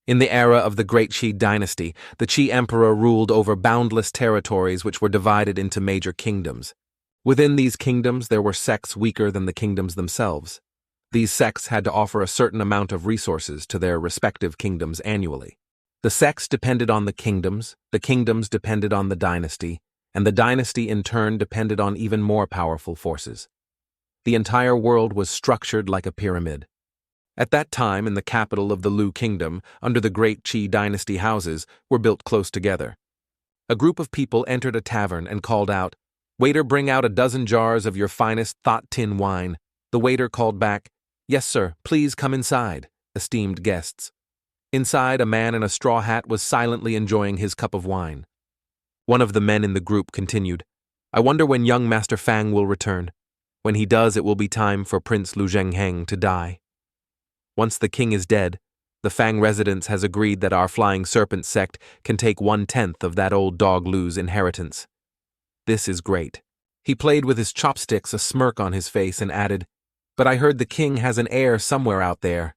In the era of the Great Qi dynasty, the Qi emperor ruled over boundless territories which were divided into major kingdoms. Within these kingdoms, there were sects weaker than the kingdoms themselves. These sects had to offer a certain amount of resources to their respective kingdoms annually. The sects depended on the kingdoms depended on the dynasty, and the dynasty in turn depended on even more powerful forces. The entire world was structured like a pyramid. At that time, in the capital of the Lu kingdom, under the Great Qi dynasty, houses were built close together. A group of people entered a tavern and called out, "Waiter, bring out a dozen jars of your finest thought tin wine." The waiter called back, "Yes, sir, please come inside, esteemed guests." Inside, a man in a straw hat was silently enjoying his cup of wine. One of the men in the group continued, "I wonder when young Master Fang will return. When he does, it will be time for Prince Lu Zhengheng to die. Once the king is dead, the Fang residence has agreed that our Flying Serpent sect can take 1/10 of that old dog Lu's inheritance. This is great." He played with his chopsticks, a smirk on his face, and added, "But I heard the king has an heir somewhere out there.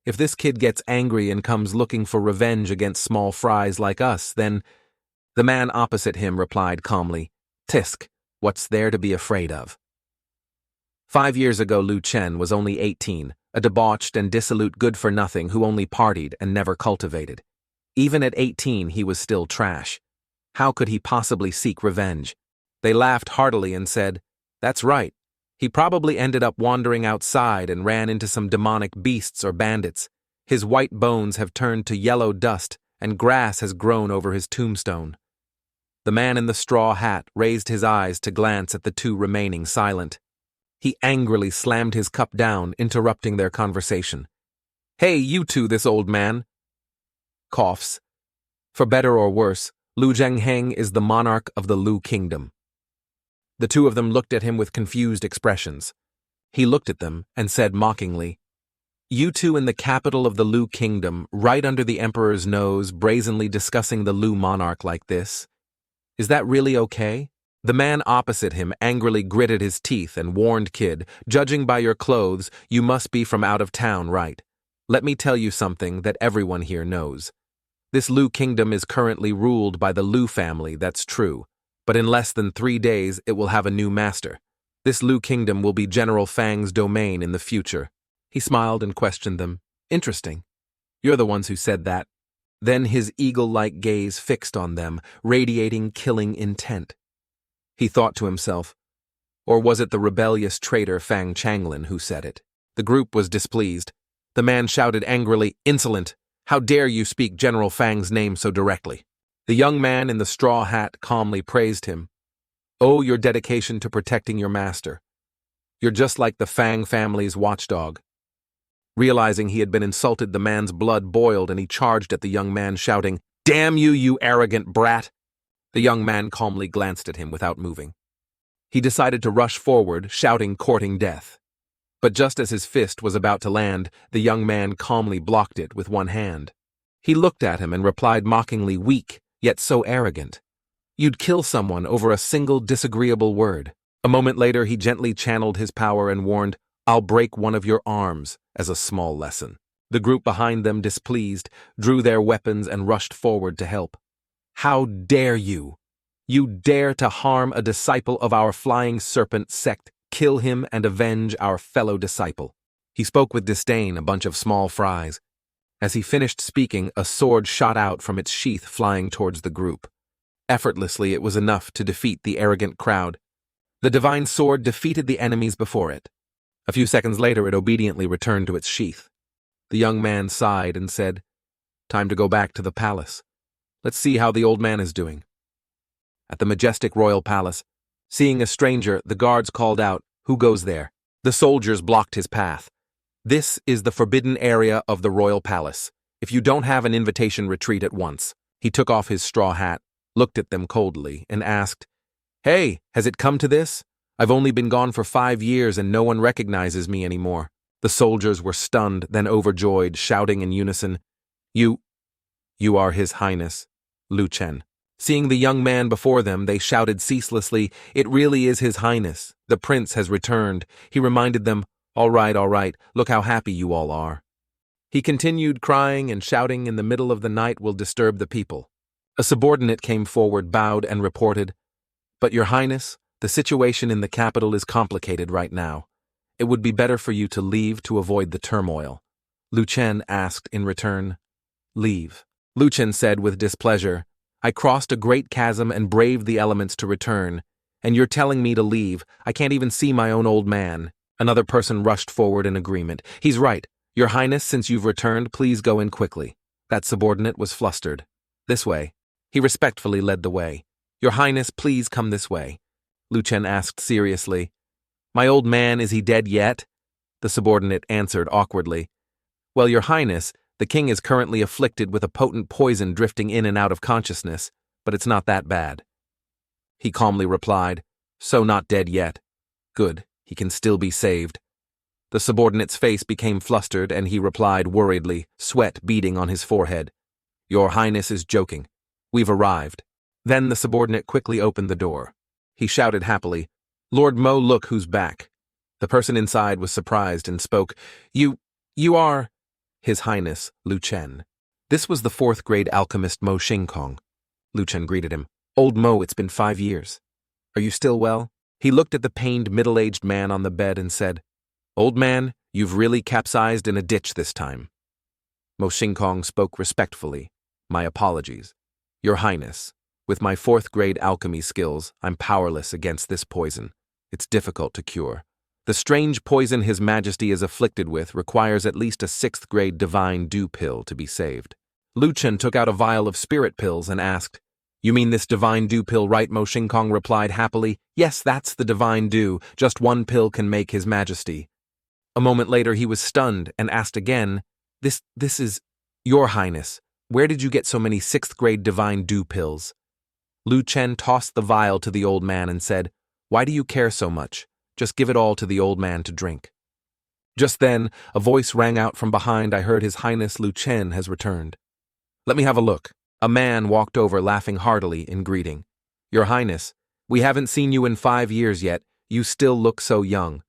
If this kid gets angry and comes looking for revenge against small fries like us, then—" The man opposite him replied calmly, "Tisk, what's there to be afraid of?" 5 years ago, Lu Chen was only 18, a debauched and dissolute good-for-nothing who only partied and never cultivated. Even at 18, he was still trash. How could he possibly seek revenge? They laughed heartily and said, "That's right. He probably ended up wandering outside and ran into some demonic beasts or bandits. His white bones have turned to yellow dust, and grass has grown over his tombstone." The man in the straw hat raised his eyes to glance at the two remaining silent. He angrily slammed his cup down, interrupting their conversation. "Hey, you two, this old man." Coughs. For better or worse, Lu Zhengheng is the monarch of the Lu kingdom. The two of them looked at him with confused expressions. He looked at them and said mockingly, "You two in the capital of the Lu kingdom, right under the emperor's nose, brazenly discussing the Lu monarch like this? Is that really okay?" The man opposite him angrily gritted his teeth and warned, "Kid, judging by your clothes, you must be from out of town, right? Let me tell you something that everyone here knows. This Lu kingdom is currently ruled by the Lu family, that's true, but in less than 3 days it will have a new master. This Lu kingdom will be General Fang's domain in the future." He smiled and questioned them. "Interesting. You're the ones who said that." Then his eagle-like gaze fixed on them, radiating killing intent. He thought to himself, or was it the rebellious traitor Fang Changlin who said it? The group was displeased. The man shouted angrily, "Insolent! How dare you speak General Fang's name so directly?" The young man in the straw hat calmly praised him. "Oh, your dedication to protecting your master. You're just like the Fang family's watchdog." Realizing he had been insulted, the man's blood boiled and he charged at the young man, shouting, "Damn you, you arrogant brat!" The young man calmly glanced at him without moving. He decided to rush forward, shouting, courting death. But just as his fist was about to land, the young man calmly blocked it with one hand. He looked at him and replied mockingly, "Weak, yet so arrogant. You'd kill someone over a single disagreeable word." A moment later, he gently channeled his power and warned, "I'll break one of your arms," as a small lesson. The group behind them, displeased, drew their weapons and rushed forward to help. "How dare you? You dare to harm a disciple of our Flying Serpent sect, kill him and avenge our fellow disciple." He spoke with disdain, a bunch of small fries. As he finished speaking, a sword shot out from its sheath, flying towards the group. Effortlessly, it was enough to defeat the arrogant crowd. The divine sword defeated the enemies before it. A few seconds later, it obediently returned to its sheath. The young man sighed and said, "Time to go back to the palace. Let's see how the old man is doing." At the majestic royal palace, seeing a stranger, the guards called out, "Who goes there?" The soldiers blocked his path. "This is the forbidden area of the royal palace. If you don't have an invitation, retreat at once." He took off his straw hat, looked at them coldly, and asked, "Hey, has it come to this? I've only been gone for 5 years and no one recognizes me anymore." The soldiers were stunned, then overjoyed, shouting in unison, You are His Highness, Lu Chen." Seeing the young man before them, they shouted ceaselessly, "It really is His Highness. The prince has returned." He reminded them, all right, look how happy you all are." He continued crying and shouting in the middle of the night will disturb the people. A subordinate came forward, bowed, and reported, "But Your Highness, the situation in the capital is complicated right now. It would be better for you to leave to avoid the turmoil." Lu Chen asked in return, "Leave?" Lu Chen said with displeasure, "I crossed a great chasm and braved the elements to return, and you're telling me to leave? I can't even see my own old man." Another person rushed forward in agreement. "He's right. Your Highness, since you've returned, please go in quickly." That subordinate was flustered. "This way." He respectfully led the way. "Your Highness, please come this way." Lu Chen asked seriously, "My old man, is he dead yet?" The subordinate answered awkwardly, "Well, Your Highness, the king is currently afflicted with a potent poison drifting in and out of consciousness, but it's not that bad." He calmly replied, "So not dead yet. Good, he can still be saved." The subordinate's face became flustered and he replied worriedly, sweat beading on his forehead, "Your Highness is joking. We've arrived." Then the subordinate quickly opened the door. He shouted happily, "Lord Mo, look who's back." The person inside was surprised and spoke, You are His Highness Lu Chen." This was the 4th grade alchemist Mo Xingkong. Lu Chen greeted him. "Old Mo, it's been 5 years. Are you still well?" He looked at the pained middle-aged man on the bed and said, "Old man, you've really capsized in a ditch this time." Mo Xingkong spoke respectfully. "My apologies. Your Highness, with my 4th grade alchemy skills, I'm powerless against this poison. It's difficult to cure. The strange poison His Majesty is afflicted with requires at least a 6th grade divine dew pill to be saved." Lu Chen took out a vial of spirit pills and asked, "You mean this divine dew pill, right?" Mo Xingkong replied happily, "Yes, that's the divine dew. Just one pill can make His Majesty." A moment later he was stunned and asked again, This is, Your Highness, where did you get so many 6th grade divine dew pills?" Lu Chen tossed the vial to the old man and said, "Why do you care so much? Just give it all to the old man to drink." Just then, a voice rang out from behind. "I heard His Highness Lu Chen has returned." "Let me have a look." A man walked over laughing heartily in greeting. "Your Highness, we haven't seen you in 5 years yet. You still look so young.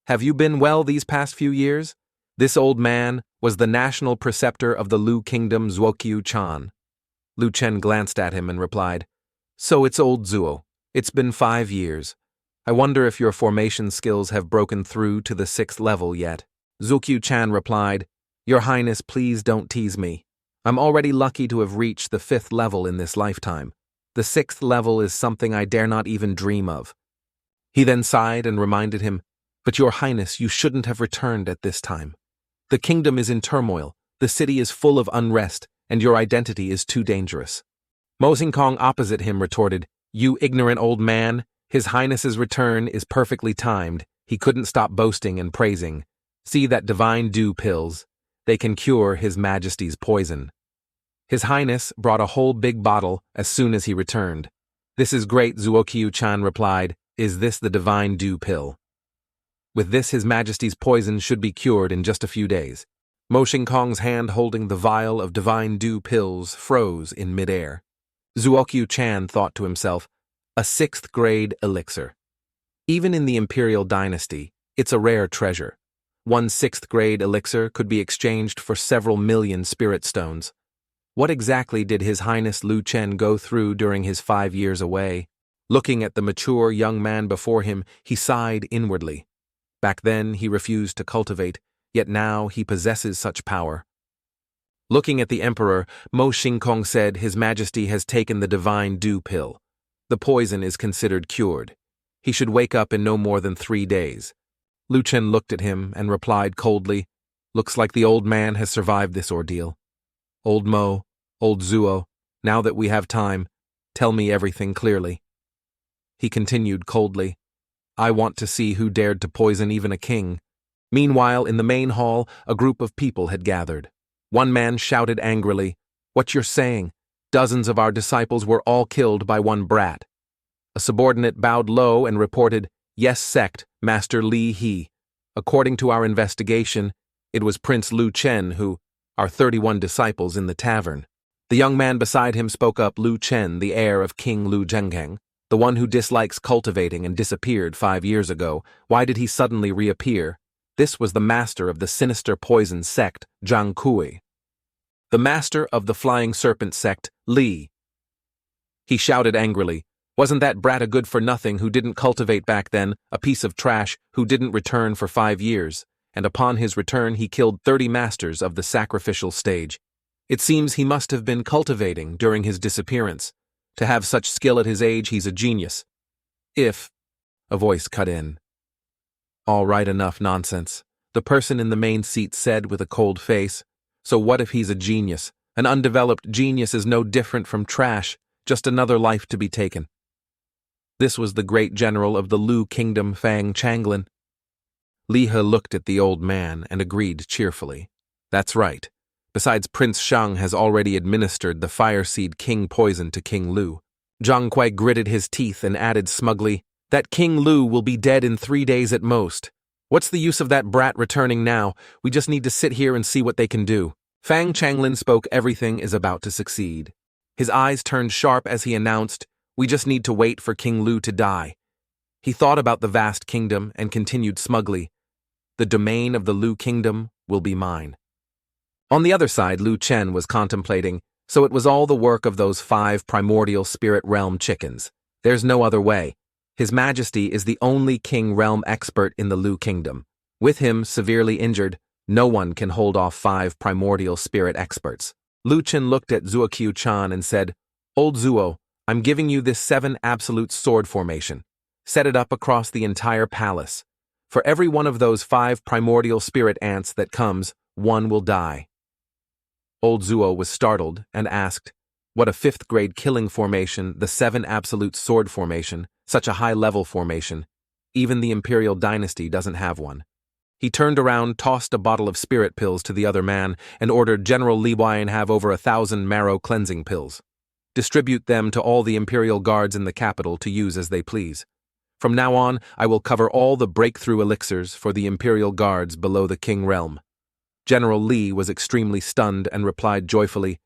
Have you been well these past few years?" This old man was the national preceptor of the Lu Kingdom, Zuokyu Chan. Lu Chen glanced at him and replied, "So it's old Zuo. It's been 5 years. I wonder if your formation skills have broken through to the 6th level yet." Zuokyu Chan replied, "Your Highness, please don't tease me. I'm already lucky to have reached the 5th level in this lifetime. The 6th level is something I dare not even dream of." He then sighed and reminded him, "But Your Highness, you shouldn't have returned at this time. The kingdom is in turmoil, the city is full of unrest, and your identity is too dangerous." Mo Xingkong opposite him retorted, "You ignorant old man, His Highness's return is perfectly timed." He couldn't stop boasting and praising. "See that divine dew pills. They can cure His Majesty's poison." His Highness brought a whole big bottle as soon as he returned. "This is great," Zuokyu Chan replied. "Is this the divine dew pill? With this His Majesty's poison should be cured in just a few days." Mo Xingkong's hand holding the vial of divine dew pills froze in midair. Zuokyu Chan thought to himself, a 6th grade elixir. Even in the Imperial Dynasty, it's a rare treasure. One 6th grade elixir could be exchanged for several million spirit stones. What exactly did His Highness Lu Chen go through during his 5 years away? Looking at the mature young man before him, he sighed inwardly. Back then, he refused to cultivate, yet now he possesses such power. Looking at the emperor, Mo Xingkong said, "His Majesty has taken the divine dew pill. The poison is considered cured. He should wake up in no more than 3 days." Lu Chen looked at him and replied coldly, "Looks like the old man has survived this ordeal. Old Mo, old Zuo, now that we have time, tell me everything clearly." He continued coldly, "I want to see who dared to poison even a king." Meanwhile, in the main hall, a group of people had gathered. One man shouted angrily, "What you're saying? Dozens of our disciples were all killed by one brat." A subordinate bowed low and reported, "Yes, sect, Master Li He. According to our investigation, it was Prince Lu Chen who, our 31 disciples in the tavern." The young man beside him spoke up, "Lu Chen, the heir of King Lu Zhenggeng, the one who dislikes cultivating and disappeared 5 years ago. Why did he suddenly reappear?" This was the master of the sinister poison sect, Zhang Kui. The master of the flying serpent sect, Li. He shouted angrily, "Wasn't that brat a good-for-nothing who didn't cultivate back then, a piece of trash who didn't return for 5 years, and upon his return he killed 30 masters of the sacrificial stage. It seems he must have been cultivating during his disappearance. To have such skill at his age, he's a genius. If—" a voice cut in. "All right, enough nonsense," the person in the main seat said with a cold face. "So what if he's a genius? An undeveloped genius is no different from trash, just another life to be taken." This was the great general of the Lu kingdom, Fang Changlin. Li He looked at the old man and agreed cheerfully. "That's right. Besides, Prince Shang has already administered the fire seed king poison to King Lu." Zhang Kui gritted his teeth and added smugly, "That King Lu will be dead in 3 days at most. What's the use of that brat returning now? We just need to sit here and see what they can do." Fang Changlin spoke. Everything is about to succeed. His eyes turned sharp as he announced, "We just need to wait for King Lu to die." He thought about the vast kingdom and continued smugly, "The domain of the Lu kingdom will be mine." On the other side, Lu Chen was contemplating, "So it was all the work of those 5 primordial spirit realm chickens. There's no other way. His Majesty is the only king realm expert in the Lu kingdom. With him severely injured, no one can hold off 5 primordial spirit experts." Lu Chen looked at Zuo Qiu Chan and said, "Old Zuo, I'm giving you this 7 absolute sword formation. Set it up across the entire palace. For every one of those 5 primordial spirit ants that comes, 1 will die." Old Zuo was startled and asked, "What, a 5th grade killing formation, the 7 absolute sword formation, such a high-level formation? Even the Imperial Dynasty doesn't have one." He turned around, tossed a bottle of spirit pills to the other man, and ordered General Li Wine have over 1,000 marrow cleansing pills. Distribute them to all the Imperial guards in the capital to use as they please. From now on, I will cover all the breakthrough elixirs for the Imperial guards below the King realm. General Li was extremely stunned and replied joyfully,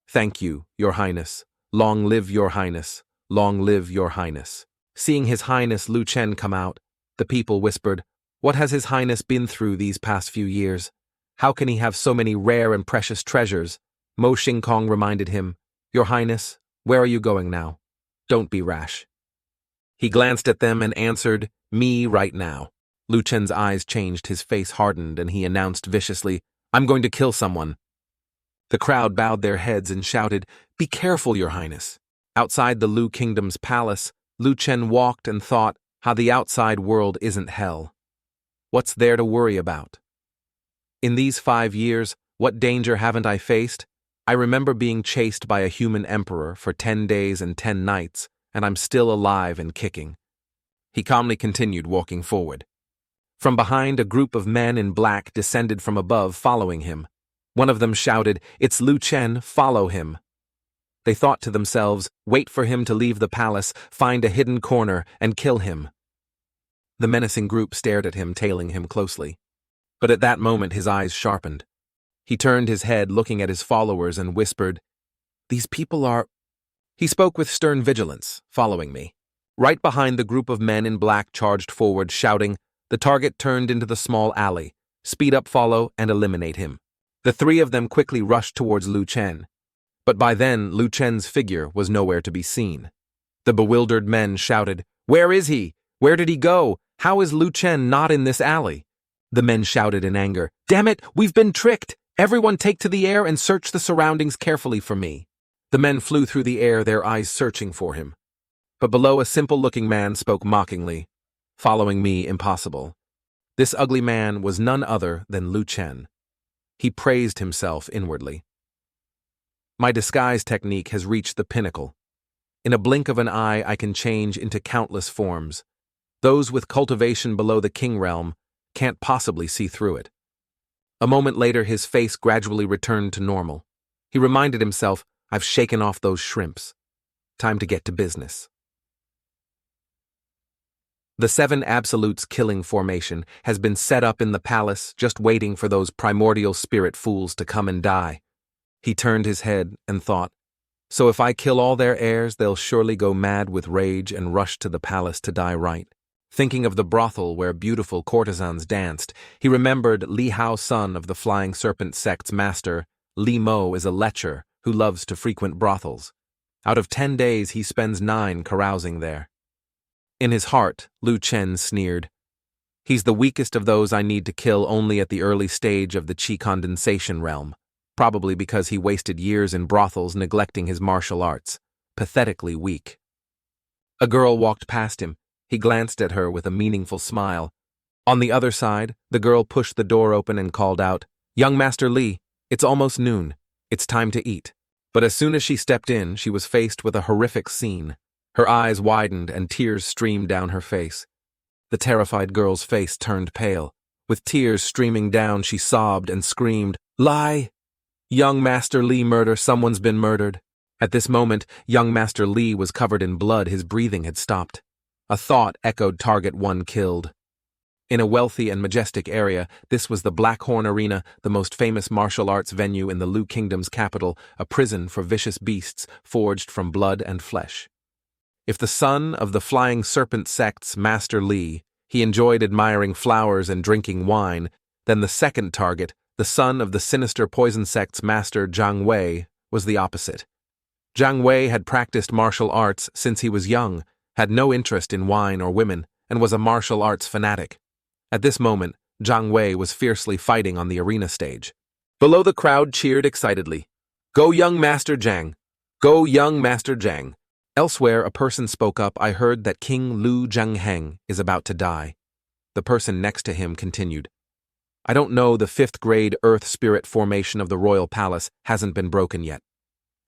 "Thank you, Your Highness. Long live Your Highness. Long live Your Highness." Seeing His Highness Lu Chen come out, the people whispered, "What has His Highness been through these past few years? How can he have so many rare and precious treasures?" Mo Xingkong reminded him, "Your Highness, where are you going now? Don't be rash." He glanced at them and answered, "Me right now." Lu Chen's eyes changed, his face hardened, and he announced viciously, "I'm going to kill someone." The crowd bowed their heads and shouted, "Be careful, Your Highness." Outside the Lu Kingdom's palace, Lu Chen walked and thought how the outside world isn't hell. What's there to worry about? In these 5 years, what danger haven't I faced? I remember being chased by a human emperor for 10 days and 10 nights, and I'm still alive and kicking. He calmly continued walking forward. From behind, a group of men in black descended from above, following him. One of them shouted, "It's Lu Chen, follow him." They thought to themselves, wait for him to leave the palace, find a hidden corner, and kill him. The menacing group stared at him, tailing him closely. But at that moment his eyes sharpened. He turned his head, looking at his followers, and whispered, "These people are—" He spoke with stern vigilance, "Following me." Right behind, the group of men in black charged forward, shouting. The target turned into the small alley. "Speed up, follow, and eliminate him." The 3 of them quickly rushed towards Lu Chen. But by then, Lu Chen's figure was nowhere to be seen. The bewildered men shouted, "Where is he? Where did he go? How is Lu Chen not in this alley?" The men shouted in anger, "Damn it, we've been tricked! Everyone take to the air and search the surroundings carefully for me." The men flew through the air, their eyes searching for him. But below, a simple-looking man spoke mockingly, "Following me, impossible." This ugly man was none other than Lu Chen. He praised himself inwardly. "My disguise technique has reached the pinnacle. In a blink of an eye, I can change into countless forms. Those with cultivation below the king realm can't possibly see through it." A moment later, his face gradually returned to normal. He reminded himself, "I've shaken off those shrimps. Time to get to business." The 7 Absolutes killing formation has been set up in the palace, just waiting for those primordial spirit fools to come and die. He turned his head and thought, "So if I kill all their heirs, they'll surely go mad with rage and rush to the palace to die right." Thinking of the brothel where beautiful courtesans danced, he remembered Li Hao, son of the Flying Serpent sect's master. Li Mo is a lecher who loves to frequent brothels. Out of 10 days, he spends 9 carousing there. In his heart, Lu Chen sneered. He's the weakest of those I need to kill only at the early stage of the Qi condensation realm, probably because he wasted years in brothels neglecting his martial arts. Pathetically weak. A girl walked past him. He glanced at her with a meaningful smile. On the other side, the girl pushed the door open and called out, "Young Master Li, it's almost noon. It's time to eat." But as soon as she stepped in, she was faced with a horrific scene. Her eyes widened and tears streamed down her face. The terrified girl's face turned pale. With tears streaming down, she sobbed and screamed, "Lie! Young Master Li murder, someone's been murdered." At this moment, young Master Li was covered in blood, his breathing had stopped. A thought echoed, "Target 1 killed." In a wealthy and majestic area, this was the Black Horn Arena, the most famous martial arts venue in the Lu Kingdom's capital, a prison for vicious beasts forged from blood and flesh. If the son of the Flying Serpent sect's Master Li, he enjoyed admiring flowers and drinking wine, then the second target, the son of the sinister Poison sect's Master Zhang Wei, was the opposite. Zhang Wei had practiced martial arts since he was young, had no interest in wine or women, and was a martial arts fanatic. At this moment, Zhang Wei was fiercely fighting on the arena stage. Below, the crowd cheered excitedly. "Go, young Master Zhang! Go, young Master Zhang!" Elsewhere, a person spoke up. "I heard that King Lu Zhengheng is about to die." The person next to him continued, "I don't know, the 5th grade Earth Spirit formation of the Royal Palace hasn't been broken yet.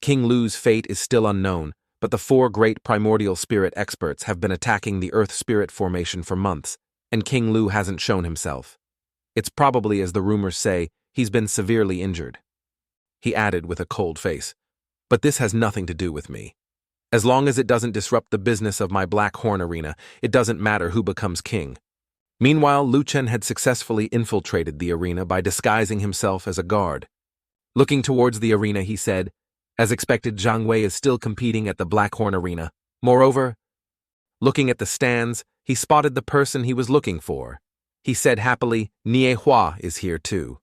King Lu's fate is still unknown, but the 4 great primordial spirit experts have been attacking the Earth Spirit formation for months, and King Lu hasn't shown himself. It's probably, as the rumors say, he's been severely injured." He added with a cold face, "But this has nothing to do with me. As long as it doesn't disrupt the business of my Black Horn Arena, it doesn't matter who becomes king." Meanwhile, Lu Chen had successfully infiltrated the arena by disguising himself as a guard. Looking towards the arena, he said, "As expected, Zhang Wei is still competing at the Black Horn Arena. Moreover," looking at the stands, he spotted the person he was looking for. He said happily, "Nie Hua is here too.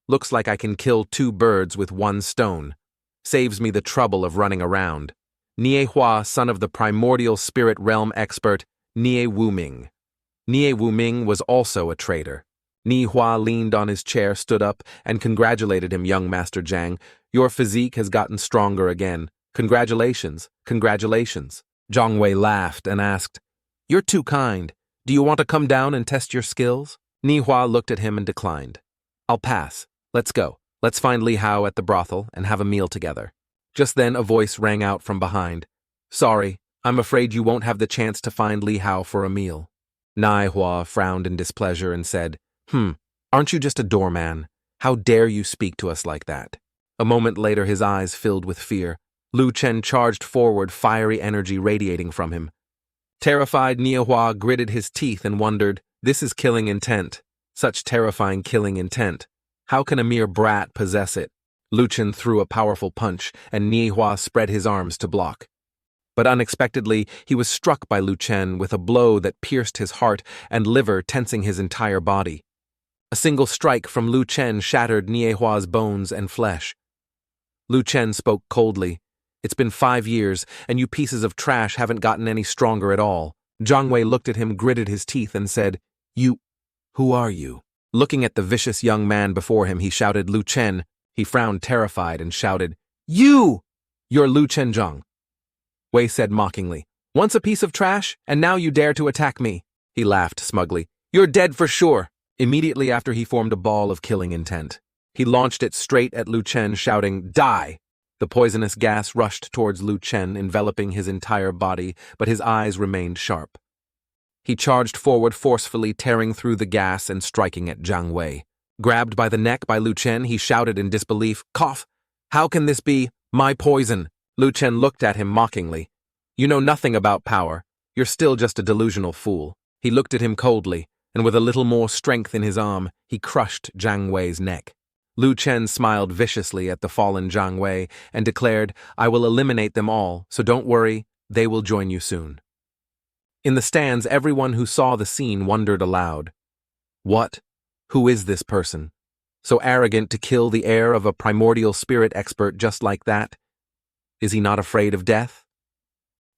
Looks like I can kill 2 birds with 1 stone. Saves me the trouble of running around. Nie Hua, son of the primordial spirit realm expert, Nie Wuming." Nie Wuming was also a traitor. Nie Hua leaned on his chair, stood up, and congratulated him. "Young Master Zhang, your physique has gotten stronger again. Congratulations, congratulations." Zhang Wei laughed and asked, "You're too kind. Do you want to come down and test your skills?" Nie Hua looked at him and declined. "I'll pass. Let's go. Let's find Li Hao at the brothel and have a meal together." Just then a voice rang out from behind. "Sorry, I'm afraid you won't have the chance to find Li Hao for a meal." Nie Hua frowned in displeasure and said, Aren't you just a doorman? How dare you speak to us like that?" A moment later, his eyes filled with fear. Lu Chen charged forward, fiery energy radiating from him. Terrified, Nie Hua gritted his teeth and wondered, "This is killing intent. Such terrifying killing intent. How can a mere brat possess it?" Lu Chen threw a powerful punch, and Nie Hua spread his arms to block. But unexpectedly, he was struck by Lu Chen with a blow that pierced his heart and liver, tensing his entire body. A single strike from Lu Chen shattered Nie Hua's bones and flesh. Lu Chen spoke coldly. "It's been 5 years, and you pieces of trash haven't gotten any stronger at all." Zhang Wei looked at him, gritted his teeth, and said, Who are you?" Looking at the vicious young man before him, he shouted, "Lu Chen." He frowned, terrified, and shouted, "You! You're Lu Chen Zhang." Wei said mockingly, "Once a piece of trash, and now you dare to attack me." He laughed smugly. "You're dead for sure." Immediately after, he formed a ball of killing intent. He launched it straight at Lu Chen, shouting, "Die!" The poisonous gas rushed towards Lu Chen, enveloping his entire body, but his eyes remained sharp. He charged forward forcefully, tearing through the gas and striking at Zhang Wei. Grabbed by the neck by Lu Chen, he shouted in disbelief, "Cough! How can this be? My poison!" Lu Chen looked at him mockingly. "You know nothing about power. You're still just a delusional fool." He looked at him coldly, and with a little more strength in his arm, he crushed Zhang Wei's neck. Lu Chen smiled viciously at the fallen Zhang Wei and declared, "I will eliminate them all, so don't worry, they will join you soon." In the stands, everyone who saw the scene wondered aloud. What? Who is this person? So arrogant to kill the heir of a primordial spirit expert just like that? Is he not afraid of death?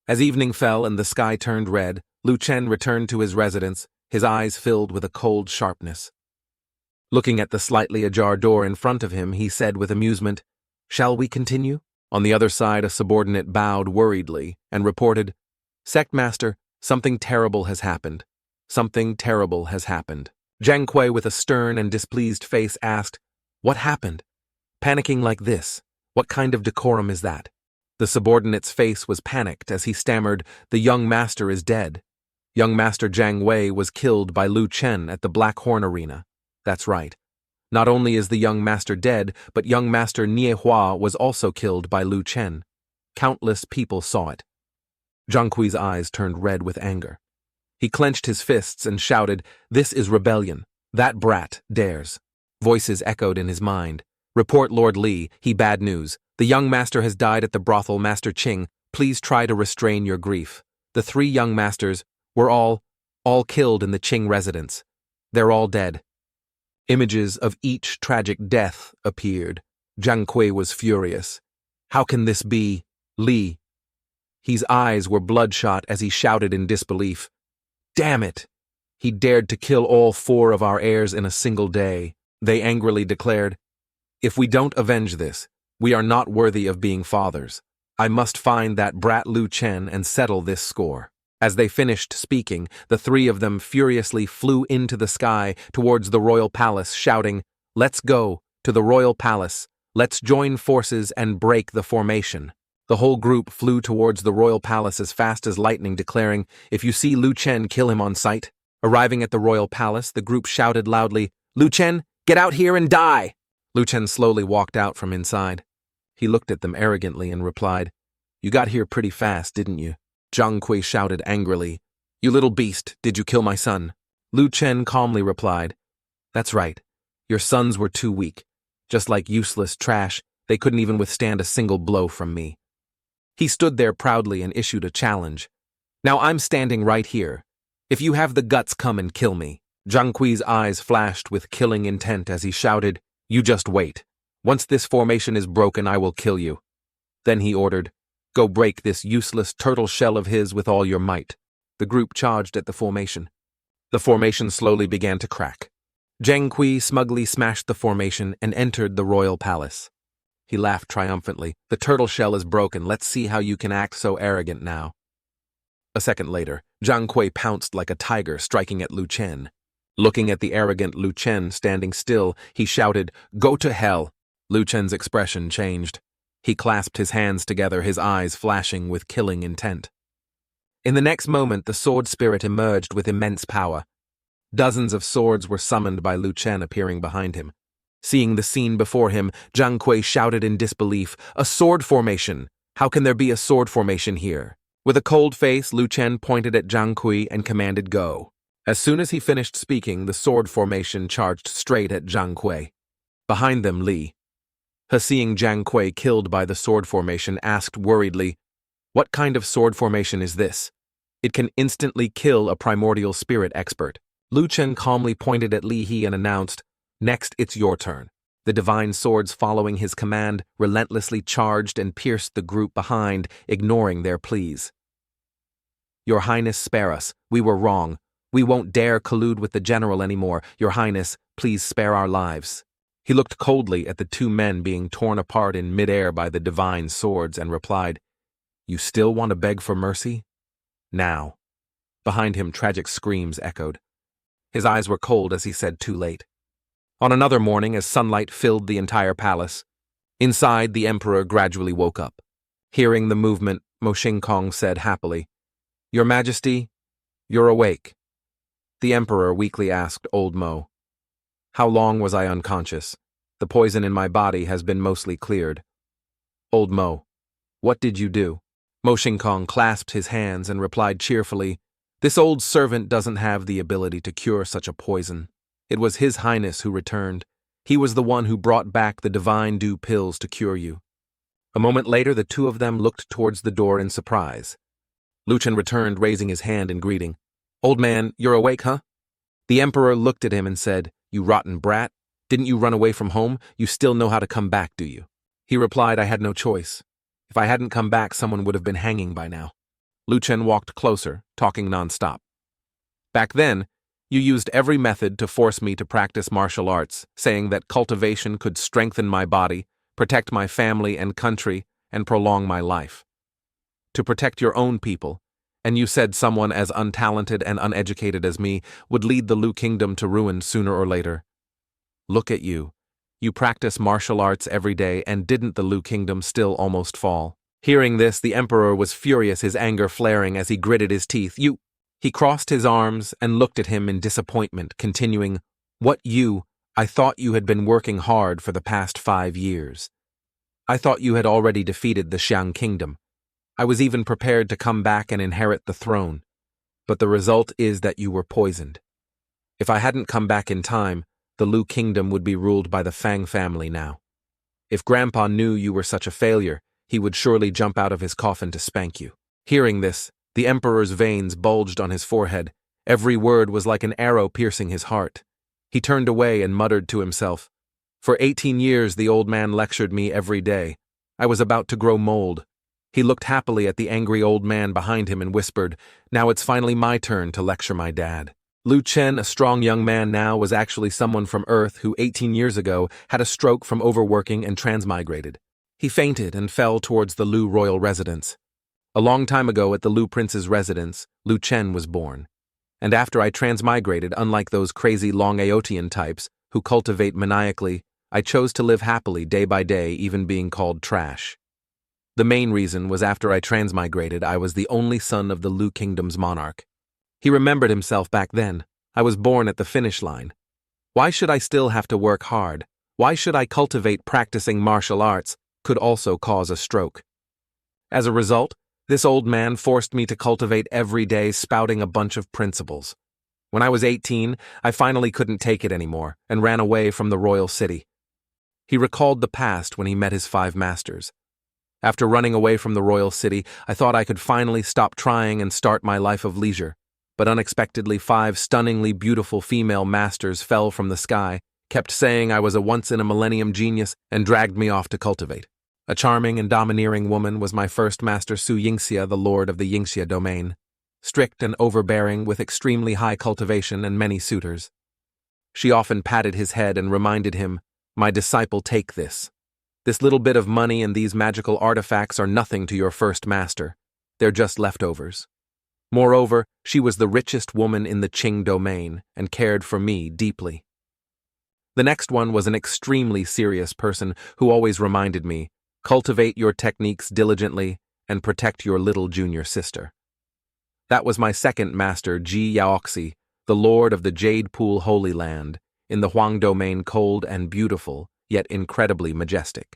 As evening fell and the sky turned red, Lu Chen returned to his residence, his eyes filled with a cold sharpness. Looking at the slightly ajar door in front of him, he said with amusement, "Shall we continue?" On the other side, a subordinate bowed worriedly and reported, "Sectmaster, something terrible has happened. Something terrible has happened." Zhang Kui, with a stern and displeased face, asked, "What happened? Panicking like this, what kind of decorum is that?" The subordinate's face was panicked as he stammered, "The young master is dead. Young master Zhang Wei was killed by Lu Chen at the Black Horn Arena. That's right. Not only is the young master dead, but young master Niehua was also killed by Lu Chen. Countless people saw it." Zhang Kui's eyes turned red with anger. He clenched his fists and shouted, "This is rebellion. That brat dares." Voices echoed in his mind. "Report Lord Li, he bad news. The young master has died at the brothel, Master Qing. Please try to restrain your grief. The 3 young masters were all killed in the Qing residence. They're all dead." Images of each tragic death appeared. Zhang Kui was furious. "How can this be, Li?" His eyes were bloodshot as he shouted in disbelief. "Damn it! He dared to kill all 4 of our heirs in a single day." They angrily declared, "If we don't avenge this, we are not worthy of being fathers. I must find that brat Lu Chen and settle this score." As they finished speaking, the 3 of them furiously flew into the sky towards the royal palace, shouting, "Let's go to the royal palace. Let's join forces and break the formation." The whole group flew towards the royal palace as fast as lightning, declaring, "If you see Lu Chen, kill him on sight." Arriving at the royal palace, the group shouted loudly, "Lu Chen, get out here and die!" Lu Chen slowly walked out from inside. He looked at them arrogantly and replied, "You got here pretty fast, didn't you?" Zhang Kui shouted angrily, "You little beast, did you kill my son?" Lu Chen calmly replied, "That's right. Your sons were too weak. Just like useless trash, they couldn't even withstand a single blow from me." He stood there proudly and issued a challenge. "Now I'm standing right here. If you have the guts, come and kill me." Zhang Kui's eyes flashed with killing intent as he shouted, "You just wait. Once this formation is broken, I will kill you." Then he ordered, "Go break this useless turtle shell of his with all your might." The group charged at the formation. The formation slowly began to crack. Zhang Kui smugly smashed the formation and entered the royal palace. He laughed triumphantly. "The turtle shell is broken. Let's see how you can act so arrogant now." A second later, Zhang Kui pounced like a tiger, striking at Lu Chen. Looking at the arrogant Lu Chen standing still, he shouted, "Go to hell!" Lu Chen's expression changed. He clasped his hands together, his eyes flashing with killing intent. In the next moment, the sword spirit emerged with immense power. Dozens of swords were summoned by Lu Chen appearing behind him. Seeing the scene before him, Zhang Kui shouted in disbelief, "A sword formation! How can there be a sword formation here?" With a cold face, Lu Chen pointed at Zhang Kui and commanded go. As soon as he finished speaking, the sword formation charged straight at Zhang Kui. Behind them, Li, seeing Zhang Kui killed by the sword formation, asked worriedly, "What kind of sword formation is this? It can instantly kill a primordial spirit expert." Lu Chen calmly pointed at Li He and announced, "Next, it's your turn." The divine swords following his command relentlessly charged and pierced the group behind, ignoring their pleas. "Your Highness, spare us. We were wrong. We won't dare collude with the general anymore. Your Highness, please spare our lives." He looked coldly at the 2 men being torn apart in midair by the divine swords and replied, "You still want to beg for mercy? Now." Behind him, tragic screams echoed. His eyes were cold as he said, "Too late." On another morning, as sunlight filled the entire palace, inside the emperor gradually woke up. Hearing the movement, Mo Xingkong said happily, "Your Majesty, you're awake." The emperor weakly asked old Mo, "How long was I unconscious? The poison in my body has been mostly cleared." "Old Mo, what did you do?" Mo Xingkong clasped his hands and replied cheerfully, "This old servant doesn't have the ability to cure such a poison. It was His Highness who returned. He was the one who brought back the divine dew pills to cure you." A moment later, the 2 of them looked towards the door in surprise. Lu Chen returned, raising his hand in greeting. Old man, you're awake, huh? The emperor looked at him and said, You rotten brat. Didn't you run away from home? You still know how to come back, do you? He replied, I had no choice. If I hadn't come back, someone would have been hanging by now. Lu Chen walked closer, talking nonstop. Back then, you used every method to force me to practice martial arts, saying that cultivation could strengthen my body, protect my family and country, and prolong my life. To protect your own people, and you said someone as untalented and uneducated as me would lead the Lu kingdom to ruin sooner or later. Look at you. You practice martial arts every day, and didn't the Lu kingdom still almost fall? Hearing this, the emperor was furious, his anger flaring as he gritted his teeth. He crossed his arms and looked at him in disappointment, continuing, What you? I thought you had been working hard for the past 5 years. I thought you had already defeated the Xiang kingdom. I was even prepared to come back and inherit the throne. But the result is that you were poisoned. If I hadn't come back in time, the Lu kingdom would be ruled by the Fang family now. If Grandpa knew you were such a failure, he would surely jump out of his coffin to spank you. Hearing this, the emperor's veins bulged on his forehead. Every word was like an arrow piercing his heart. He turned away and muttered to himself. For 18 years the old man lectured me every day. I was about to grow mold. He looked happily at the angry old man behind him and whispered, Now it's finally my turn to lecture my dad. Lu Chen, a strong young man now, was actually someone from Earth who 18 years ago had a stroke from overworking and transmigrated. He fainted and fell towards the Lu royal residence. A long time ago at the Lu prince's residence, Lu Chen was born. And after I transmigrated, unlike those crazy long Aotian types who cultivate maniacally, I chose to live happily day by day, even being called trash. The main reason was after I transmigrated, I was the only son of the Lu kingdom's monarch. He remembered himself back then. I was born at the finish line. Why should I still have to work hard? Why should I cultivate practicing martial arts? Could also cause a stroke. As a result, this old man forced me to cultivate every day, spouting a bunch of principles. When I was 18, I finally couldn't take it anymore and ran away from the royal city. He recalled the past when he met his 5 masters. After running away from the royal city, I thought I could finally stop trying and start my life of leisure. But unexpectedly, 5 stunningly beautiful female masters fell from the sky, kept saying I was a once-in-a-millennium genius, and dragged me off to cultivate. A charming and domineering woman was my first master, Su Yingxia, the lord of the Yingxia domain. Strict and overbearing, with extremely high cultivation and many suitors. She often patted his head and reminded him, My disciple, take this. This little bit of money and these magical artifacts are nothing to your first master. They're just leftovers. Moreover, she was the richest woman in the Qing domain and cared for me deeply. The next one was an extremely serious person who always reminded me, cultivate your techniques diligently and protect your little junior sister. That was my second master, Ji Yaoxi, the lord of the Jade Pool Holy Land, in the Huang domain, cold and beautiful, yet incredibly majestic.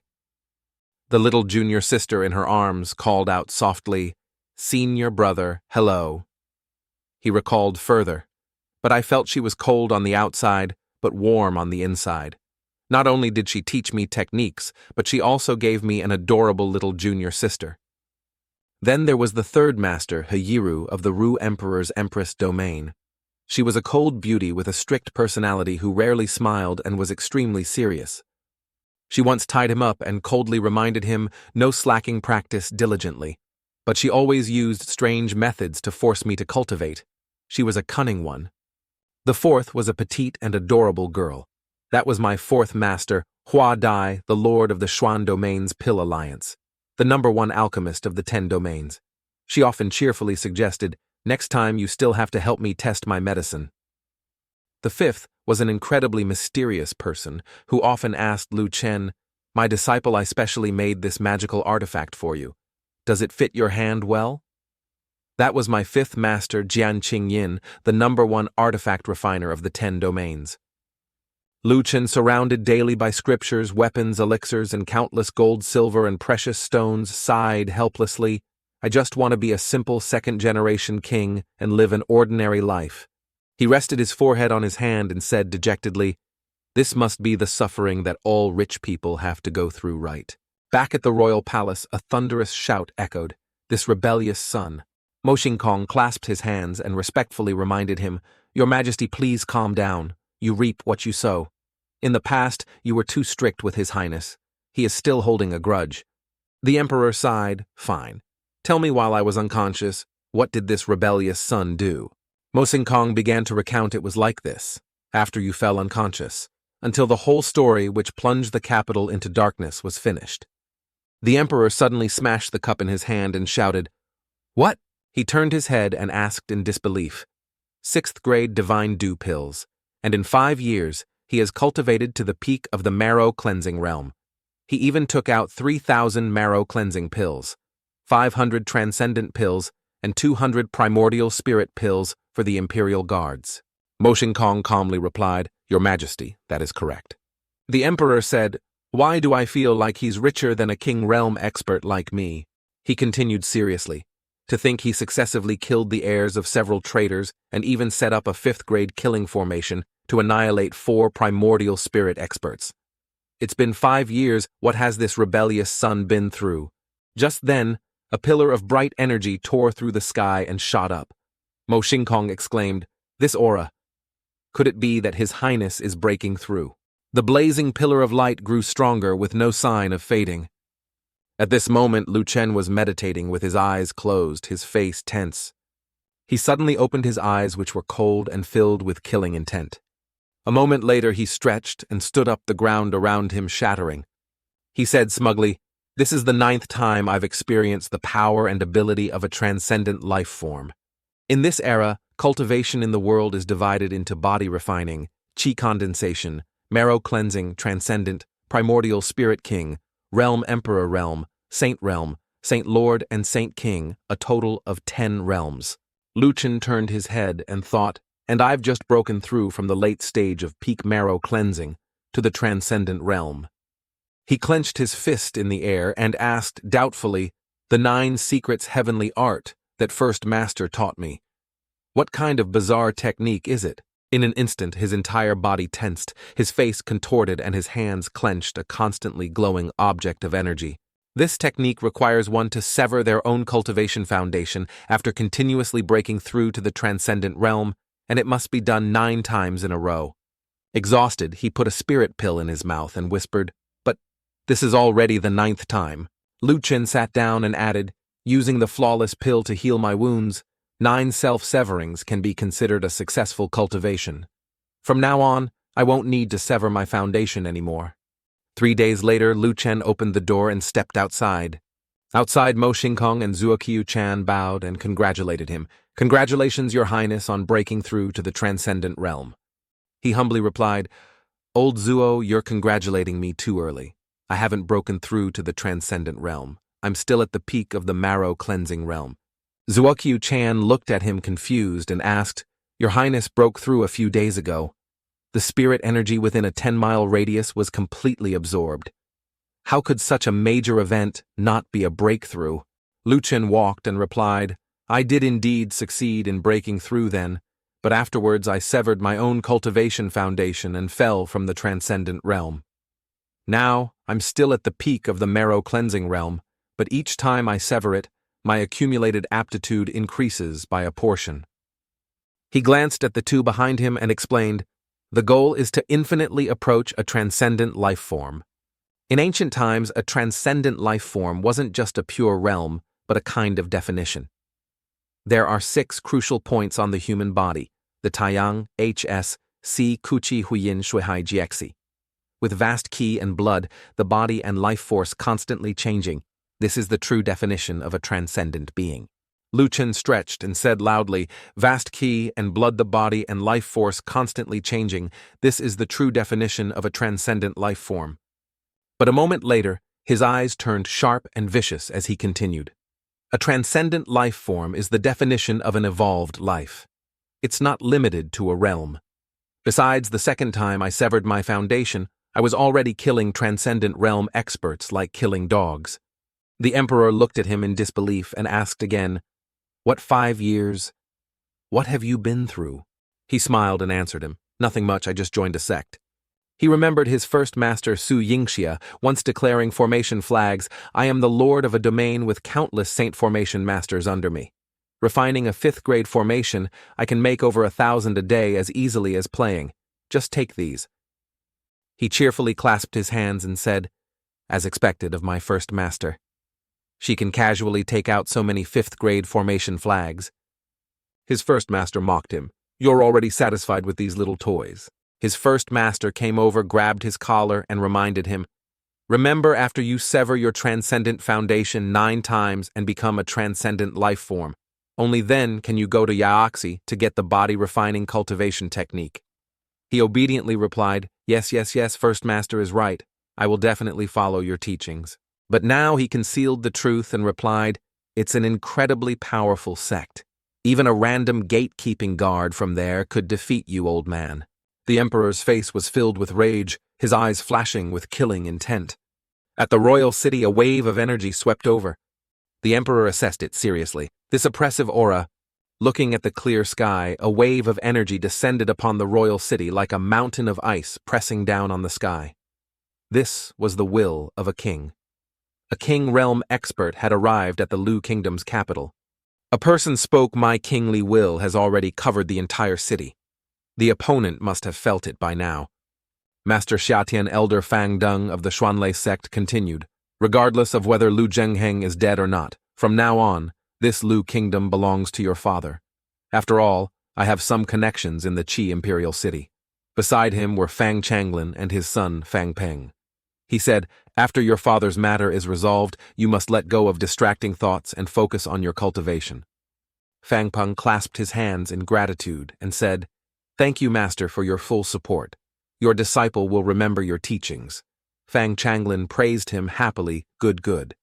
The little junior sister in her arms called out softly, Senior brother, hello. He recalled further, but I felt she was cold on the outside, but warm on the inside. Not only did she teach me techniques, but she also gave me an adorable little junior sister. Then there was the third master, Heyiru, of the Ru Emperor's Empress domain. She was a cold beauty with a strict personality who rarely smiled and was extremely serious. She once tied him up and coldly reminded him no slacking practice diligently, but she always used strange methods to force me to cultivate. She was a cunning one. The fourth was a petite and adorable girl. That was my fourth master, Hua Dai, the lord of the Xuan domain's Pill Alliance, the #1 alchemist of the 10 domains. She often cheerfully suggested, next time you still have to help me test my medicine. The fifth was an incredibly mysterious person who often asked Lu Chen, My disciple, I specially made this magical artifact for you. Does it fit your hand well? That was my fifth master, Jian Qingyin, the #1 artifact refiner of the 10 domains. Lu Chen, surrounded daily by scriptures, weapons, elixirs, and countless gold, silver, and precious stones, sighed helplessly, I just want to be a simple second-generation king and live an ordinary life. He rested his forehead on his hand and said dejectedly, This must be the suffering that all rich people have to go through, right? Back at the royal palace, a thunderous shout echoed, This rebellious son. Mo Xingkong clasped his hands and respectfully reminded him, "Your Majesty, please calm down. You reap what you sow. In the past, you were too strict with His Highness. He is still holding a grudge." The Emperor sighed. "Fine. Tell me while I was unconscious, what did this rebellious son do?" Mo Xingkong began to recount it was like this, after you fell unconscious, until the whole story which plunged the capital into darkness was finished. The Emperor suddenly smashed the cup in his hand and shouted, "What?" He turned his head and asked in disbelief. 6th grade divine dew pills, and in 5 years he has cultivated to the peak of the marrow cleansing realm. He even took out 3,000 marrow cleansing pills, 500 transcendent pills, and 200 primordial spirit pills for the Imperial Guards. Mo Xingkong calmly replied, "Your Majesty, that is correct." The Emperor said, "Why do I feel like he's richer than a king realm expert like me?" He continued seriously, "To think he successively killed the heirs of several traitors and even set up a 5th grade killing formation to annihilate 4 primordial spirit experts. It's been 5 years, what has this rebellious son been through?" Just then, a pillar of bright energy tore through the sky and shot up. Mo Xingkong exclaimed, "This aura! Could it be that His Highness is breaking through?" The blazing pillar of light grew stronger with no sign of fading. At this moment, Lu Chen was meditating with his eyes closed, his face tense. He suddenly opened his eyes, which were cold and filled with killing intent. A moment later, he stretched and stood up, the ground around him shattering. He said smugly, "This is the 9th time I've experienced the power and ability of a transcendent life form. In this era, cultivation in the world is divided into body refining, chi condensation, marrow cleansing, transcendent, primordial spirit king, realm emperor realm, Saint Lord, and Saint King, a total of 10 realms." Lu Chen turned his head and thought, "And I've just broken through from the late stage of peak marrow cleansing to the transcendent realm." He clenched his fist in the air and asked doubtfully, "The 9 secrets heavenly art that first master taught me. What kind of bizarre technique is it?" In an instant, his entire body tensed, his face contorted, and his hands clenched, a constantly glowing object of energy. This technique requires one to sever their own cultivation foundation after continuously breaking through to the transcendent realm, and it must be done 9 times in a row. Exhausted, he put a spirit pill in his mouth and whispered, "But this is already the 9th time." Lu Chen sat down and added, "Using the flawless pill to heal my wounds, 9 self-severings can be considered a successful cultivation. From now on, I won't need to sever my foundation anymore." 3 days later, Lu Chen opened the door and stepped outside. Outside, Mo Xingkong and Zuoqiu Chan bowed and congratulated him. "Congratulations, Your Highness, on breaking through to the transcendent realm." He humbly replied, "Old Zuo, you're congratulating me too early. I haven't broken through to the transcendent realm. I'm still at the peak of the marrow cleansing realm." Zuoqiu Chan looked at him confused and asked, "Your Highness broke through a few days ago. The spirit energy within a 10-mile radius was completely absorbed. How could such a major event not be a breakthrough?" Lu Chen walked and replied, "I did indeed succeed in breaking through then, but afterwards I severed my own cultivation foundation and fell from the transcendent realm. Now, I'm still at the peak of the marrow cleansing realm, but each time I sever it, my accumulated aptitude increases by a portion." He glanced at the 2 behind him and explained, "The goal is to infinitely approach a transcendent life form. In ancient times, a transcendent life form wasn't just a pure realm, but a kind of definition. There are 6 crucial points on the human body, the Taiyang, HS, Si, Kuchi, Huyin, Shuihai, Jiexi. With vast qi and blood, the body and life force constantly changing, this is the true definition of a transcendent being." Lu Chen stretched and said loudly, "Vast qi and blood, the body and life force constantly changing, this is the true definition of a transcendent life form." But a moment later, his eyes turned sharp and vicious as he continued, "A transcendent life form is the definition of an evolved life. It's not limited to a realm. Besides, the second time I severed my foundation, I was already killing transcendent realm experts like killing dogs." The Emperor looked at him in disbelief and asked again, "What 5 years? What have you been through?" He smiled and answered him, "Nothing much, I just joined a sect." He remembered his first master Su Yingxia once declaring formation flags, "I am the lord of a domain with countless saint formation masters under me." Refining a 5th grade formation, I can make over 1,000 a day as easily as playing. Just take these. He cheerfully clasped his hands and said, as expected of my first master. She can casually take out so many 5th grade formation flags. His first master mocked him. You're already satisfied with these little toys. His first master came over, grabbed his collar, and reminded him, remember, after you sever your transcendent foundation 9 times and become a transcendent life form, only then can you go to Yaoxi to get the body refining cultivation technique. He obediently replied, yes, first master is right. I will definitely follow your teachings. But now he concealed the truth and replied, it's an incredibly powerful sect. Even a random gatekeeping guard from there could defeat you, old man. The emperor's face was filled with rage, his eyes flashing with killing intent. At the royal city, a wave of energy swept over. The emperor assessed it seriously. This oppressive aura. Looking at the clear sky, a wave of energy descended upon the royal city like a mountain of ice pressing down on the sky. This was the will of a king. A king realm expert had arrived at the Lu Kingdom's capital. A person spoke, my kingly will has already covered the entire city. The opponent must have felt it by now. Master Xiatian Elder Fang Dung of the Xuanlei sect continued, regardless of whether Lu Zhengheng is dead or not, from now on, this Lu Kingdom belongs to your father. After all, I have some connections in the Qi Imperial City. Beside him were Fang Changlin and his son Fang Peng. He said, after your father's matter is resolved, you must let go of distracting thoughts and focus on your cultivation. Fang Peng clasped his hands in gratitude and said, thank you, master, for your full support. Your disciple will remember your teachings. Fang Changlin praised him happily, good.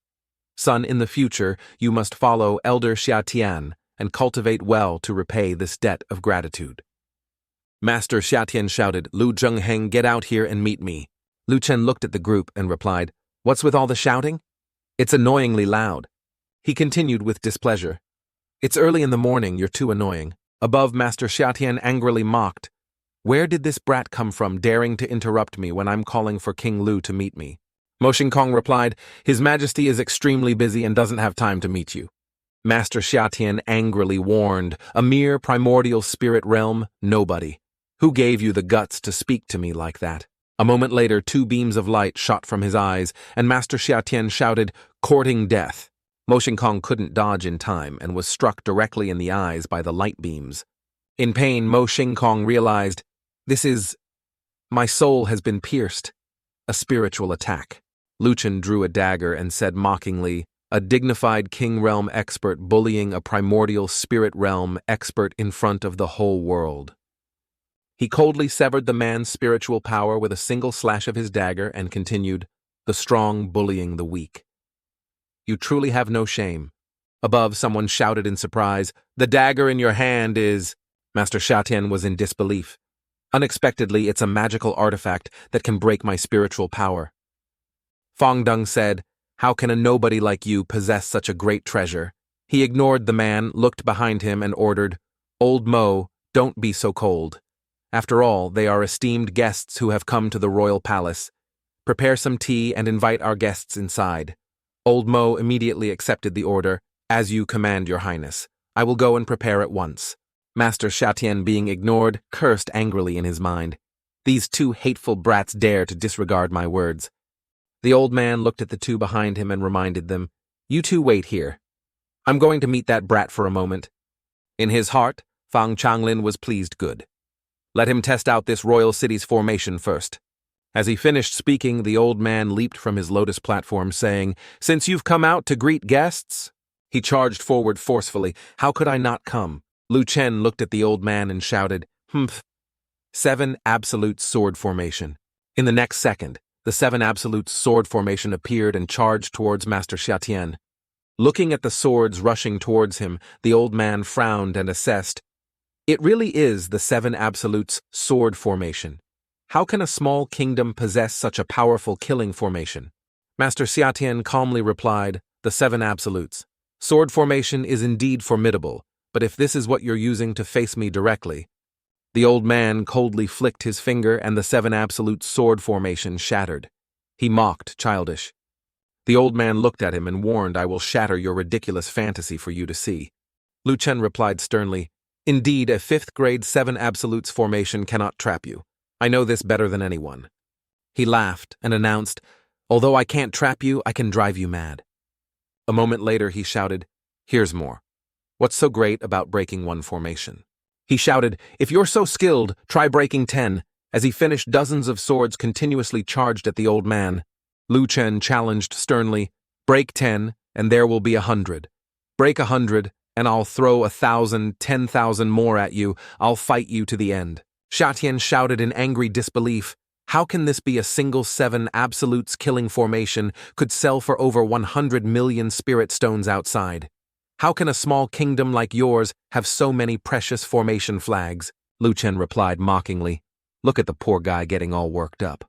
Son, in the future, you must follow Elder Xiatian and cultivate well to repay this debt of gratitude. Master Xiatian shouted, Lu Zhengheng, get out here and meet me. Lu Chen looked at the group and replied, what's with all the shouting? It's annoyingly loud. He continued with displeasure. It's early in the morning, you're too annoying. Above, Master Xiatian angrily mocked, where did this brat come from daring to interrupt me when I'm calling for King Lu to meet me? Mo Xingkong replied, His Majesty is extremely busy and doesn't have time to meet you. Master Xiatian angrily warned, a mere primordial spirit realm, nobody. Who gave you the guts to speak to me like that? A moment later, 2 beams of light shot from his eyes, and Master Xiatian shouted, courting death. Mo Xingkong couldn't dodge in time and was struck directly in the eyes by the light beams. In pain, Mo Xingkong realized, my soul has been pierced. A spiritual attack. Lu Chen drew a dagger and said mockingly, a dignified king realm expert bullying a primordial spirit realm expert in front of the whole world. He coldly severed the man's spiritual power with a single slash of his dagger and continued, the strong bullying the weak. You truly have no shame. Above, someone shouted in surprise, the dagger in your hand is... Master Xiatian was in disbelief. Unexpectedly, it's a magical artifact that can break my spiritual power. Fang Dung said, how can a nobody like you possess such a great treasure? He ignored the man, looked behind him, and ordered, Old Mo, don't be so cold. After all, they are esteemed guests who have come to the royal palace. Prepare some tea and invite our guests inside. Old Mo immediately accepted the order, as you command, your highness. I will go and prepare at once. Master Xiatian, being ignored, cursed angrily in his mind. These 2 hateful brats dare to disregard my words. The old man looked at the 2 behind him and reminded them, you 2 wait here. I'm going to meet that brat for a moment. In his heart, Fang Changlin was pleased good. Let him test out this royal city's formation first. As he finished speaking, the old man leaped from his lotus platform, saying, since you've come out to greet guests? He charged forward forcefully. How could I not come? Lu Chen looked at the old man and shouted, 7 absolute sword formation. In the next second, the 7 absolute sword formation appeared and charged towards Master Xiatian. Looking at the swords rushing towards him, the old man frowned and assessed, it really is the 7 absolutes sword formation. How can a small kingdom possess such a powerful killing formation? Master Xiatian calmly replied, the 7 absolutes. Sword formation is indeed formidable, but if this is what you're using to face me directly... The old man coldly flicked his finger and the 7 absolute sword formation shattered. He mocked, childish. The old man looked at him and warned, I will shatter your ridiculous fantasy for you to see. Lu Chen replied sternly, "Indeed, a 5th grade 7 absolutes formation cannot trap you. I know this better than anyone." He laughed and announced, "Although I can't trap you, I can drive you mad." A moment later, he shouted, "Here's more. What's so great about breaking one formation?" He shouted, "If you're so skilled, try breaking 10. As he finished, dozens of swords continuously charged at the old man. Lu Chen challenged sternly, "Break 10, and there will be 100. Break 100, and I'll throw 1,000, 10,000 more at you. I'll fight you to the end." Xiatian shouted in angry disbelief, "How can this be? A single 7 absolutes killing formation could sell for over 100 million spirit stones outside. How can a small kingdom like yours have so many precious formation flags?" Lu Chen replied mockingly. "Look at the poor guy getting all worked up.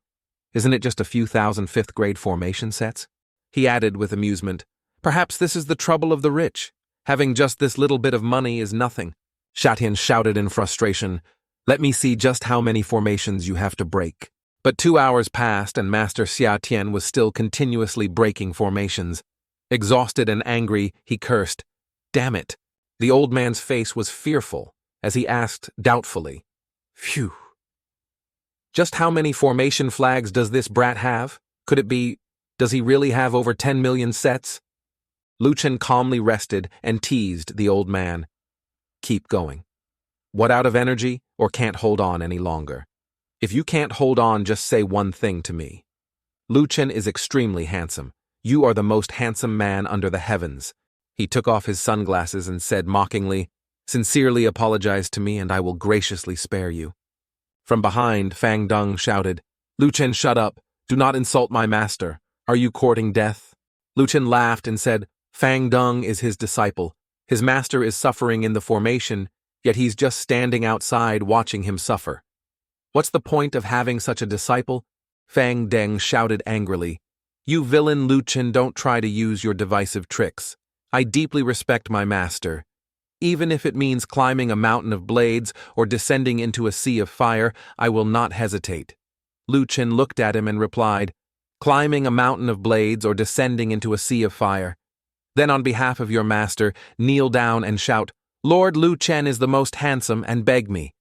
Isn't it just a few thousand 5th grade formation sets?" He added with amusement, "Perhaps this is the trouble of the rich. Having just this little bit of money is nothing." Xiatian shouted in frustration, "Let me see just how many formations you have to break." But 2 hours passed and Master Xiatian was still continuously breaking formations. Exhausted and angry, he cursed, "Damn it." The old man's face was fearful as he asked doubtfully, "Phew. Just how many formation flags does this brat have? Does he really have over 10 million sets?" Lu Chen calmly rested and teased the old man. "Keep going. What, out of energy, or can't hold on any longer? If you can't hold on, just say one thing to me. Lu Chen is extremely handsome. You are the most handsome man under the heavens." He took off his sunglasses and said mockingly, "Sincerely apologize to me and I will graciously spare you." From behind, Fang Deng shouted, "Lu Chen, shut up. Do not insult my master. Are you courting death?" Lu Chen laughed and said, "Fang Deng is his disciple. His master is suffering in the formation, yet he's just standing outside watching him suffer. What's the point of having such a disciple?" Fang Deng shouted angrily, "You villain Lu Chen, don't try to use your divisive tricks. I deeply respect my master. Even if it means climbing a mountain of blades or descending into a sea of fire, I will not hesitate." Lu Chen looked at him and replied, "Climbing a mountain of blades or descending into a sea of fire. Then on behalf of your master, kneel down and shout, 'Lord Lu Chen is the most handsome,' and beg me.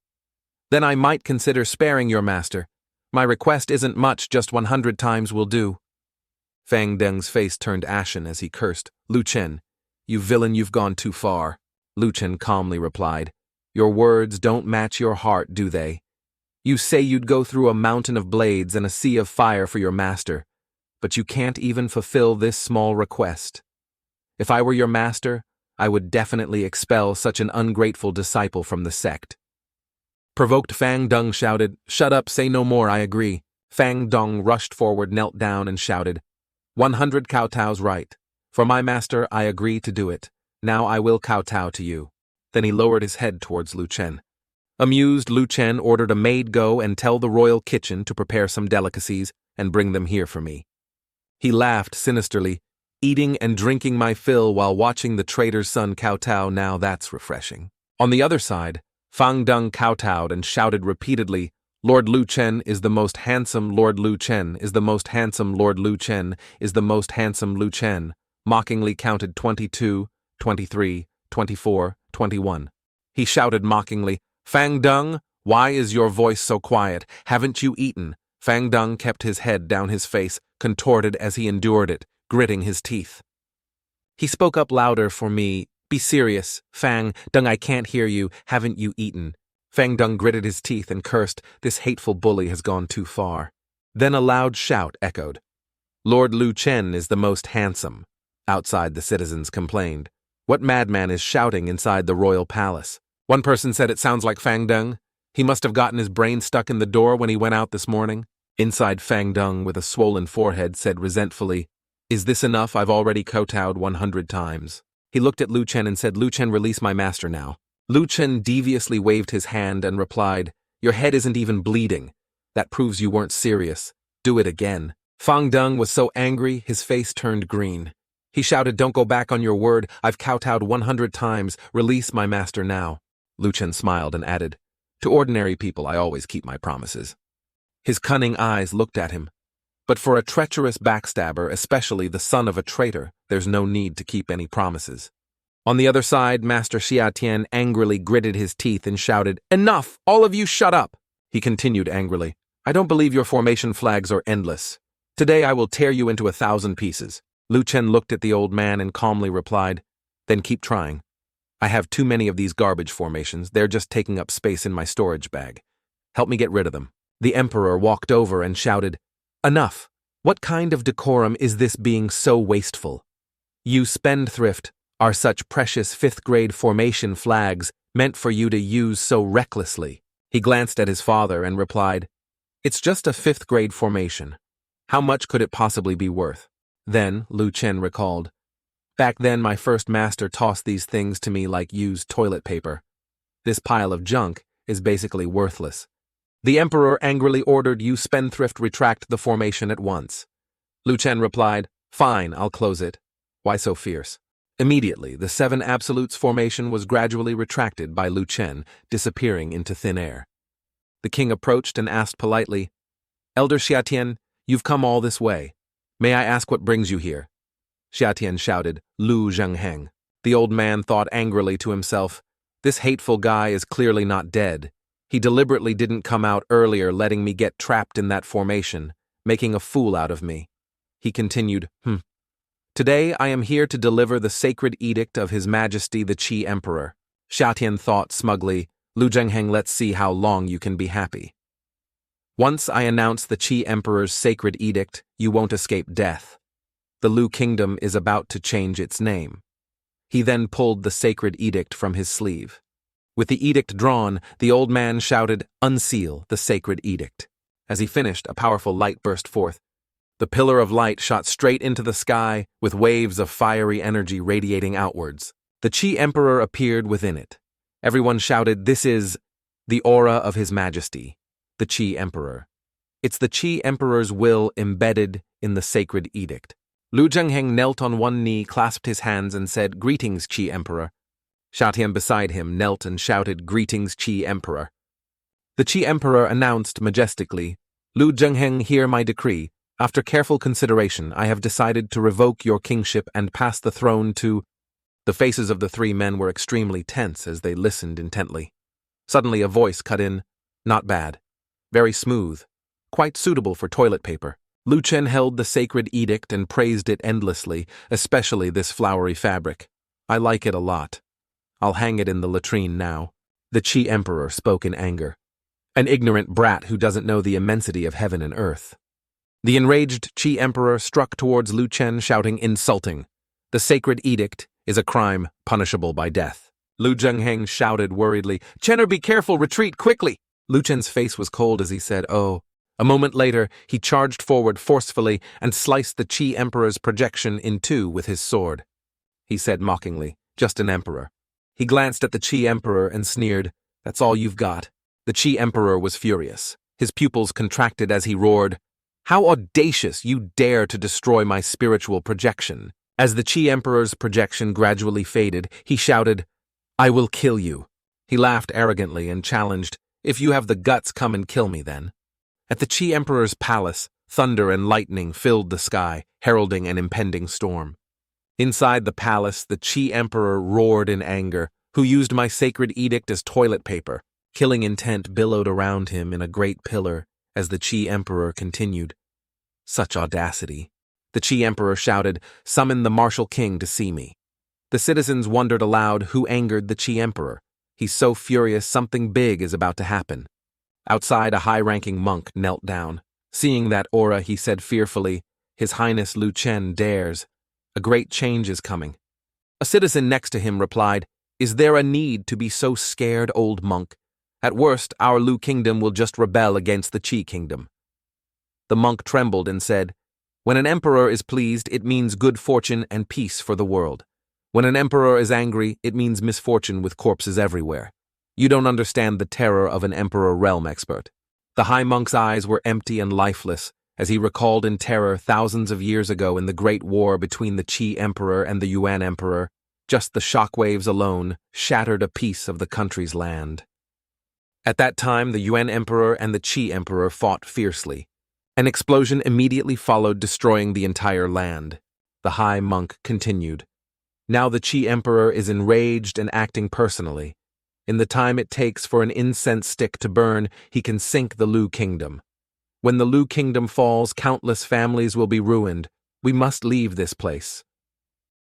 Then I might consider sparing your master. My request isn't much, just 100 times will do." Fang Deng's face turned ashen as he cursed, "Lu Chen, you villain, you've gone too far." Lu Chen calmly replied, "Your words don't match your heart, do they? You say you'd go through a mountain of blades and a sea of fire for your master, but you can't even fulfill this small request. If I were your master, I would definitely expel such an ungrateful disciple from the sect." Provoked, Fang Deng shouted, "Shut up, say no more, I agree." Fang Deng rushed forward, knelt down, and shouted, 100 kowtows right. For my master, I agree to do it. Now I will kowtow to you." Then he lowered his head towards Lu Chen. Amused, Lu Chen ordered a maid go and tell the royal kitchen to prepare some delicacies and bring them here for me. He laughed sinisterly, "Eating and drinking my fill while watching the trader's son kowtow, now that's refreshing." On the other side, Fang Deng kowtowed and shouted repeatedly, "Lord Lu Chen is the most handsome, Lord Lu Chen is the most handsome, Lord Lu Chen is the most handsome, Lu Chen," mockingly counted 22, 23, 24, 21. He shouted mockingly, "Fang Deng, why is your voice so quiet? Haven't you eaten?" Fang Deng kept his head down, his face contorted as he endured it, gritting his teeth. He spoke up louder for me, "Be serious, Fang Deng, I can't hear you. Haven't you eaten?" Fang Deng gritted his teeth and cursed, "This hateful bully has gone too far." Then a loud shout echoed, "Lord Lu Chen is the most handsome." Outside, the citizens complained, "What madman is shouting inside the royal palace?" One person said, "It sounds like Fang Deng. He must have gotten his brain stuck in the door when he went out this morning." Inside, Fang Deng, with a swollen forehead, said resentfully, "Is this enough? I've already kowtowed 100 times." He looked at Lu Chen and said, "Lu Chen, release my master now." Lu Chen deviously waved his hand and replied, "Your head isn't even bleeding. That proves you weren't serious. Do it again." Fang Deng was so angry, his face turned green. He shouted, "Don't go back on your word. I've kowtowed 100 times. Release my master now." Lu Chen smiled and added, "To ordinary people, I always keep my promises." His cunning eyes looked at him. But for a treacherous backstabber, especially the son of a traitor, there's no need to keep any promises. On the other side, Master Xiatian angrily gritted his teeth and shouted, "Enough! All of you shut up!" He continued angrily, "I don't believe your formation flags are endless. Today I will tear you into 1,000 pieces." Lu Chen looked at the old man and calmly replied, "Then keep trying. I have too many of these garbage formations. They're just taking up space in my storage bag. Help me get rid of them." The emperor walked over and shouted, "Enough! What kind of decorum is this being so wasteful? You spendthrift are such precious 5th-grade formation flags meant for you to use so recklessly." He glanced at his father and replied, "It's just a 5th-grade formation. How much could it possibly be worth?" Then Lu Chen recalled, "Back then my first master tossed these things to me like used toilet paper. This pile of junk is basically worthless." The emperor angrily ordered you spendthrift retract the formation at once. Lu Chen replied, "Fine, I'll close it. Why so fierce?" Immediately, the 7 absolutes formation was gradually retracted by Lu Chen, disappearing into thin air. The king approached and asked politely, "Elder Xiatian, you've come all this way. May I ask what brings you here?" Xiatian shouted, "Lu Zhengheng." The old man thought angrily to himself, "This hateful guy is clearly not dead. He deliberately didn't come out earlier, letting me get trapped in that formation, making a fool out of me." He continued, "Today I am here to deliver the sacred edict of His Majesty the Qi Emperor." Xiatian thought smugly, "Lu Zhengheng, let's see how long you can be happy. Once I announce the Qi Emperor's sacred edict, you won't escape death. The Lu Kingdom is about to change its name." He then pulled the sacred edict from his sleeve. With the edict drawn, the old man shouted, "Unseal the sacred edict." As he finished, a powerful light burst forth. The pillar of light shot straight into the sky, with waves of fiery energy radiating outwards. The Qi Emperor appeared within it. Everyone shouted, "This is the aura of His Majesty, the Qi Emperor. It's the Qi Emperor's will embedded in the sacred edict." Lu Zhengheng knelt on one knee, clasped his hands, and said, "Greetings, Qi Emperor." Xiatian beside him knelt and shouted, "Greetings, Qi Emperor." The Qi Emperor announced majestically, "Lu Zhengheng, hear my decree. After careful consideration, I have decided to revoke your kingship and pass the throne to—" The faces of the 3 men were extremely tense as they listened intently. Suddenly a voice cut in, "Not bad. Very smooth. Quite suitable for toilet paper." Lu Chen held the sacred edict and praised it endlessly, especially this flowery fabric. "I like it a lot. I'll hang it in the latrine now." The Qi Emperor spoke in anger. "An ignorant brat who doesn't know the immensity of heaven and earth." The enraged Qi Emperor struck towards Lu Chen, shouting, "Insulting! The sacred edict is a crime punishable by death." Lu Zhengheng shouted worriedly, "Chener, be careful, retreat quickly!" Lu Chen's face was cold as he said, "Oh." A moment later, he charged forward forcefully and sliced the Qi Emperor's projection in 2 with his sword. He said mockingly, "Just an emperor." He glanced at the Qi Emperor and sneered, "That's all you've got." The Qi Emperor was furious. His pupils contracted as he roared, "How audacious you dare to destroy my spiritual projection." As the Qi Emperor's projection gradually faded, he shouted, "I will kill you." He laughed arrogantly and challenged, "If you have the guts, come and kill me then." At the Qi Emperor's palace, thunder and lightning filled the sky, heralding an impending storm. Inside the palace, the Qi Emperor roared in anger, "Who used my sacred edict as toilet paper?" Killing intent billowed around him in a great pillar as the Qi Emperor continued. Such audacity. The Qi Emperor shouted, "Summon the martial king to see me." The citizens wondered aloud who angered the Qi Emperor. He's so furious something big is about to happen. Outside, a high-ranking monk knelt down. Seeing that aura, he said fearfully, "His Highness Lu Chen dares. A great change is coming." A citizen next to him replied, "Is there a need to be so scared, old monk? At worst, our Lu Kingdom will just rebel against the Qi Kingdom." The monk trembled and said, "When an emperor is pleased, it means good fortune and peace for the world. When an emperor is angry, it means misfortune with corpses everywhere. You don't understand the terror of an emperor realm expert." The high monk's eyes were empty and lifeless as he recalled in terror thousands of years ago in the Great War between the Qi Emperor and the Yuan Emperor. Just the shockwaves alone shattered a piece of the country's land. At that time, the Yuan Emperor and the Qi Emperor fought fiercely. An explosion immediately followed, destroying the entire land. The high monk continued, Now the Qi Emperor is enraged and acting personally. In the time it takes for an incense stick to burn, he can sink the Lu kingdom. When the Lu kingdom falls, countless families will be ruined. We must leave this place.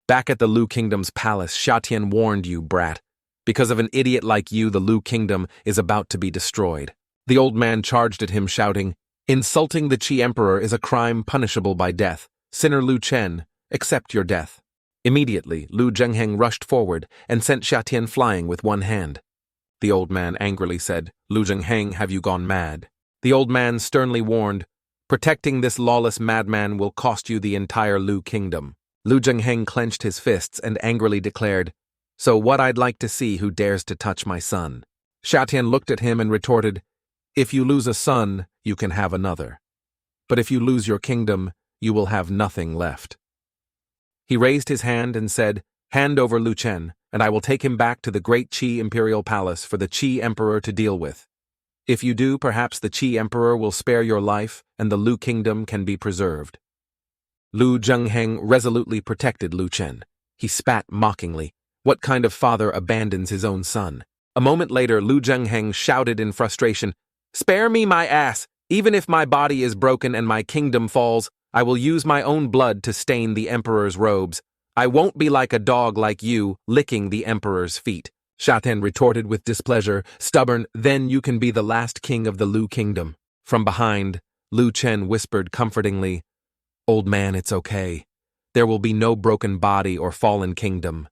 Back at the Lu kingdom's palace, Xiatian warned you, brat. Because of an idiot like you, the Lu kingdom is about to be destroyed. The old man charged at him, shouting, "Insulting the Qi Emperor is a crime punishable by death. Sinner Lu Chen, accept your death." Immediately, Lu Zhengheng rushed forward and sent Xiatian flying with one hand. The old man angrily said, "Lu Zhengheng, have you gone mad?" The old man sternly warned, "Protecting this lawless madman will cost you the entire Lu kingdom." Lu Zhengheng clenched his fists and angrily declared, "So what I'd like to see who dares to touch my son." Xiatian looked at him and retorted, "If you lose a son, you can have another. But if you lose your kingdom, you will have nothing left." He raised his hand and said, "Hand over Lu Chen, and I will take him back to the great Qi imperial palace for the Qi Emperor to deal with. If you do, perhaps the Qi Emperor will spare your life and the Lu kingdom can be preserved." Lu Zhengheng resolutely protected Lu Chen. He spat mockingly. What kind of father abandons his own son? A moment later, Lu Zhengheng shouted in frustration, "Spare me, my ass! Even if my body is broken and my kingdom falls, I will use my own blood to stain the emperor's robes. I won't be like a dog like you, licking the emperor's feet." Xiatian retorted with displeasure, "Stubborn, then you can be the last king of the Lu kingdom." From behind, Lu Chen whispered comfortingly, "Old man, it's okay. There will be no broken body or fallen kingdom."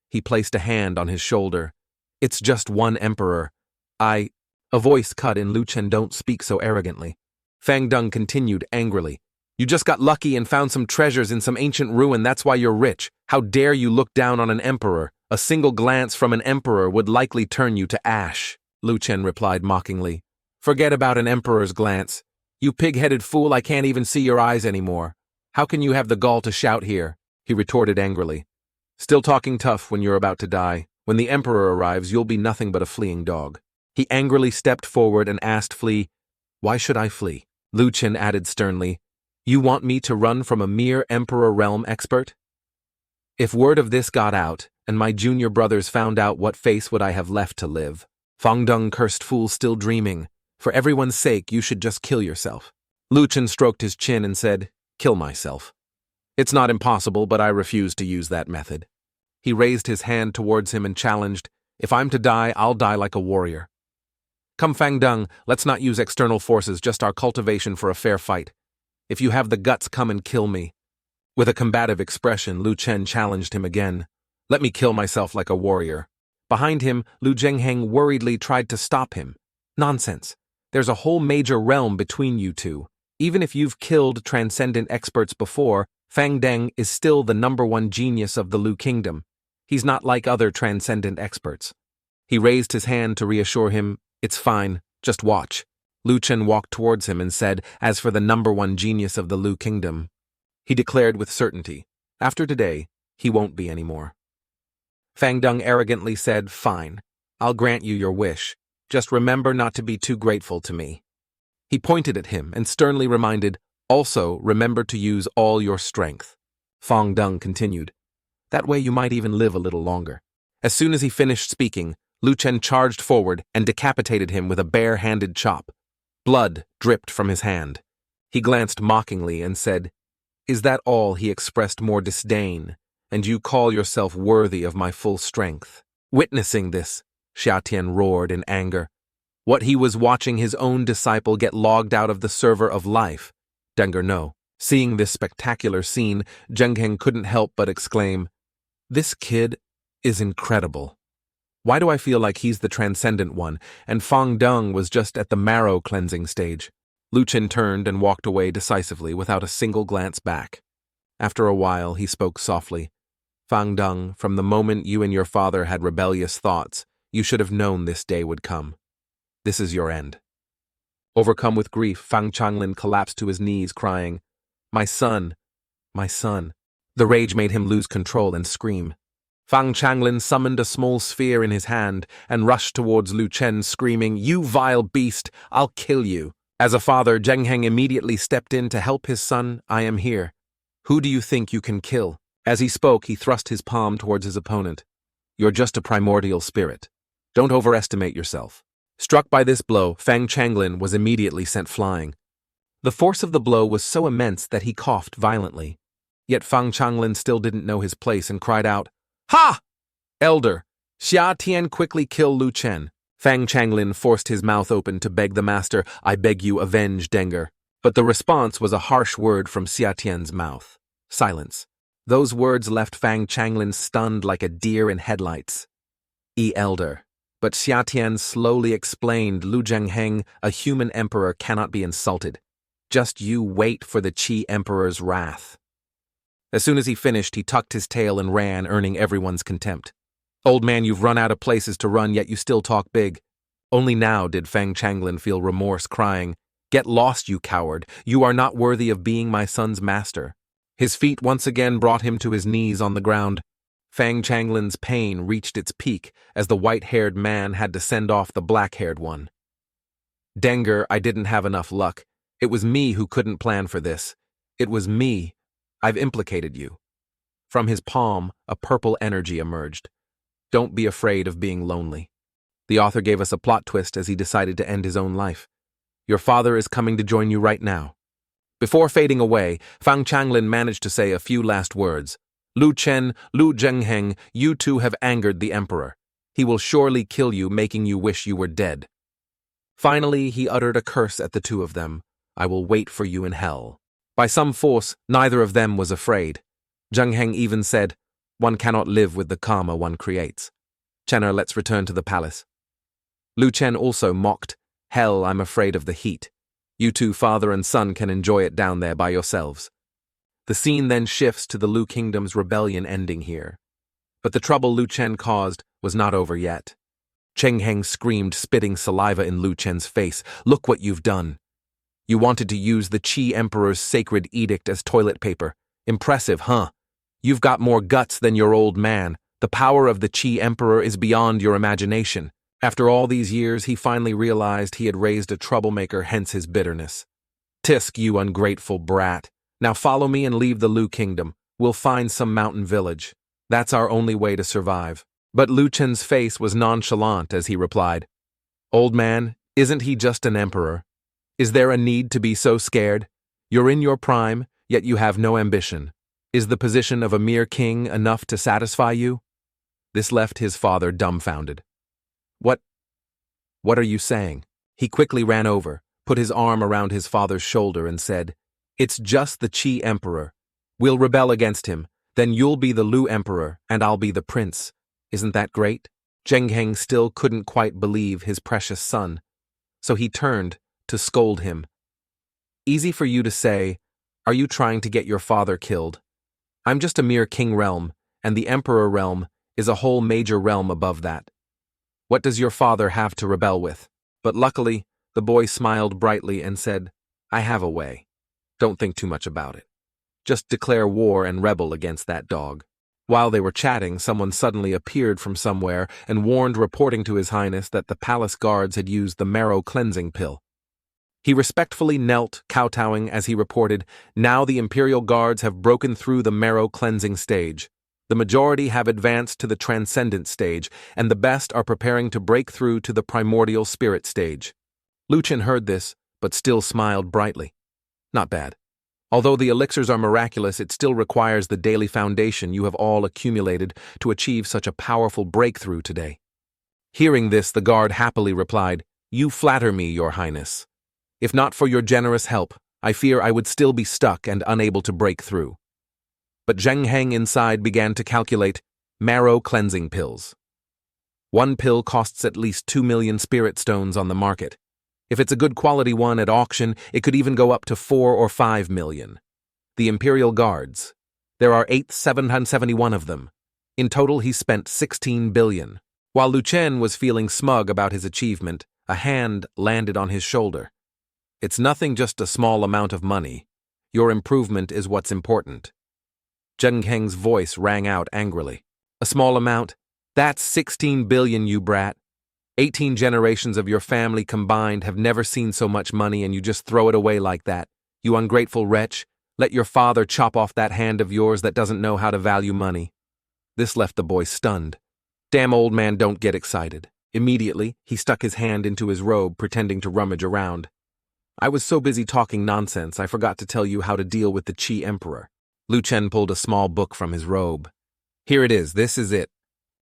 He placed a hand on his shoulder. "It's just one emperor. A voice cut in. "Lu Chen, don't speak so arrogantly." Fang Deng continued angrily, "You just got lucky and found some treasures in some ancient ruin, that's why you're rich. How dare you look down on an emperor? A single glance from an emperor would likely turn you to ash." Lu Chen replied mockingly, "Forget about an emperor's glance. You pig-headed fool, I can't even see your eyes anymore. How can you have the gall to shout here?" He retorted angrily, "Still talking tough when you're about to die. When the emperor arrives, you'll be nothing but a fleeing dog." He angrily stepped forward and asked Flea, "Why should I flee?" Lu Chen added sternly, "You want me to run from a mere emperor realm expert? If word of this got out, and my junior brothers found out, what face would I have left to live?" Fang Deng cursed, "Fool, still dreaming. For everyone's sake, you should just kill yourself." Lu Chen stroked his chin and said, "Kill myself. It's not impossible, but I refuse to use that method." He raised his hand towards him and challenged, "If I'm to die, I'll die like a warrior. Come, Fang Deng, let's not use external forces, just our cultivation for a fair fight. If you have the guts, come and kill me." With a combative expression, Lu Chen challenged him again, "Let me kill myself like a warrior." Behind him, Lu Zhengheng worriedly tried to stop him. "Nonsense. There's a whole major realm between you two. Even if you've killed transcendent experts before, Fang Deng is still the #1 genius of the Lu kingdom. He's not like other transcendent experts." He raised his hand to reassure him, "It's fine, just watch." Lu Chen walked towards him and said, "As for the #1 genius of the Lu kingdom," he declared with certainty, "after today, he won't be anymore." Fang Deng arrogantly said, "Fine, I'll grant you your wish. Just remember not to be too grateful to me." He pointed at him and sternly reminded, "Also, remember to use all your strength." Fang Deng continued, "That way you might even live a little longer." As soon as he finished speaking, Lu Chen charged forward and decapitated him with a bare-handed chop. Blood dripped from his hand. He glanced mockingly and said, "Is that all?" He expressed more disdain, "And you call yourself worthy of my full strength?" Witnessing this, Xiatian roared in anger. What he was watching his own disciple get logged out of the server of life? Denger no. Seeing this spectacular scene, Zhengheng couldn't help but exclaim, "This kid is incredible. Why do I feel like he's the transcendent one, and Fang Deng was just at the marrow cleansing stage?" Lu Chen turned and walked away decisively without a single glance back. After a while, he spoke softly, "Fang Deng, from the moment you and your father had rebellious thoughts, you should have known this day would come. This is your end." Overcome with grief, Fang Changlin collapsed to his knees, crying, "My son, my son." The rage made him lose control and scream. Fang Changlin summoned a small sphere in his hand and rushed towards Lu Chen, screaming, "You vile beast, I'll kill you." As a father, Zhengheng immediately stepped in to help his son. "I am here. Who do you think you can kill?" As he spoke, he thrust his palm towards his opponent. You're just a primordial spirit. Don't overestimate yourself. Struck by this blow, Fang Changlin was immediately sent flying. The force of the blow was so immense that he coughed violently. Yet Fang Changlin still didn't know his place and cried out, "Ha! Elder, Xia Tian, quickly kill Lu Chen." Fang Changlin forced his mouth open to beg the master, "I beg you, avenge Dengger." But the response was a harsh word from Xia Tian's mouth. Silence. Those words left Fang Changlin stunned like a deer in headlights. Elder. But Xia Tian slowly explained, Lu Zhengheng, a human emperor, cannot be insulted. Just you wait for the Qi emperor's wrath. As soon as he finished, he tucked his tail and ran, earning everyone's contempt. Old man, you've run out of places to run, yet you still talk big. Only now did Fang Changlin feel remorse, crying, "Get lost, you coward. You are not worthy of being my son's master." His feet once again brought him to his knees on the ground. Fang Changlin's pain reached its peak as the white-haired man had to send off the black-haired one. "Dengger, I didn't have enough luck. It was me who couldn't plan for this. It was me. I've implicated you." From his palm, a purple energy emerged. Don't be afraid of being lonely. The author gave us a plot twist as he decided to end his own life. Your father is coming to join you right now. Before fading away, Fang Changlin managed to say a few last words. Lu Chen, Lu Zhengheng, you two have angered the emperor. He will surely kill you, making you wish you were dead. Finally, he uttered a curse at the two of them. I will wait for you in hell. By some force, neither of them was afraid. Zhengheng even said, one cannot live with the karma one creates. Chenner, let's return to the palace. Lu Chen also mocked, hell, I'm afraid of the heat. You two, father and son, can enjoy it down there by yourselves. The scene then shifts to the Lu Kingdom's rebellion ending here. But the trouble Lu Chen caused was not over yet. Cheng Heng screamed, spitting saliva in Lu Chen's face. Look what you've done. You wanted to use the Qi Emperor's sacred edict as toilet paper. Impressive, huh? You've got more guts than your old man. The power of the Qi Emperor is beyond your imagination. After all these years, he finally realized he had raised a troublemaker, hence his bitterness. Tisk, you ungrateful brat. Now follow me and leave the Lu Kingdom. We'll find some mountain village. That's our only way to survive. But Lu Chen's face was nonchalant as he replied, Old man, isn't he just an emperor? Is there a need to be so scared? You're in your prime, yet you have no ambition. Is the position of a mere king enough to satisfy you? This left his father dumbfounded. What are you saying? He quickly ran over, put his arm around his father's shoulder and said, It's just the Qi Emperor. We'll rebel against him, then you'll be the Lu Emperor and I'll be the prince. Isn't that great? Zheng Heng still couldn't quite believe his precious son, so he turned to scold him. Easy for you to say, are you trying to get your father killed? I'm just a mere king realm, and the emperor realm is a whole major realm above that. What does your father have to rebel with? But luckily, the boy smiled brightly and said, I have a way. Don't think too much about it. Just declare war and rebel against that dog. While they were chatting, someone suddenly appeared from somewhere and warned, reporting to His Highness that the palace guards had used the marrow cleansing pill. He respectfully knelt, kowtowing as he reported, Now the Imperial Guards have broken through the marrow cleansing stage. The majority have advanced to the transcendent stage, and the best are preparing to break through to the primordial spirit stage. Lu Chen heard this, but still smiled brightly. Not bad. Although the elixirs are miraculous, it still requires the daily foundation you have all accumulated to achieve such a powerful breakthrough today. Hearing this, the guard happily replied, You flatter me, Your Highness. If not for your generous help, I fear I would still be stuck and unable to break through. But Zheng Heng inside began to calculate marrow cleansing pills. One pill costs at least 2 million spirit stones on the market. If it's a good quality one at auction, it could even go up to 4 or 5 million. The Imperial Guards. There are 771 of them. In total, he spent 16 billion. While Lu Chen was feeling smug about his achievement, a hand landed on his shoulder. It's nothing, just a small amount of money. Your improvement is what's important. Zheng Heng's voice rang out angrily. A small amount? That's 16 billion, you brat. 18 generations of your family combined have never seen so much money and you just throw it away like that. You ungrateful wretch. Let your father chop off that hand of yours that doesn't know how to value money." This left the boy stunned. "Damn, old man, don't get excited." Immediately, he stuck his hand into his robe, pretending to rummage around. "I was so busy talking nonsense, I forgot to tell you how to deal with the Qi Emperor." Lu Chen pulled a small book from his robe. "Here it is, this is it."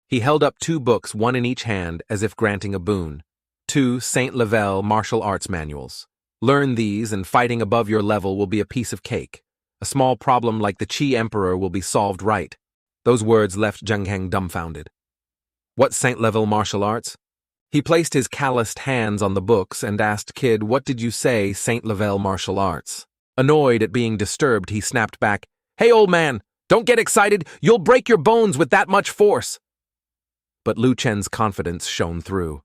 He held up 2 books, one in each hand, as if granting a boon. 2 Saint Level martial arts manuals. Learn these, and fighting above your level will be a piece of cake. A small problem like the Qi Emperor will be solved right. Those words left Zheng Heng dumbfounded. What Saint Level martial arts? He placed his calloused hands on the books and asked Kid, "What did you say, Saint Level martial arts?" Annoyed at being disturbed, he snapped back, "Hey, old man, don't get excited. You'll break your bones with that much force." But Lu Chen's confidence shone through.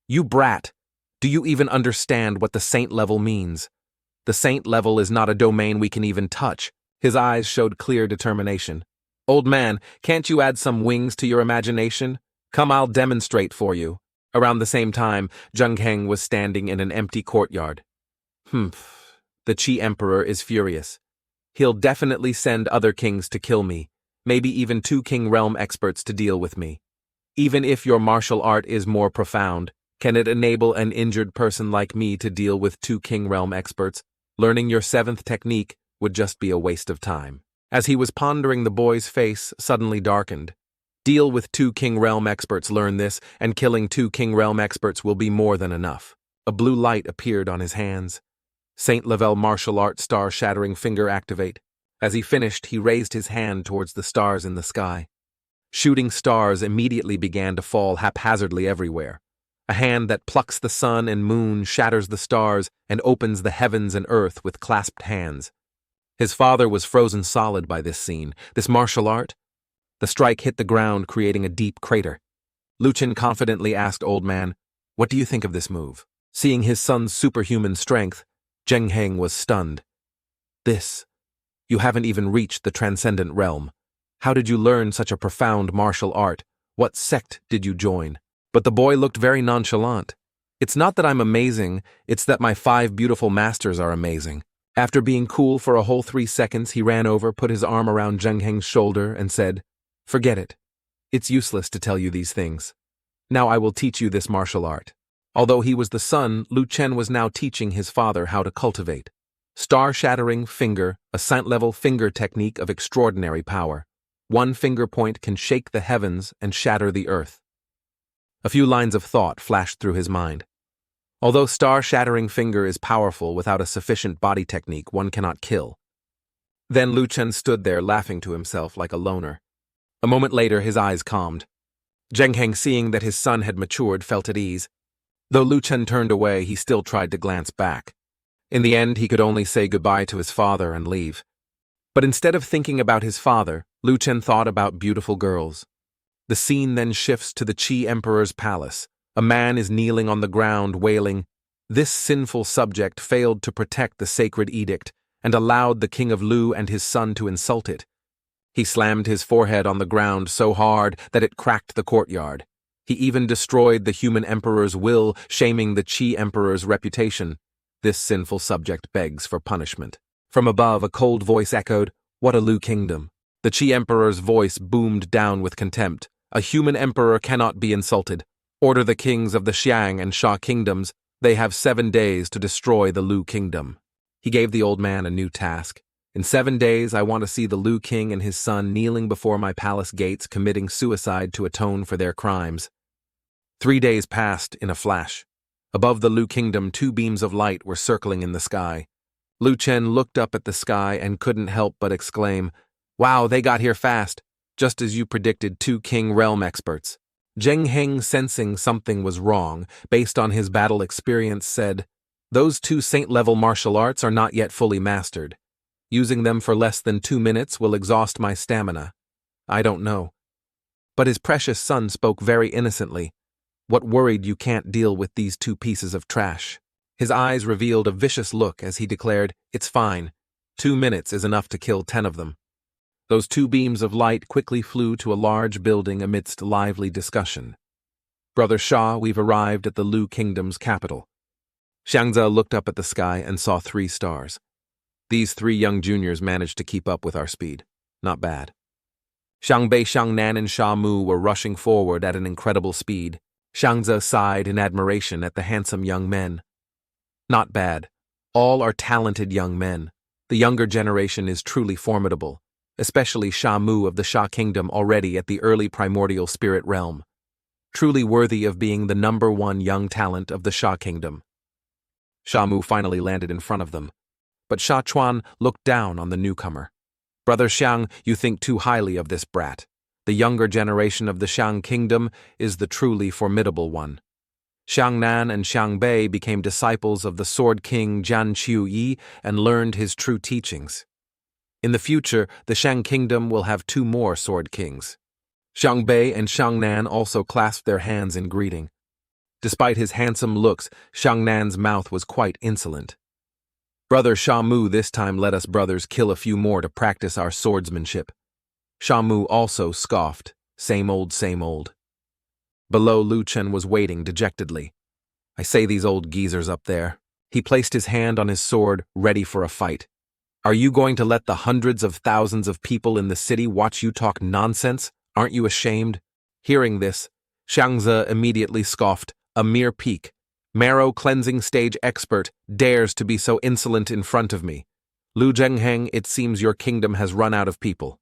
"You brat, do you even understand what the Saint Level means? The Saint Level is not a domain we can even touch." His eyes showed clear determination. "Old man, can't you add some wings to your imagination? Come, I'll demonstrate for you." Around the same time, Zheng Heng was standing in an empty courtyard. The Qi Emperor is furious. He'll definitely send other kings to kill me, maybe even 2 king realm experts to deal with me. Even if your martial art is more profound, can it enable an injured person like me to deal with 2 king realm experts? Learning your 7th technique would just be a waste of time. As he was pondering, the boy's face suddenly darkened. Deal with 2 king realm experts, learn this, and killing 2 king realm experts will be more than enough. A blue light appeared on his hands. Saint Level martial art star-shattering finger activate. As he finished, he raised his hand towards the stars in the sky. Shooting stars immediately began to fall haphazardly everywhere. A hand that plucks the sun and moon, shatters the stars, and opens the heavens and earth with clasped hands. His father was frozen solid by this scene. This martial art? The strike hit the ground, creating a deep crater. Lu Chen confidently asked Old Man, "What do you think of this move?" Seeing his son's superhuman strength, Zheng Heng was stunned. "This? You haven't even reached the transcendent realm. How did you learn such a profound martial art? What sect did you join?" But the boy looked very nonchalant. "It's not that I'm amazing, it's that my 5 beautiful masters are amazing." After being cool for a whole 3 seconds, he ran over, put his arm around Zheng Heng's shoulder, and said, "Forget it. It's useless to tell you these things. Now I will teach you this martial art." Although he was the son, Lu Chen was now teaching his father how to cultivate. Star-shattering finger, a Saint-level finger technique of extraordinary power. 1 finger point can shake the heavens and shatter the earth. A few lines of thought flashed through his mind. Although star-shattering finger is powerful, without a sufficient body technique, one cannot kill. Then Lu Chen stood there laughing to himself like a loner. A moment later, his eyes calmed. Zheng Heng, seeing that his son had matured, felt at ease. Though Lu Chen turned away, he still tried to glance back. In the end, he could only say goodbye to his father and leave. But instead of thinking about his father, Lu Chen thought about beautiful girls. The scene then shifts to the Qi Emperor's palace. A man is kneeling on the ground, wailing. This sinful subject failed to protect the sacred edict and allowed the King of Lu and his son to insult it. He slammed his forehead on the ground so hard that it cracked the courtyard. He even destroyed the human emperor's will, shaming the Qi Emperor's reputation. This sinful subject begs for punishment. From above, a cold voice echoed, "What a Lu kingdom." The Qi Emperor's voice boomed down with contempt. "A human emperor cannot be insulted. Order the kings of the Xiang and Sha kingdoms. They have 7 days to destroy the Lu kingdom." He gave the old man a new task. "In 7 days, I want to see the Lu king and his son kneeling before my palace gates, committing suicide to atone for their crimes." 3 days passed in a flash. Above the Lu kingdom, 2 beams of light were circling in the sky. Lu Chen looked up at the sky and couldn't help but exclaim, "Wow, they got here fast, just as you predicted, 2 king realm experts." Zheng Heng, sensing something was wrong, based on his battle experience, said, "Those 2 saint-level martial arts are not yet fully mastered. Using them for less than 2 minutes will exhaust my stamina. I don't know." But his precious son spoke very innocently. "What worried you can't deal with these 2 pieces of trash?" His eyes revealed a vicious look as he declared, "It's fine. 2 minutes is enough to kill 10 of them." Those 2 beams of light quickly flew to a large building amidst lively discussion. "Brother Shah, we've arrived at the Lu Kingdom's capital." Xiangze looked up at the sky and saw 3 stars. These three young juniors managed to keep up with our speed. Not bad. Xiang Bei, Xiang Nan, and Sha Mu were rushing forward at an incredible speed. Xiang Ze sighed in admiration at the handsome young men. Not bad. All are talented young men. The younger generation is truly formidable, especially Sha Mu of the Sha Kingdom, already at the early primordial spirit realm. Truly worthy of being the #1 young talent of the Sha Kingdom. Sha Mu finally landed in front of them, but Sha Chuan looked down on the newcomer. Brother Xiang, you think too highly of this brat. The younger generation of the Xiang Kingdom is the truly formidable one. Xiang Nan and Xiang Bei became disciples of the Sword King Jian Qiuyi and learned his true teachings. In the future, the Xiang Kingdom will have 2 more Sword Kings. Xiang Bei and Xiang Nan also clasped their hands in greeting. Despite his handsome looks, Xiang Nan's mouth was quite insolent. Brother Sha Mu this time let us brothers kill a few more to practice our swordsmanship. Sha Mu also scoffed, same old, same old. Below, Lu Chen was waiting dejectedly. I say, these old geezers up there. He placed his hand on his sword, ready for a fight. Are you going to let the hundreds of thousands of people in the city watch you talk nonsense? Aren't you ashamed? Hearing this, Xiang Ze immediately scoffed, a mere peak. Marrow-cleansing stage expert dares to be so insolent in front of me. Lu Zhengheng, it seems your kingdom has run out of people.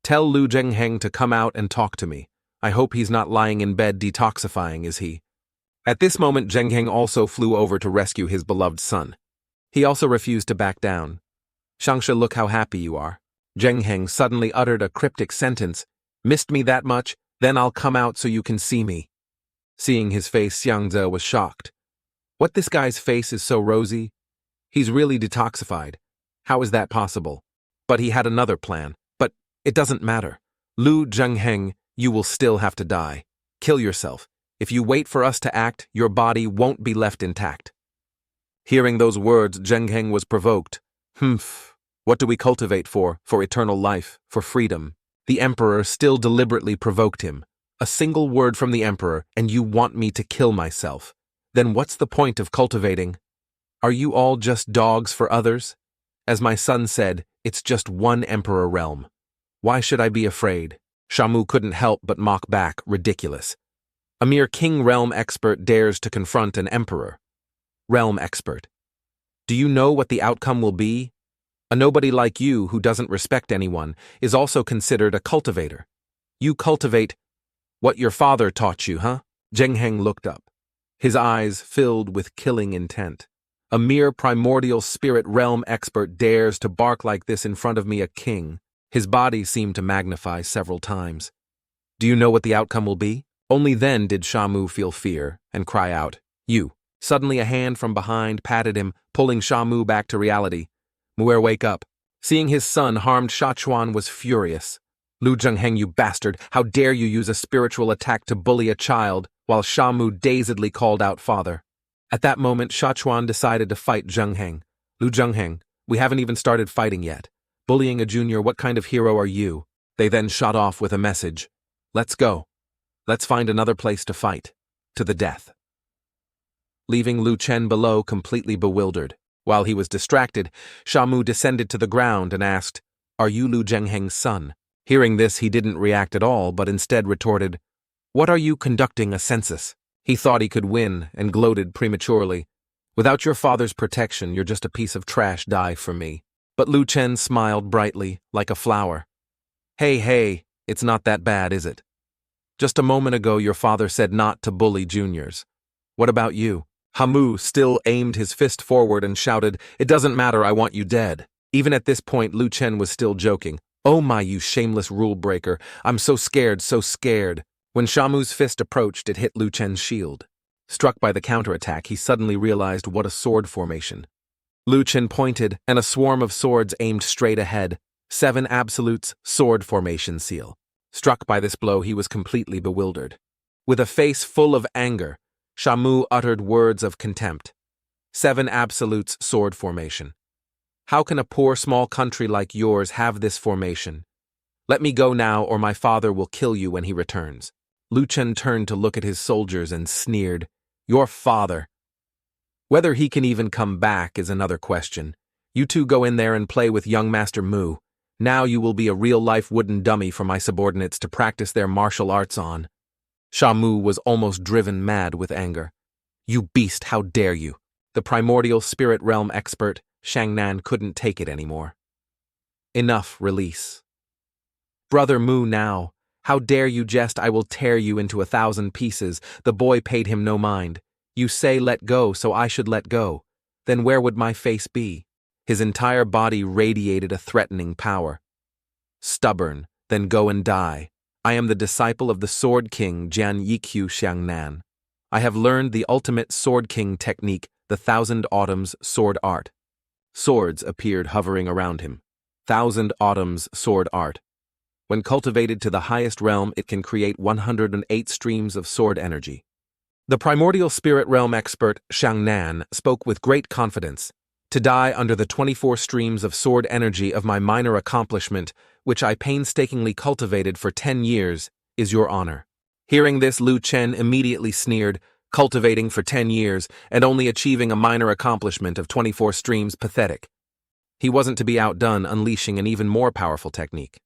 Tell Lu Zhengheng to come out and talk to me. I hope he's not lying in bed detoxifying, is he? At this moment, Zhengheng also flew over to rescue his beloved son. He also refused to back down. Shangsha, look how happy you are. Zhengheng suddenly uttered a cryptic sentence. Missed me that much? Then I'll come out so you can see me. Seeing his face, Xiang Ze was shocked. What, this guy's face is so rosy? He's really detoxified. How is that possible? But he had another plan. But it doesn't matter. Lu Zhengheng, you will still have to die. Kill yourself. If you wait for us to act, your body won't be left intact. Hearing those words, Zhengheng was provoked. What do we cultivate for? For eternal life, for freedom. The emperor still deliberately provoked him. A single word from the emperor, and you want me to kill myself. Then what's the point of cultivating? Are you all just dogs for others? As my son said, it's just one emperor realm. Why should I be afraid? Sha Mu couldn't help but mock back, ridiculous. A mere king realm expert dares to confront an emperor. Realm expert. Do you know what the outcome will be? A nobody like you who doesn't respect anyone is also considered a cultivator. You cultivate what your father taught you, huh? Zhengheng looked up. His eyes filled with killing intent. A mere primordial spirit realm expert dares to bark like this in front of me, a king. His body seemed to magnify several times. Do you know what the outcome will be? Only then did Sha Mu feel fear and cry out, you. Suddenly a hand from behind patted him, pulling Sha Mu back to reality. Mu'er, wake up. Seeing his son harmed, Sha Chuan was furious. Lu Zhengheng, you bastard, how dare you use a spiritual attack to bully a child, while Sha Mu dazedly called out father. At that moment, Sha Chuan decided to fight Zhengheng. Lu Zhengheng, we haven't even started fighting yet. Bullying a junior, what kind of hero are you? They then shot off with a message. Let's go. Let's find another place to fight. To the death. Leaving Lu Chen below completely bewildered. While he was distracted, Sha Mu descended to the ground and asked, Are you Lu Zhengheng's son? Hearing this, he didn't react at all, but instead retorted, What are you conducting a census? He thought he could win and gloated prematurely. Without your father's protection, you're just a piece of trash dye for me. But Lu Chen smiled brightly, like a flower. Hey, it's not that bad, is it? Just a moment ago, your father said not to bully juniors. What about you? Hamu still aimed his fist forward and shouted, It doesn't matter, I want you dead. Even at this point, Lu Chen was still joking. Oh my, you shameless rule breaker. I'm so scared, so scared. When Shamu's fist approached, it hit Lu Chen's shield. Struck by the counterattack, he suddenly realized what a sword formation. Lu Chen pointed, and a swarm of swords aimed straight ahead. 7 absolutes, sword formation seal. Struck by this blow, he was completely bewildered. With a face full of anger, Shamu uttered words of contempt. 7 absolutes, sword formation. How can a poor small country like yours have this formation? Let me go now, or my father will kill you when he returns. Lu Chen turned to look at his soldiers and sneered, Your father? Whether he can even come back is another question. You two go in there and play with young Master Mu. Now you will be a real-life wooden dummy for my subordinates to practice their martial arts on." Sha Mu was almost driven mad with anger. "You beast, how dare you!" The primordial spirit realm expert, Shangnan, couldn't take it anymore. "Enough, release." "Brother Mu now. How dare you jest? I will tear you into 1,000 pieces." The boy paid him no mind. "You say let go, so I should let go. Then where would my face be?" His entire body radiated a threatening power. "Stubborn, then go and die. I am the disciple of the Sword King Jian Yikyu Xiangnan. I have learned the ultimate Sword King technique, the Thousand Autumns Sword Art." Swords appeared hovering around him. Thousand Autumns Sword Art. When cultivated to the highest realm, it can create 108 streams of sword energy. The primordial spirit realm expert, Shangnan, spoke with great confidence. "To die under the 24 streams of sword energy of my minor accomplishment, which I painstakingly cultivated for 10 years, is your honor." Hearing this, Lu Chen immediately sneered. Cultivating for 10 years and only achieving a minor accomplishment of 24 streams, pathetic. He wasn't to be outdone, unleashing an even more powerful technique.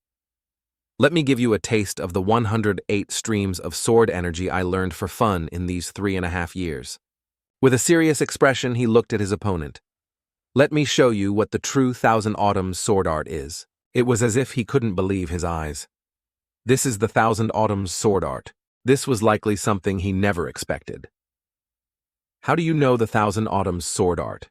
"Let me give you a taste of the 108 streams of sword energy I learned for fun in these 3.5 years. With a serious expression, he looked at his opponent. "Let me show you what the true Thousand Autumns sword art is." It was as if he couldn't believe his eyes. This is the Thousand Autumns sword art. This was likely something he never expected. "How do you know the Thousand Autumns sword art?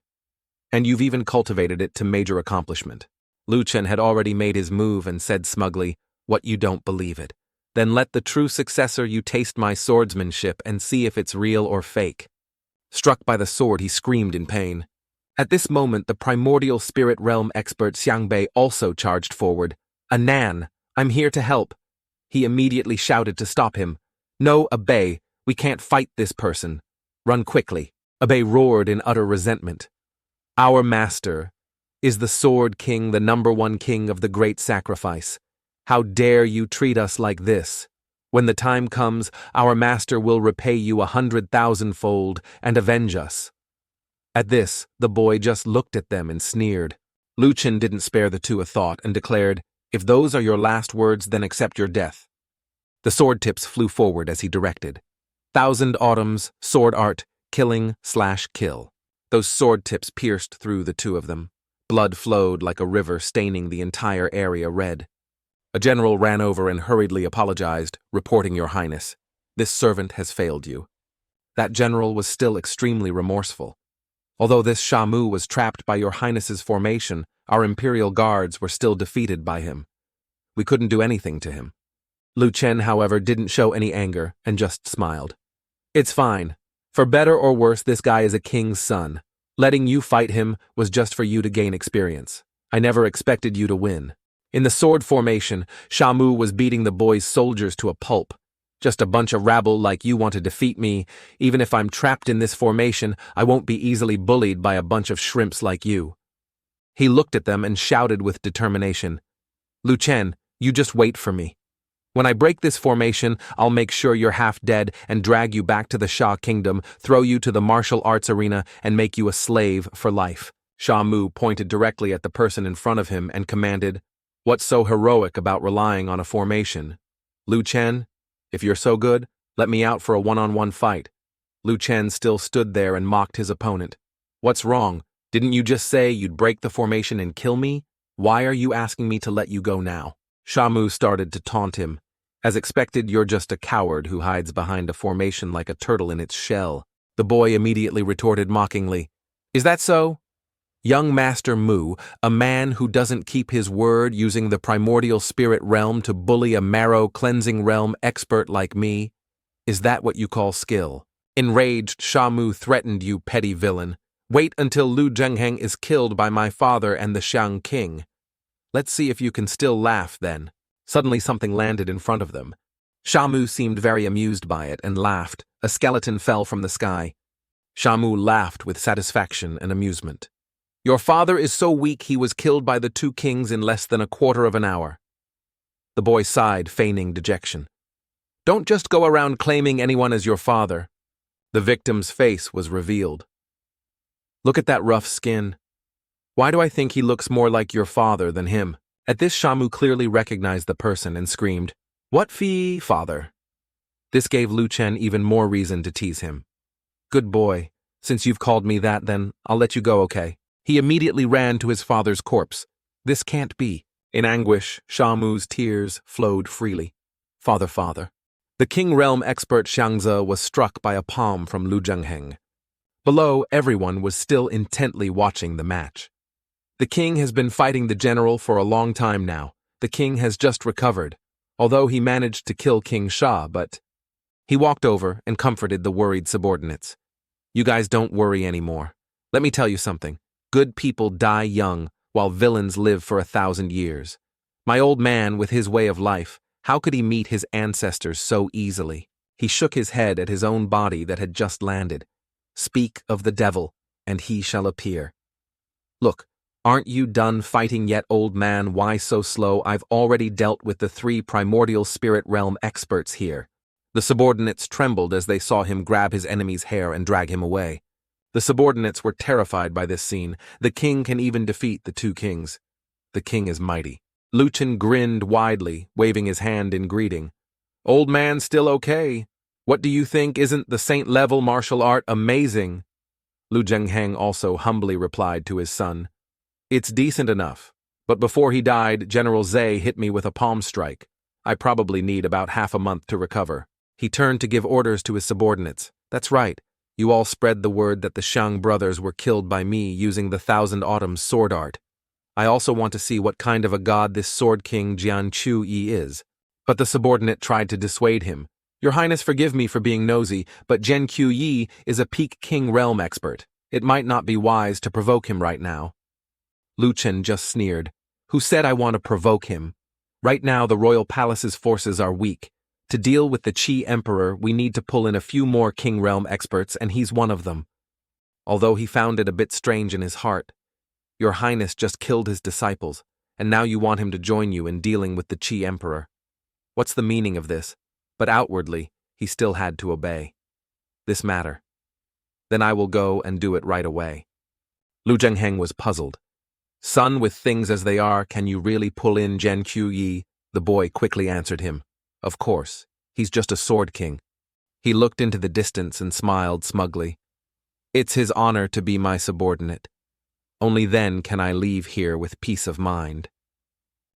And you've even cultivated it to major accomplishment." Lu Chen had already made his move and said smugly, "What, you don't believe it? Then let the true successor you taste my swordsmanship and see if it's real or fake." Struck by the sword, he screamed in pain. At this moment, the primordial spirit realm expert Xiangbei also charged forward. "Anan, I'm here to help." He immediately shouted to stop him. "No, Abei, we can't fight this person. Run quickly." Abei roared in utter resentment. "Our master is the Sword King, the #1 king of the Great Sacrifice. How dare you treat us like this? When the time comes, our master will repay you 100,000-fold and avenge us." At this, the boy just looked at them and sneered. Lu Chen didn't spare the two a thought and declared, "If those are your last words, then accept your death." The sword tips flew forward as he directed. Thousand Autumns, sword art, killing/kill. Those sword tips pierced through the two of them. Blood flowed like a river, staining the entire area red. A general ran over and hurriedly apologized, reporting, "Your Highness, this servant has failed you." That general was still extremely remorseful. "Although this Sha Mu was trapped by Your Highness's formation, our Imperial Guards were still defeated by him. We couldn't do anything to him." Lu Chen, however, didn't show any anger and just smiled. "It's fine. For better or worse, this guy is a king's son. Letting you fight him was just for you to gain experience. I never expected you to win." In the sword formation, Sha Mu was beating the boy's soldiers to a pulp. "Just a bunch of rabble like you want to defeat me. Even if I'm trapped in this formation, I won't be easily bullied by a bunch of shrimps like you." He looked at them and shouted with determination, "Lu Chen, you just wait for me. When I break this formation, I'll make sure you're half dead and drag you back to the Sha Kingdom, throw you to the martial arts arena, and make you a slave for life." Sha Mu pointed directly at the person in front of him and commanded, "What's so heroic about relying on a formation? Lu Chen, if you're so good, let me out for a one-on-one fight." Lu Chen still stood there and mocked his opponent. "What's wrong? Didn't you just say you'd break the formation and kill me? Why are you asking me to let you go now?" Sha Mu started to taunt him. "As expected, you're just a coward who hides behind a formation like a turtle in its shell." The boy immediately retorted mockingly, "Is that so? Young Master Mu, a man who doesn't keep his word, using the primordial spirit realm to bully a marrow-cleansing realm expert like me? Is that what you call skill?" Enraged, Sha Mu threatened, "You petty villain. Wait until Lu Zhengheng is killed by my father and the Xiang King. Let's see if you can still laugh then." Suddenly something landed in front of them. Sha Mu seemed very amused by it and laughed. A skeleton fell from the sky. Sha Mu laughed with satisfaction and amusement. "Your father is so weak he was killed by the two kings in less than a quarter of an hour." The boy sighed, feigning dejection. "Don't just go around claiming anyone as your father." The victim's face was revealed. "Look at that rough skin. Why do I think he looks more like your father than him? At this, Shamu clearly recognized the person and screamed, "What fee, father?" This gave Lu Chen even more reason to tease him. "Good boy. Since you've called me that, then I'll let you go, okay?" He immediately ran to his father's corpse. This can't be. In anguish, Shamu's tears flowed freely. "Father, father." The King Realm expert Xiangze was struck by a palm from Lu Zhengheng. Below, everyone was still intently watching the match. The king has been fighting the general for a long time now. The king has just recovered, although he managed to kill King Sha, but... He walked over and comforted the worried subordinates. "You guys don't worry anymore. Let me tell you something. Good people die young, while villains live for 1,000 years. My old man, with his way of life, how could he meet his ancestors so easily?" He shook his head at his own body that had just landed. "Speak of the devil, and he shall appear." "Look, aren't you done fighting yet, old man? Why so slow? I've already dealt with the 3 primordial spirit realm experts here." The subordinates trembled as they saw him grab his enemy's hair and drag him away. The subordinates were terrified by this scene. The king can even defeat the 2 kings. The king is mighty. Lu Chen grinned widely, waving his hand in greeting. "Old man still okay? What do you think? Isn't the saint-level martial art amazing?" Lu Zhengheng also humbly replied to his son. "It's decent enough, but before he died, General Zhe hit me with a palm strike. I probably need about half a month to recover." He turned to give orders to his subordinates. "That's right. You all spread the word that the Shang brothers were killed by me using the Thousand Autumns sword art. I also want to see what kind of a god this Sword King Jian Chu Yi is." But the subordinate tried to dissuade him. "Your Highness, forgive me for being nosy, but Jian Q Yi is a peak King Realm expert. It might not be wise to provoke him right now." Lu Chen just sneered. "Who said I want to provoke him? Right now the royal palace's forces are weak. To deal with the Qi Emperor, we need to pull in a few more King Realm experts, and he's one of them." Although he found it a bit strange in his heart. "Your Highness just killed his disciples, and now you want him to join you in dealing with the Qi Emperor. What's the meaning of this?" But outwardly, he still had to obey. "This matter. Then I will go and do it right away." Lu Zhengheng was puzzled. "Son, with things as they are, can you really pull in Jian Q Yi?" The boy quickly answered him. "Of course, he's just a sword king." He looked into the distance and smiled smugly. "It's his honor to be my subordinate. Only then can I leave here with peace of mind."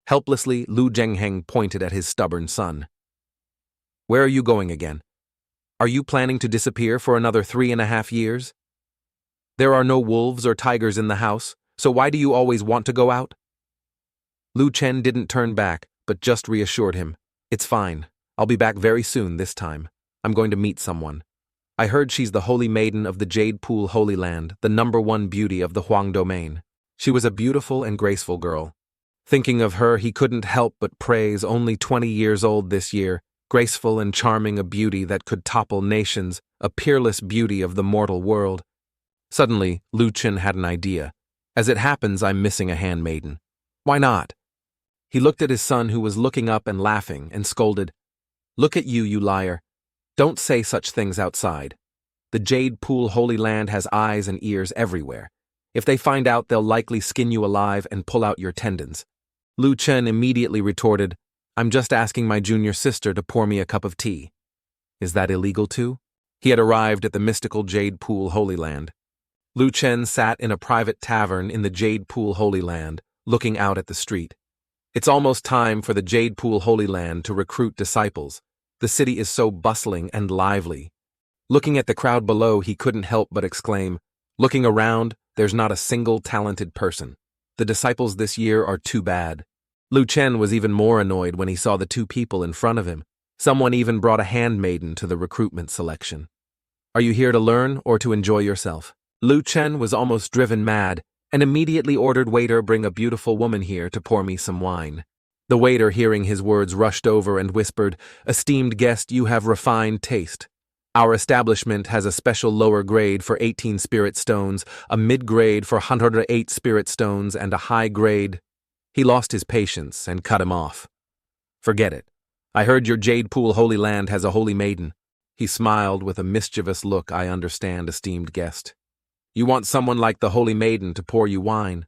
Helplessly, Lu Zhengheng pointed at his stubborn son. "Where are you going again? Are you planning to disappear for another 3.5 years? There are no wolves or tigers in the house, so why do you always want to go out?" Lu Chen didn't turn back, but just reassured him. "It's fine. I'll be back very soon this time. I'm going to meet someone. I heard she's the Holy Maiden of the Jade Pool Holy Land, the #1 beauty of the Huang Domain. She was a beautiful and graceful girl. Thinking of her, he couldn't help but praise, only 20 years old this year, graceful and charming, a beauty that could topple nations, a peerless beauty of the mortal world." Suddenly, Lu Chen had an idea. "As it happens, I'm missing a handmaiden. Why not?" He looked at his son, who was looking up and laughing, and scolded, "Look at you, you liar. Don't say such things outside. The Jade Pool Holy Land has eyes and ears everywhere. If they find out, they'll likely skin you alive and pull out your tendons." Lu Chen immediately retorted, "I'm just asking my junior sister to pour me a cup of tea. Is that illegal too?" He had arrived at the mystical Jade Pool Holy Land. Lu Chen sat in a private tavern in the Jade Pool Holy Land, looking out at the street. It's almost time for the Jade Pool Holy Land to recruit disciples. The city is so bustling and lively. Looking at the crowd below, he couldn't help but exclaim, "Looking around, there's not a single talented person. The disciples this year are too bad." Lu Chen was even more annoyed when he saw the 2 people in front of him. Someone even brought a handmaiden to the recruitment selection. "Are you here to learn or to enjoy yourself?" Lu Chen was almost driven mad, and immediately ordered, "Waiter, bring a beautiful woman here to pour me some wine." The waiter, hearing his words, rushed over and whispered, "Esteemed guest, you have refined taste. Our establishment has a special lower grade for 18 spirit stones, a mid-grade for 108 spirit stones, and a high grade." He lost his patience and cut him off. "Forget it. I heard your Jade Pool Holy Land has a holy maiden." He smiled with a mischievous look. "I understand, esteemed guest. You want someone like the Holy Maiden to pour you wine.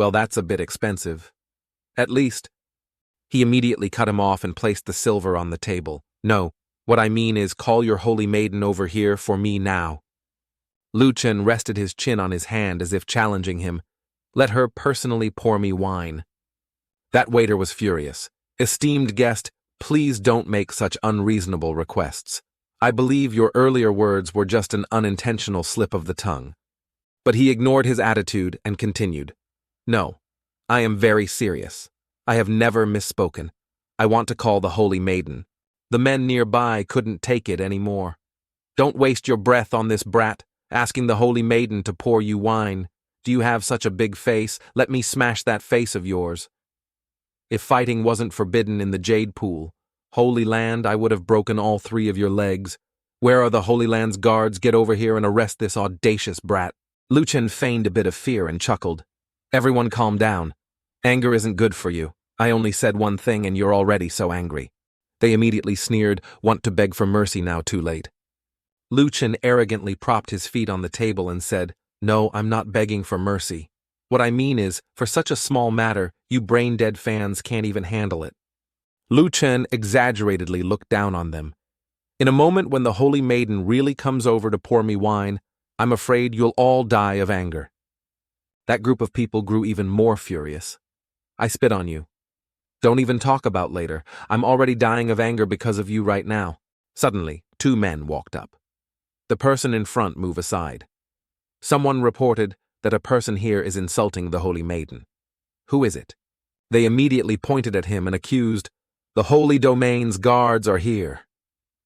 Well, that's a bit expensive. At least. He immediately cut him off and placed the silver on the table. No, what I mean is call your holy maiden over here for me now. Lu Chen rested his chin on his hand as if challenging him. Let her personally pour me wine. That waiter was furious. Esteemed guest, please don't make such unreasonable requests. I believe your earlier words were just an unintentional slip of the tongue. But he ignored his attitude and continued. No, I am very serious. I have never misspoken. I want to call the holy maiden. The men nearby couldn't take it anymore. Don't waste your breath on this brat, asking the holy maiden to pour you wine. Do you have such a big face? Let me smash that face of yours. If fighting wasn't forbidden in the Jade Pool, Holy Land, I would have broken all 3 of your legs. Where are the Holy Land's guards? Get over here and arrest this audacious brat. Lu Chen feigned a bit of fear and chuckled. Everyone calm down. Anger isn't good for you. I only said one thing and you're already so angry. They immediately sneered, want to beg for mercy now too late. Lu Chen arrogantly propped his feet on the table and said, No, I'm not begging for mercy. What I mean is, for such a small matter, you brain-dead fans can't even handle it. Lu Chen exaggeratedly looked down on them. In a moment when the holy maiden really comes over to pour me wine, I'm afraid you'll all die of anger. That group of people grew even more furious. I spit on you. Don't even talk about later. I'm already dying of anger because of you right now. Suddenly, 2 men walked up. The person in front moved aside. Someone reported that a person here is insulting the holy maiden. Who is it? They immediately pointed at him and accused, The holy domain's guards are here.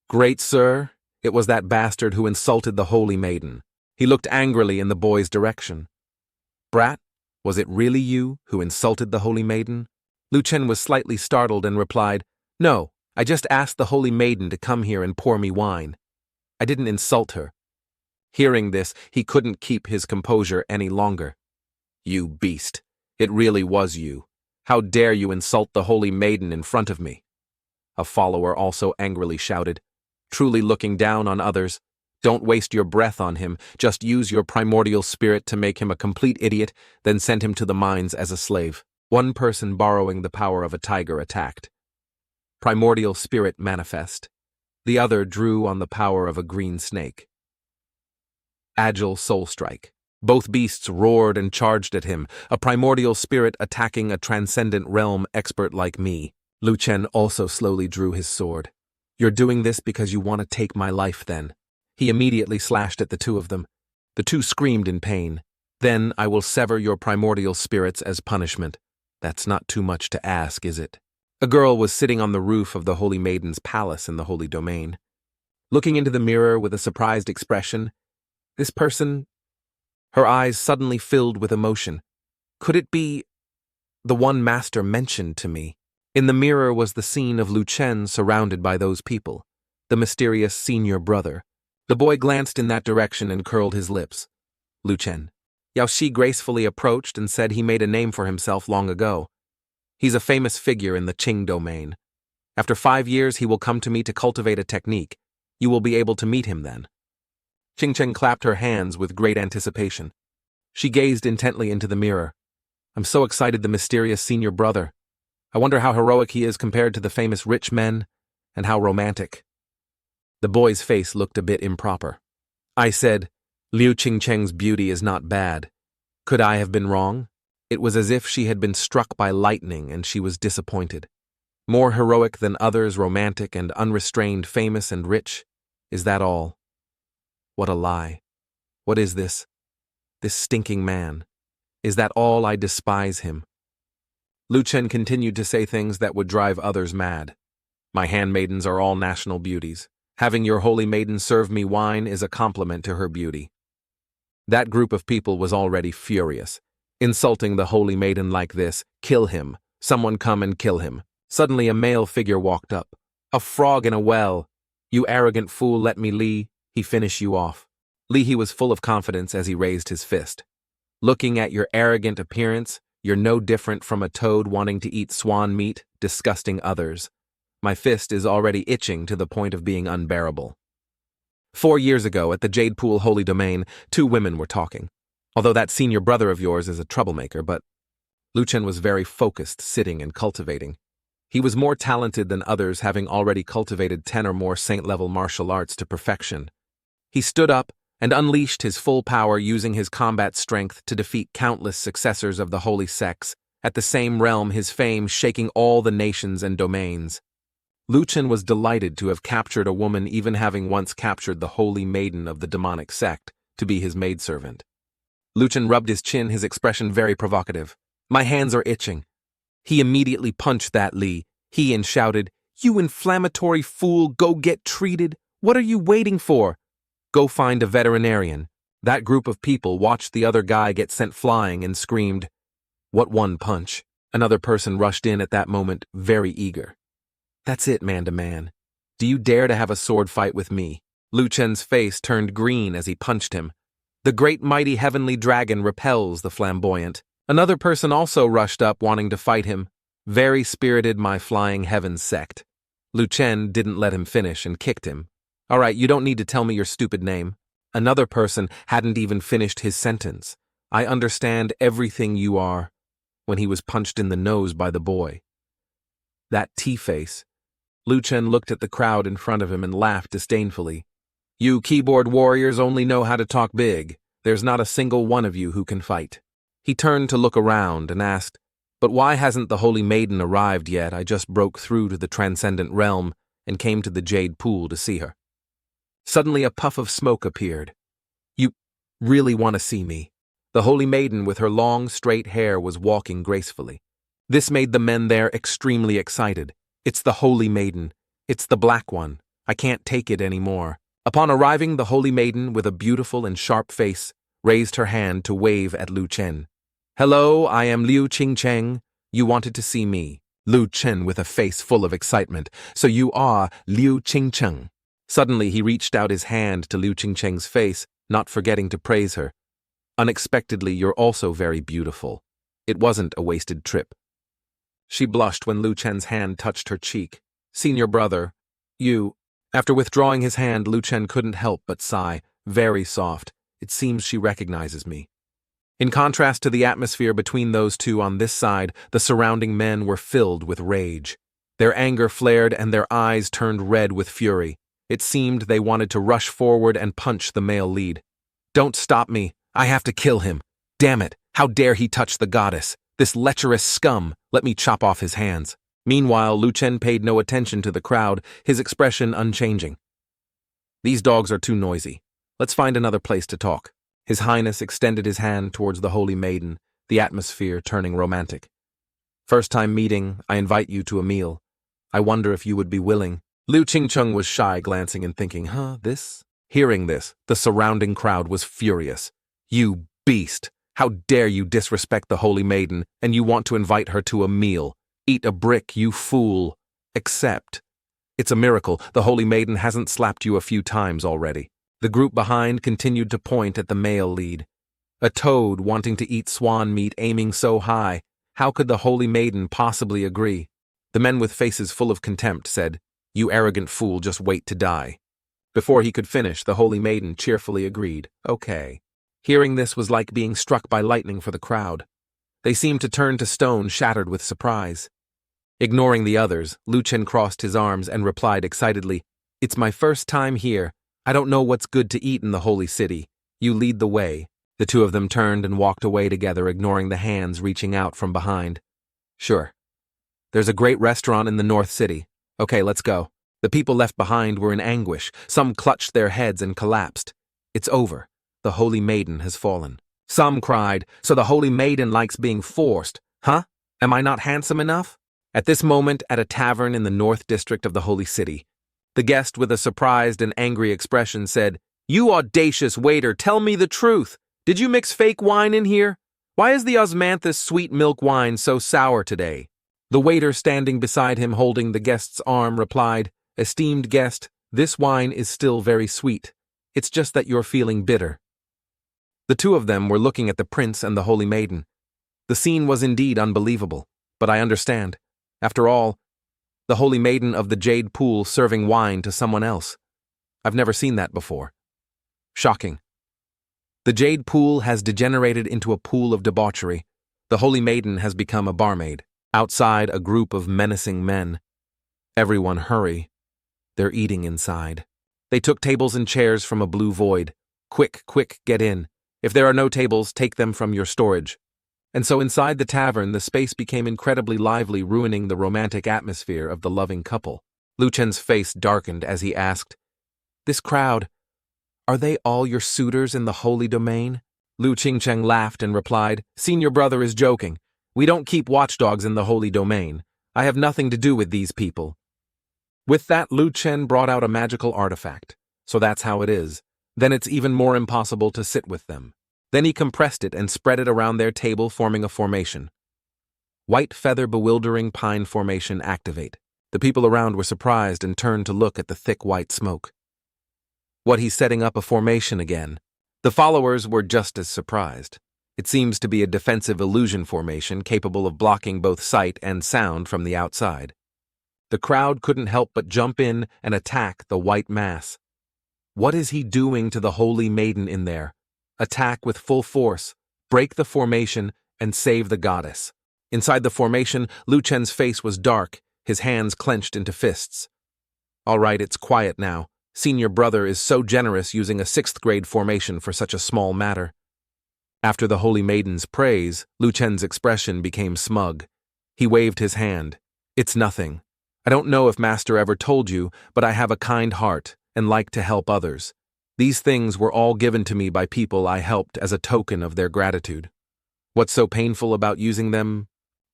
Great sir, it was that bastard who insulted the holy maiden. He looked angrily in the boy's direction. Brat, was it really you who insulted the holy maiden? Lu Chen was slightly startled and replied, No, I just asked the holy maiden to come here and pour me wine. I didn't insult her. Hearing this, he couldn't keep his composure any longer. You beast, it really was you. How dare you insult the holy maiden in front of me? A follower also angrily shouted, truly looking down on others. Don't waste your breath on him, just use your primordial spirit to make him a complete idiot, then send him to the mines as a slave. One person borrowing the power of a tiger attacked. Primordial spirit manifest. The other drew on the power of a green snake. Agile soul strike. Both beasts roared and charged at him, a primordial spirit attacking a transcendent realm expert like me. Lu Chen also slowly drew his sword. You're doing this because you want to take my life then. He immediately slashed at the 2 of them. The 2 screamed in pain. Then I will sever your primordial spirits as punishment. That's not too much to ask, is it? A girl was sitting on the roof of the Holy Maiden's palace in the Holy Domain. Looking into the mirror with a surprised expression, this person... Her eyes suddenly filled with emotion. Could it be the one master mentioned to me? In the mirror was the scene of Lu Chen surrounded by those people, the mysterious senior brother. The boy glanced in that direction and curled his lips. Lu Chen. Yao Shi gracefully approached and said he made a name for himself long ago. He's a famous figure in the Qing domain. After 5 years he will come to me to cultivate a technique. You will be able to meet him then. Qing Chen clapped her hands with great anticipation. She gazed intently into the mirror. I'm so excited, the mysterious senior brother. I wonder how heroic he is compared to the famous rich men, and how romantic. The boy's face looked a bit improper. I said, Liu Qingcheng's beauty is not bad. Could I have been wrong? It was as if she had been struck by lightning and she was disappointed. More heroic than others, romantic and unrestrained, famous and rich. Is that all? What a lie. What is this? This stinking man. Is that all? I despise him. Lu Chen continued to say things that would drive others mad. My handmaidens are all national beauties. Having your holy maiden serve me wine is a compliment to her beauty. That group of people was already furious. Insulting the holy maiden like this, kill him. Someone come and kill him. Suddenly a male figure walked up. A frog in a well. You arrogant fool, let me Li. He finish you off. Li was full of confidence as he raised his fist. Looking at your arrogant appearance, you're no different from a toad wanting to eat swan meat, disgusting others. My fist is already itching to the point of being unbearable. 4 years ago, at the Jade Pool Holy Domain, 2 women were talking. Although that senior brother of yours is a troublemaker, but Lu Chen was very focused, sitting and cultivating. He was more talented than others, having already cultivated 10 or more saint-level martial arts to perfection. He stood up and unleashed his full power, using his combat strength to defeat countless successors of the holy sects, at the same realm, his fame shaking all the nations and domains. Lu Chen was delighted to have captured a woman, even having once captured the holy maiden of the demonic sect, to be his maidservant. Lu Chen rubbed his chin, his expression very provocative. "My hands are itching." He immediately punched that Li, and shouted, "You inflammatory fool, go get treated! What are you waiting for? Go find a veterinarian." That group of people watched the other guy get sent flying and screamed, "What one punch?" Another person rushed in at that moment, very eager. "That's it, man-to-man. Do you dare to have a sword fight with me?" Lu Chen's face turned green as he punched him. The great mighty heavenly dragon repels the flamboyant. Another person also rushed up, wanting to fight him. Very spirited, my flying heavens sect. Lu Chen didn't let him finish and kicked him. "All right, you don't need to tell me your stupid name." Another person hadn't even finished his sentence. "I understand everything you are," when he was punched in the nose by the boy. That T-face. Lu Chen looked at the crowd in front of him and laughed disdainfully. "You keyboard warriors only know how to talk big. There's not a single one of you who can fight." He turned to look around and asked, "But why hasn't the Holy Maiden arrived yet? I just broke through to the transcendent realm and came to the Jade Pool to see her." Suddenly a puff of smoke appeared. "You really want to see me?" The Holy Maiden with her long, straight hair was walking gracefully. This made the men there extremely excited. "It's the Holy Maiden. It's the black one. I can't take it anymore." Upon arriving, the Holy Maiden, with a beautiful and sharp face, raised her hand to wave at Lu Chen. "Hello, I am Liu Qingcheng. You wanted to see me." Lu Chen with a face full of excitement. "So you are Liu Qingcheng." Suddenly he reached out his hand to Liu Qingcheng's face, not forgetting to praise her. "Unexpectedly, you're also very beautiful. It wasn't a wasted trip." She blushed when Lu Chen's hand touched her cheek. "Senior brother, you..." After withdrawing his hand, Lu Chen couldn't help but sigh, very soft. "It seems she recognizes me." In contrast to the atmosphere between those two on this side, the surrounding men were filled with rage. Their anger flared and their eyes turned red with fury. It seemed they wanted to rush forward and punch the male lead. "Don't stop me. I have to kill him. Damn it, how dare he touch the goddess? This lecherous scum. Let me chop off his hands." Meanwhile, Lu Chen paid no attention to the crowd, his expression unchanging. "These dogs are too noisy. Let's find another place to talk." His Highness extended his hand towards the Holy Maiden, the atmosphere turning romantic. "First time meeting, I invite you to a meal. I wonder if you would be willing." Liu Qingcheng was shy, glancing and thinking, this? Hearing this, the surrounding crowd was furious. "You beast! How dare you disrespect the Holy Maiden, and you want to invite her to a meal? Eat a brick, you fool! Accept. It's a miracle the Holy Maiden hasn't slapped you a few times already." The group behind continued to point at the male lead. A toad wanting to eat swan meat, aiming so high. How could the Holy Maiden possibly agree? The men with faces full of contempt said, "You arrogant fool, just wait to die." Before he could finish, the Holy Maiden cheerfully agreed, "Okay." Hearing this was like being struck by lightning for the crowd. They seemed to turn to stone, shattered with surprise. Ignoring the others, Lu Chen crossed his arms and replied excitedly, "It's my first time here. I don't know what's good to eat in the holy city. You lead the way." The two of them turned and walked away together, ignoring the hands reaching out from behind. "Sure. There's a great restaurant in the North City. Okay, let's go." The people left behind were in anguish. Some clutched their heads and collapsed. "It's over. The Holy Maiden has fallen." Some cried, "So the Holy Maiden likes being forced, huh? Am I not handsome enough?" At this moment, at a tavern in the North District of the Holy City, the guest with a surprised and angry expression said, "You audacious waiter, tell me the truth. Did you mix fake wine in here? Why is the osmanthus sweet milk wine so sour today?" The waiter standing beside him holding the guest's arm replied, "Esteemed guest, this wine is still very sweet. It's just that you're feeling bitter." The two of them were looking at the prince and the Holy Maiden. The scene was indeed unbelievable, but I understand. After all, the Holy Maiden of the Jade Pool serving wine to someone else. I've never seen that before. Shocking. The Jade Pool has degenerated into a pool of debauchery. The Holy Maiden has become a barmaid. Outside, a group of menacing men. Everyone hurry. They're eating inside. They took tables and chairs from a blue void. Quick, quick, get in. If there are no tables, take them from your storage. And so inside the tavern, the space became incredibly lively, ruining the romantic atmosphere of the loving couple. Lu Chen's face darkened as he asked, "This crowd, are they all your suitors in the holy domain?" Lu Qingcheng laughed and replied, "Senior brother is joking. We don't keep watchdogs in the holy domain. I have nothing to do with these people." With that, Lu Chen brought out a magical artifact. So that's how it is. Then it's even more impossible to sit with them. Then he compressed it and spread it around their table, forming a formation. White feather bewildering pine formation activate. The people around were surprised and turned to look at the thick white smoke. What, he's setting up a formation again? The followers were just as surprised. It seems to be a defensive illusion formation capable of blocking both sight and sound from the outside. The crowd couldn't help but jump in and attack the white mass. What is he doing to the Holy Maiden in there? Attack with full force, break the formation, and save the goddess. Inside the formation, Lu Chen's face was dark, his hands clenched into fists. All right, it's quiet now. Senior brother is so generous using a 6th grade formation for such a small matter. After the Holy Maiden's praise, Lu Chen's expression became smug. He waved his hand. "It's nothing. I don't know if Master ever told you, but I have a kind heart and like to help others. These things were all given to me by people I helped as a token of their gratitude. What's so painful about using them?"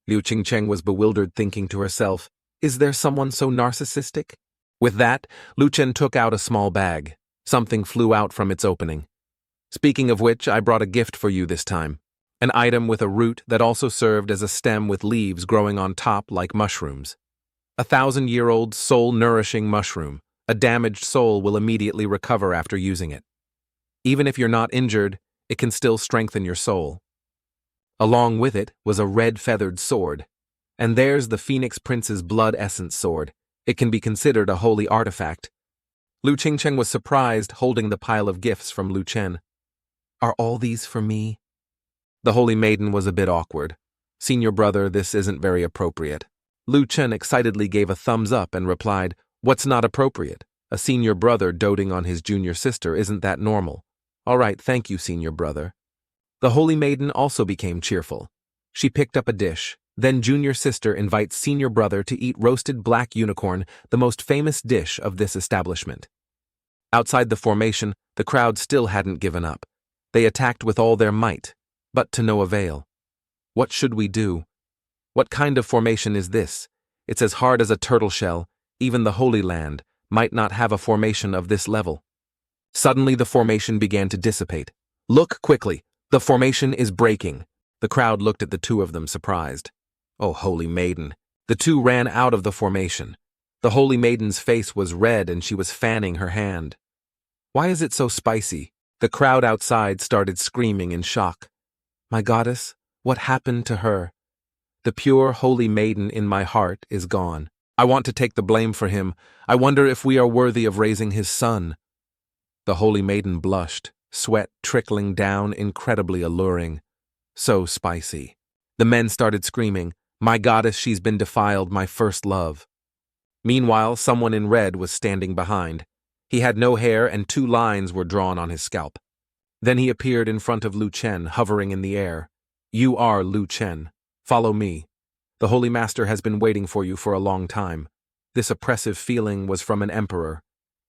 Liu Qingcheng was bewildered, thinking to herself, "Is there someone so narcissistic?" With that, Lu Chen took out a small bag. Something flew out from its opening. "Speaking of which, I brought a gift for you this time. An item with a root that also served as a stem with leaves growing on top like mushrooms. A 1,000-year-old soul-nourishing mushroom. A damaged soul will immediately recover after using it. Even if you're not injured, it can still strengthen your soul." Along with it was a red feathered sword. And there's the Phoenix Prince's blood essence sword. It can be considered a holy artifact. Lu Qingcheng was surprised, holding the pile of gifts from Lu Chen. "Are all these for me?" The Holy Maiden was a bit awkward. "Senior brother, this isn't very appropriate." Lu Chen excitedly gave a thumbs up and replied, "What's not appropriate? A senior brother doting on his junior sister, isn't that normal? All right, thank you, senior brother." The Holy Maiden also became cheerful. She picked up a dish. Then junior sister invites senior brother to eat roasted black unicorn, the most famous dish of this establishment. Outside the formation, the crowd still hadn't given up. They attacked with all their might, but to no avail. What should we do? What kind of formation is this? It's as hard as a turtle shell. Even the Holy Land might not have a formation of this level. Suddenly the formation began to dissipate. "Look quickly, the formation is breaking." The crowd looked at the two of them, surprised. "Oh, Holy Maiden." The two ran out of the formation. The Holy Maiden's face was red and she was fanning her hand. "Why is it so spicy?" The crowd outside started screaming in shock. "My goddess, what happened to her? The pure Holy Maiden in my heart is gone. I want to take the blame for him. I wonder if we are worthy of raising his son." The Holy Maiden blushed, sweat trickling down, incredibly alluring. So spicy. The men started screaming, "My goddess, she's been defiled, my first love." Meanwhile, someone in red was standing behind. He had no hair and 2 lines were drawn on his scalp. Then he appeared in front of Lu Chen, hovering in the air. "You are Lu Chen. Follow me. The Holy Master has been waiting for you for a long time." This oppressive feeling was from an emperor.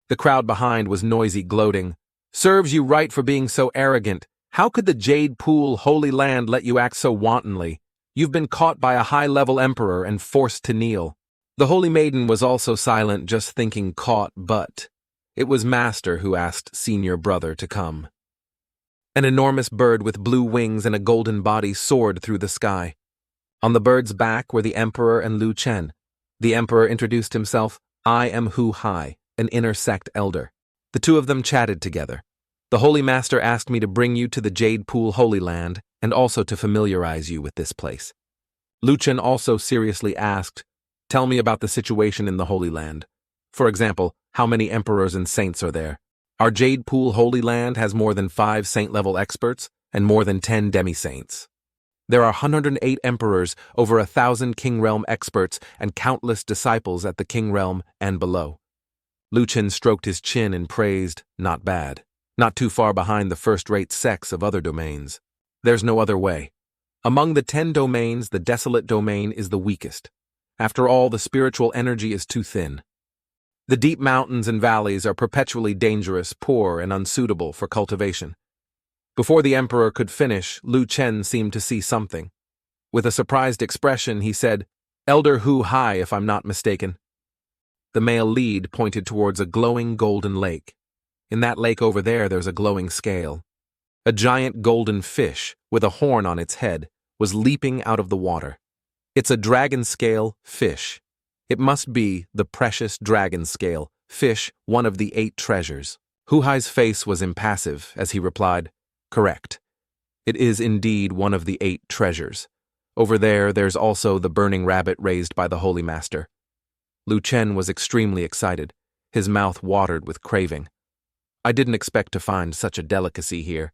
The crowd behind was noisy, gloating. "Serves you right for being so arrogant. How could the Jade Pool Holy Land let you act so wantonly? You've been caught by a high-level emperor and forced to kneel." The Holy Maiden was also silent, just thinking caught, but it was Master who asked senior brother to come. An enormous bird with blue wings and a golden body soared through the sky. On the bird's back were the Emperor and Lu Chen. The Emperor introduced himself. "I am Hu Hai, an inner sect elder." The two of them chatted together. "The Holy Master asked me to bring you to the Jade Pool Holy Land and also to familiarize you with this place." Lu Chen also seriously asked, "Tell me about the situation in the Holy Land. For example, how many emperors and saints are there? Our Jade Pool Holy Land has more than 5 saint-level experts and more than 10 demi-saints." There are 108 emperors, over 1,000 King Realm experts, and countless disciples at the King Realm and below. Lu Chen stroked his chin and praised, not bad. Not too far behind the first-rate sects of other domains. There's no other way. Among the 10 domains, the desolate domain is the weakest. After all, the spiritual energy is too thin. The deep mountains and valleys are perpetually dangerous, poor, and unsuitable for cultivation. Before the emperor could finish, Lu Chen seemed to see something. With a surprised expression, he said, "Elder Hu Hai, if I'm not mistaken." The male lead pointed towards a glowing golden lake. In that lake over there's a glowing scale. A giant golden fish, with a horn on its head, was leaping out of the water. It's a dragon scale fish. It must be the precious dragon scale fish, one of the 8 treasures. Hu Hai's face was impassive as he replied, "Correct. It is indeed one of the 8 treasures. Over there's also the burning rabbit raised by the Holy Master." Lu Chen was extremely excited. His mouth watered with craving. "I didn't expect to find such a delicacy here.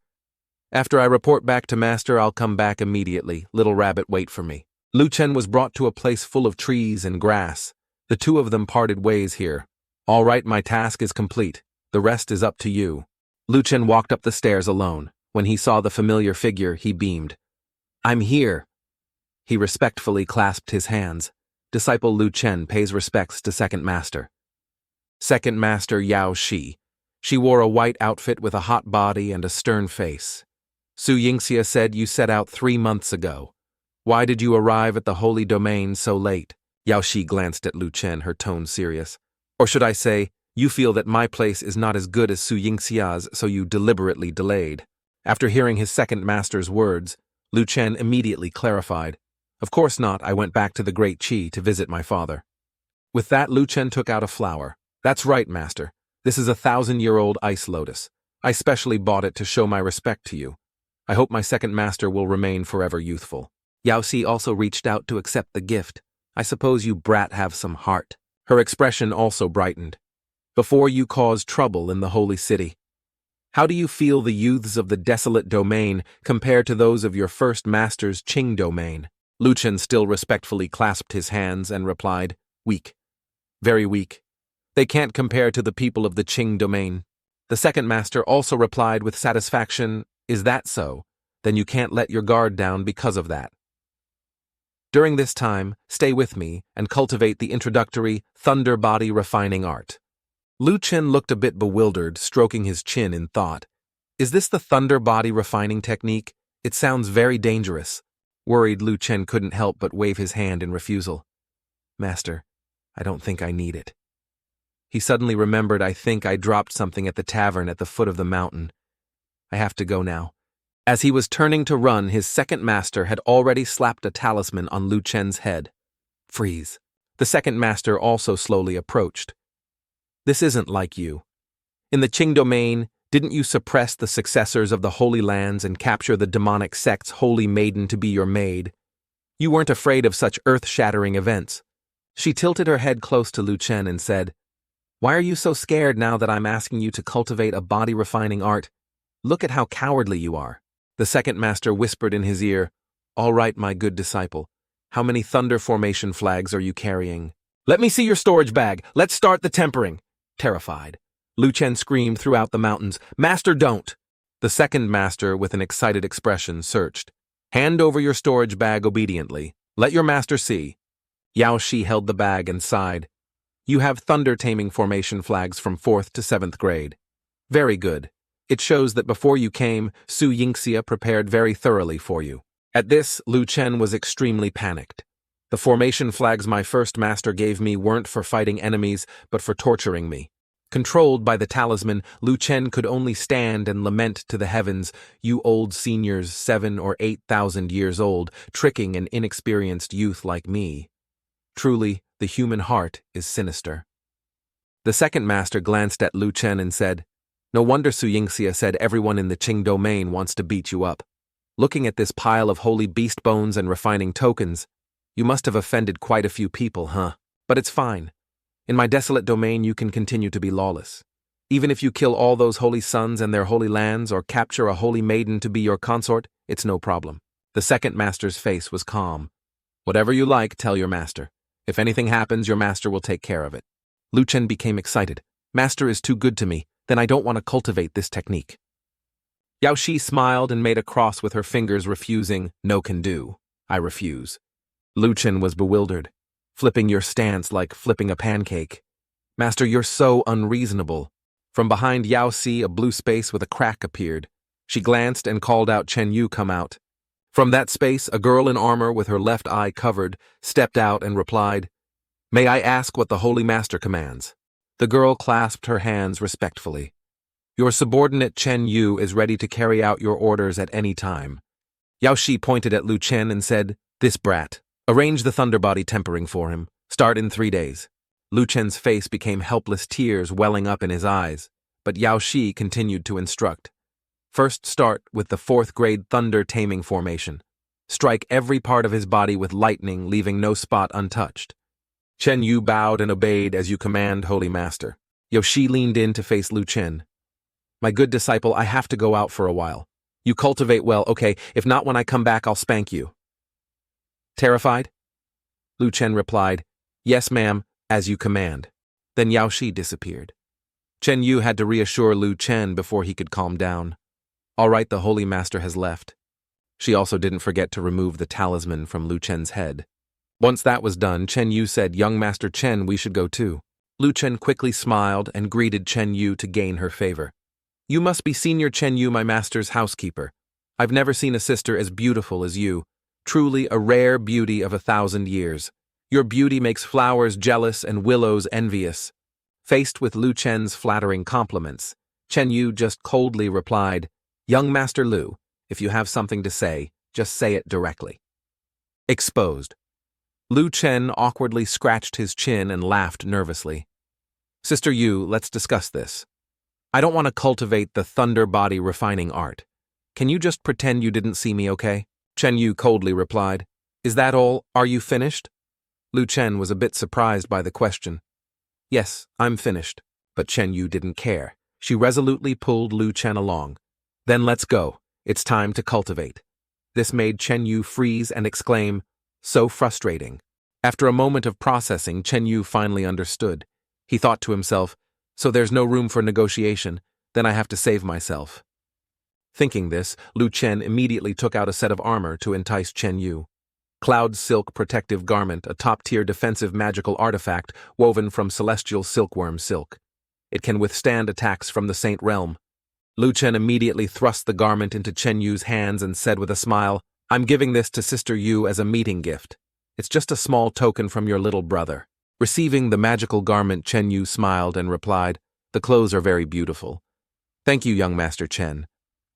After I report back to Master, I'll come back immediately. Little rabbit, wait for me." Lu Chen was brought to a place full of trees and grass. The two of them parted ways here. "All right, my task is complete. The rest is up to you." Lu Chen walked up the stairs alone. When he saw the familiar figure, he beamed. "I'm here." He respectfully clasped his hands. Disciple Lu Chen pays respects to Second Master. Second Master Yao Shi. She wore a white outfit with a hot body and a stern face. Su Yingxia said you set out 3 months ago. Why did you arrive at the holy domain so late? Yao Shi glanced at Lu Chen, her tone serious. Or should I say, you feel that my place is not as good as Su Yingxia's, so you deliberately delayed. After hearing his second master's words, Lu Chen immediately clarified. Of course not, I went back to the Great Qi to visit my father. With that, Lu Chen took out a flower. That's right, master. This is a 1,000-year-old ice lotus. I specially bought it to show my respect to you. I hope my second master will remain forever youthful. Yao Xi also reached out to accept the gift. I suppose you brat have some heart. Her expression also brightened. Before you cause trouble in the holy city. How do you feel the youths of the desolate domain compare to those of your first master's Qing domain? Lu Chen still respectfully clasped his hands and replied, weak. Very weak. They can't compare to the people of the Qing domain. The second master also replied with satisfaction, is that so? Then you can't let your guard down because of that. During this time, stay with me and cultivate the introductory thunder body refining art. Lu Chen looked a bit bewildered, stroking his chin in thought. Is this the thunder body refining technique? It sounds very dangerous. Worried, Lu Chen couldn't help but wave his hand in refusal. Master, I don't think I need it. He suddenly remembered, I think I dropped something at the tavern at the foot of the mountain. I have to go now. As he was turning to run, his second master had already slapped a talisman on Lu Chen's head. Freeze. The second master also slowly approached. This isn't like you. In the Qing domain, didn't you suppress the successors of the Holy Lands and capture the demonic sect's holy maiden to be your maid? You weren't afraid of such earth-shattering events. She tilted her head close to Lu Chen and said, Why are you so scared now that I'm asking you to cultivate a body-refining art? Look at how cowardly you are. The second master whispered in his ear, All right, my good disciple. How many thunder formation flags are you carrying? Let me see your storage bag. Let's start the tempering. Terrified, Lu Chen screamed throughout the mountains, Master, don't! The second master, with an excited expression, searched. Hand over your storage bag obediently. Let your master see. Yao Shi held the bag and sighed. You have thunder-taming formation flags from 4th to 7th grade. Very good. It shows that before you came, Su Yingxia prepared very thoroughly for you. At this, Lu Chen was extremely panicked. The formation flags my first master gave me weren't for fighting enemies, but for torturing me. Controlled by the talisman, Lu Chen could only stand and lament to the heavens, you old seniors 7,000 or 8,000 years old, tricking an inexperienced youth like me. Truly, the human heart is sinister. The second master glanced at Lu Chen and said, No wonder Su Yingxia said everyone in the Qing domain wants to beat you up. Looking at this pile of holy beast bones and refining tokens, you must have offended quite a few people, huh? But it's fine. In my desolate domain, you can continue to be lawless. Even if you kill all those holy sons and their holy lands or capture a holy maiden to be your consort, it's no problem. The second master's face was calm. Whatever you like, tell your master. If anything happens, your master will take care of it. Lu Chen became excited. Master is too good to me, then I don't want to cultivate this technique. Yao Shi smiled and made a cross with her fingers, refusing. No can do. I refuse. Lu Chen was bewildered. Flipping your stance like flipping a pancake. Master, you're so unreasonable. From behind Yao Shi, a blue space with a crack appeared. She glanced and called out, Chen Yu, come out. From that space, a girl in armor with her left eye covered stepped out and replied, May I ask what the Holy Master commands? The girl clasped her hands respectfully. Your subordinate Chen Yu is ready to carry out your orders at any time. Yao Shi pointed at Lu Chen and said, This brat. Arrange the thunder body tempering for him. Start in 3 days. Lu Chen's face became helpless, tears welling up in his eyes, but Yao Shi continued to instruct. First start with the 4th grade thunder taming formation. Strike every part of his body with lightning, leaving no spot untouched. Chen Yu bowed and obeyed as you command, Holy Master. Yao Shi leaned in to face Lu Chen. My good disciple, I have to go out for a while. You cultivate well, okay, if not when I come back I'll spank you. Terrified? Lu Chen replied, Yes, ma'am, as you command. Then Yao Shi disappeared. Chen Yu had to reassure Lu Chen before he could calm down. All right, the Holy Master has left. She also didn't forget to remove the talisman from Lu Chen's head. Once that was done, Chen Yu said, Young Master Chen, we should go too. Lu Chen quickly smiled and greeted Chen Yu to gain her favor. You must be Senior Chen Yu, my master's housekeeper. I've never seen a sister as beautiful as you. Truly a rare beauty of 1,000 years. Your beauty makes flowers jealous and willows envious. Faced with Lu Chen's flattering compliments, Chen Yu just coldly replied, Young Master Lu, if you have something to say, just say it directly. Exposed. Lu Chen awkwardly scratched his chin and laughed nervously. Sister Yu, let's discuss this. I don't want to cultivate the thunder body refining art. Can you just pretend you didn't see me, okay? Chen Yu coldly replied, Is that all? Are you finished? Lu Chen was a bit surprised by the question. Yes, I'm finished. But Chen Yu didn't care. She resolutely pulled Lu Chen along. Then let's go. It's time to cultivate. This made Chen Yu freeze and exclaim, So frustrating. After a moment of processing, Chen Yu finally understood. He thought to himself, So there's no room for negotiation, then I have to save myself. Thinking this, Lu Chen immediately took out a set of armor to entice Chen Yu. Cloud Silk Protective Garment, a top-tier defensive magical artifact woven from celestial silkworm silk. It can withstand attacks from the Saint Realm. Lu Chen immediately thrust the garment into Chen Yu's hands and said with a smile, I'm giving this to Sister Yu as a meeting gift. It's just a small token from your little brother. Receiving the magical garment, Chen Yu smiled and replied, The clothes are very beautiful. Thank you, young Master Chen.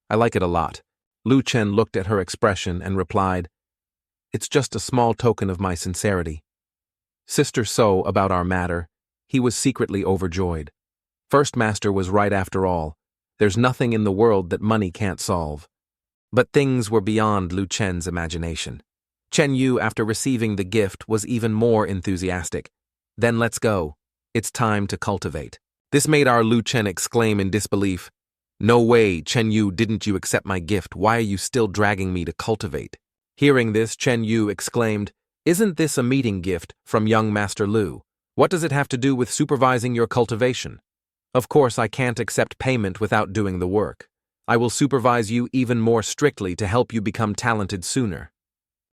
I like it a lot. Lu Chen looked at her expression and replied, It's just a small token of my sincerity. Sister So about our matter, he was secretly overjoyed. First Master was right after all. There's nothing in the world that money can't solve. But things were beyond Lu Chen's imagination. Chen Yu, after receiving the gift, was even more enthusiastic. Then let's go. It's time to cultivate. This made our Lu Chen exclaim in disbelief. No way, Chen Yu, didn't you accept my gift? Why are you still dragging me to cultivate? Hearing this, Chen Yu exclaimed, Isn't this a meeting gift from young Master Lu? What does it have to do with supervising your cultivation? Of course, I can't accept payment without doing the work. I will supervise you even more strictly to help you become talented sooner.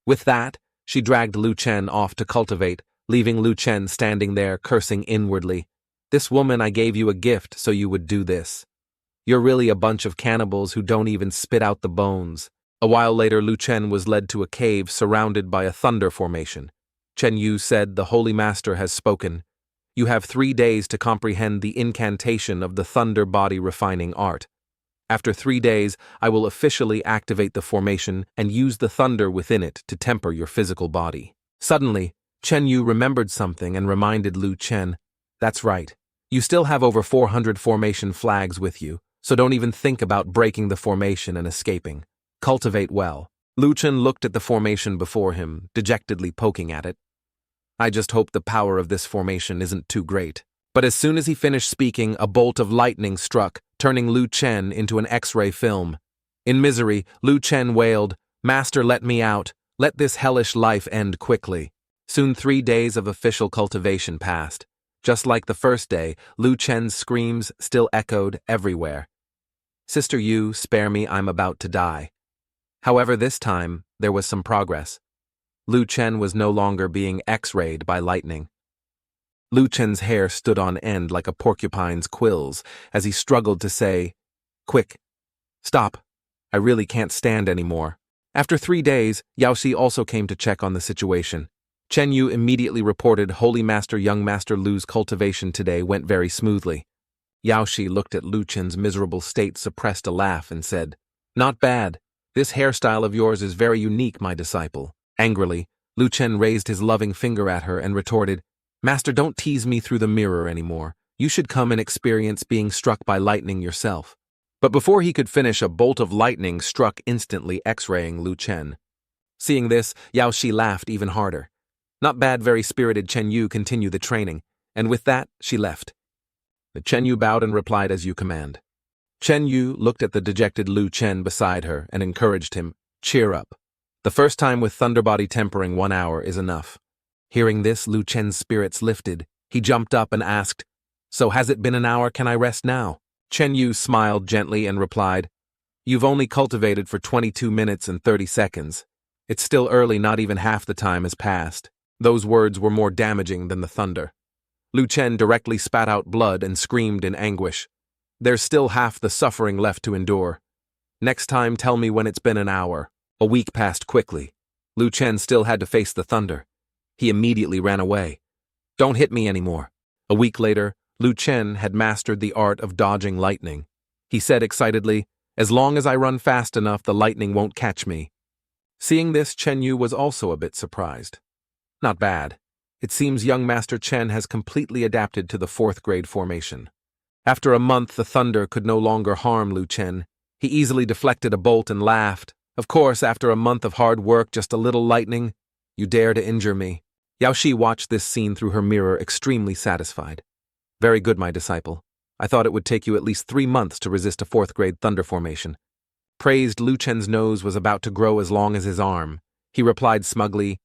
With that, she dragged Lu Chen off to cultivate, leaving Lu Chen standing there cursing inwardly. This woman, I gave you a gift so you would do this. You're really a bunch of cannibals who don't even spit out the bones. A while later, Lu Chen was led to a cave surrounded by a thunder formation. Chen Yu said, The Holy Master has spoken. You have 3 days to comprehend the incantation of the thunder body refining art. After 3 days, I will officially activate the formation and use the thunder within it to temper your physical body. Suddenly, Chen Yu remembered something and reminded Lu Chen, That's right. You still have over 400 formation flags with you, so don't even think about breaking the formation and escaping. Cultivate well. Lu Chen looked at the formation before him, dejectedly poking at it. I just hope the power of this formation isn't too great. But as soon as he finished speaking, a bolt of lightning struck, turning Lu Chen into an X-ray film. In misery, Lu Chen wailed, "Master, let me out. Let this hellish life end quickly." Soon 3 days of official cultivation passed. Just like the first day, Lu Chen's screams still echoed everywhere. "Sister Yu, spare me, I'm about to die." However, this time, there was some progress. Lu Chen was no longer being X-rayed by lightning. Lu Chen's hair stood on end like a porcupine's quills as he struggled to say, "Quick, stop. I really can't stand anymore." After 3 days, Yaoxi also came to check on the situation. Chen Yu immediately reported Holy Master Young Master Lu's cultivation today went very smoothly. Yaoxi looked at Lu Chen's miserable state, suppressed a laugh, and said, "Not bad. This hairstyle of yours is very unique, my disciple." Angrily, Lu Chen raised his loving finger at her and retorted, "Master, don't tease me through the mirror anymore. You should come and experience being struck by lightning yourself." But before he could finish, a bolt of lightning struck, instantly X-raying Lu Chen. Seeing this, Yaoxi laughed even harder. Not bad, very spirited. Chen Yu continued the training, and with that, she left. The Chen Yu bowed and replied, "As you command." Chen Yu looked at the dejected Lu Chen beside her and encouraged him, "Cheer up. The first time with Thunderbody tempering 1 hour is enough." Hearing this, Lu Chen's spirits lifted. He jumped up and asked, "So has it been an hour? Can I rest now?" Chen Yu smiled gently and replied, "You've only cultivated for 22 minutes and 30 seconds. It's still early, not even half the time has passed." Those words were more damaging than the thunder. Lu Chen directly spat out blood and screamed in anguish. "There's still half the suffering left to endure. Next time, tell me when it's been an hour." A week passed quickly. Lu Chen still had to face the thunder. He immediately ran away. "Don't hit me anymore." A week later, Lu Chen had mastered the art of dodging lightning. He said excitedly, "As long as I run fast enough, the lightning won't catch me." Seeing this, Chen Yu was also a bit surprised. Not bad. It seems young Master Chen has completely adapted to the 4th grade formation. After a month, the thunder could no longer harm Lu Chen. He easily deflected a bolt and laughed. "Of course, after a month of hard work, just a little lightning. You dare to injure me." Yaoxi watched this scene through her mirror, extremely satisfied. "Very good, my disciple. I thought it would take you at least 3 months to resist a 4th grade thunder formation." Praised Lu Chen's nose was about to grow as long as his arm. He replied smugly,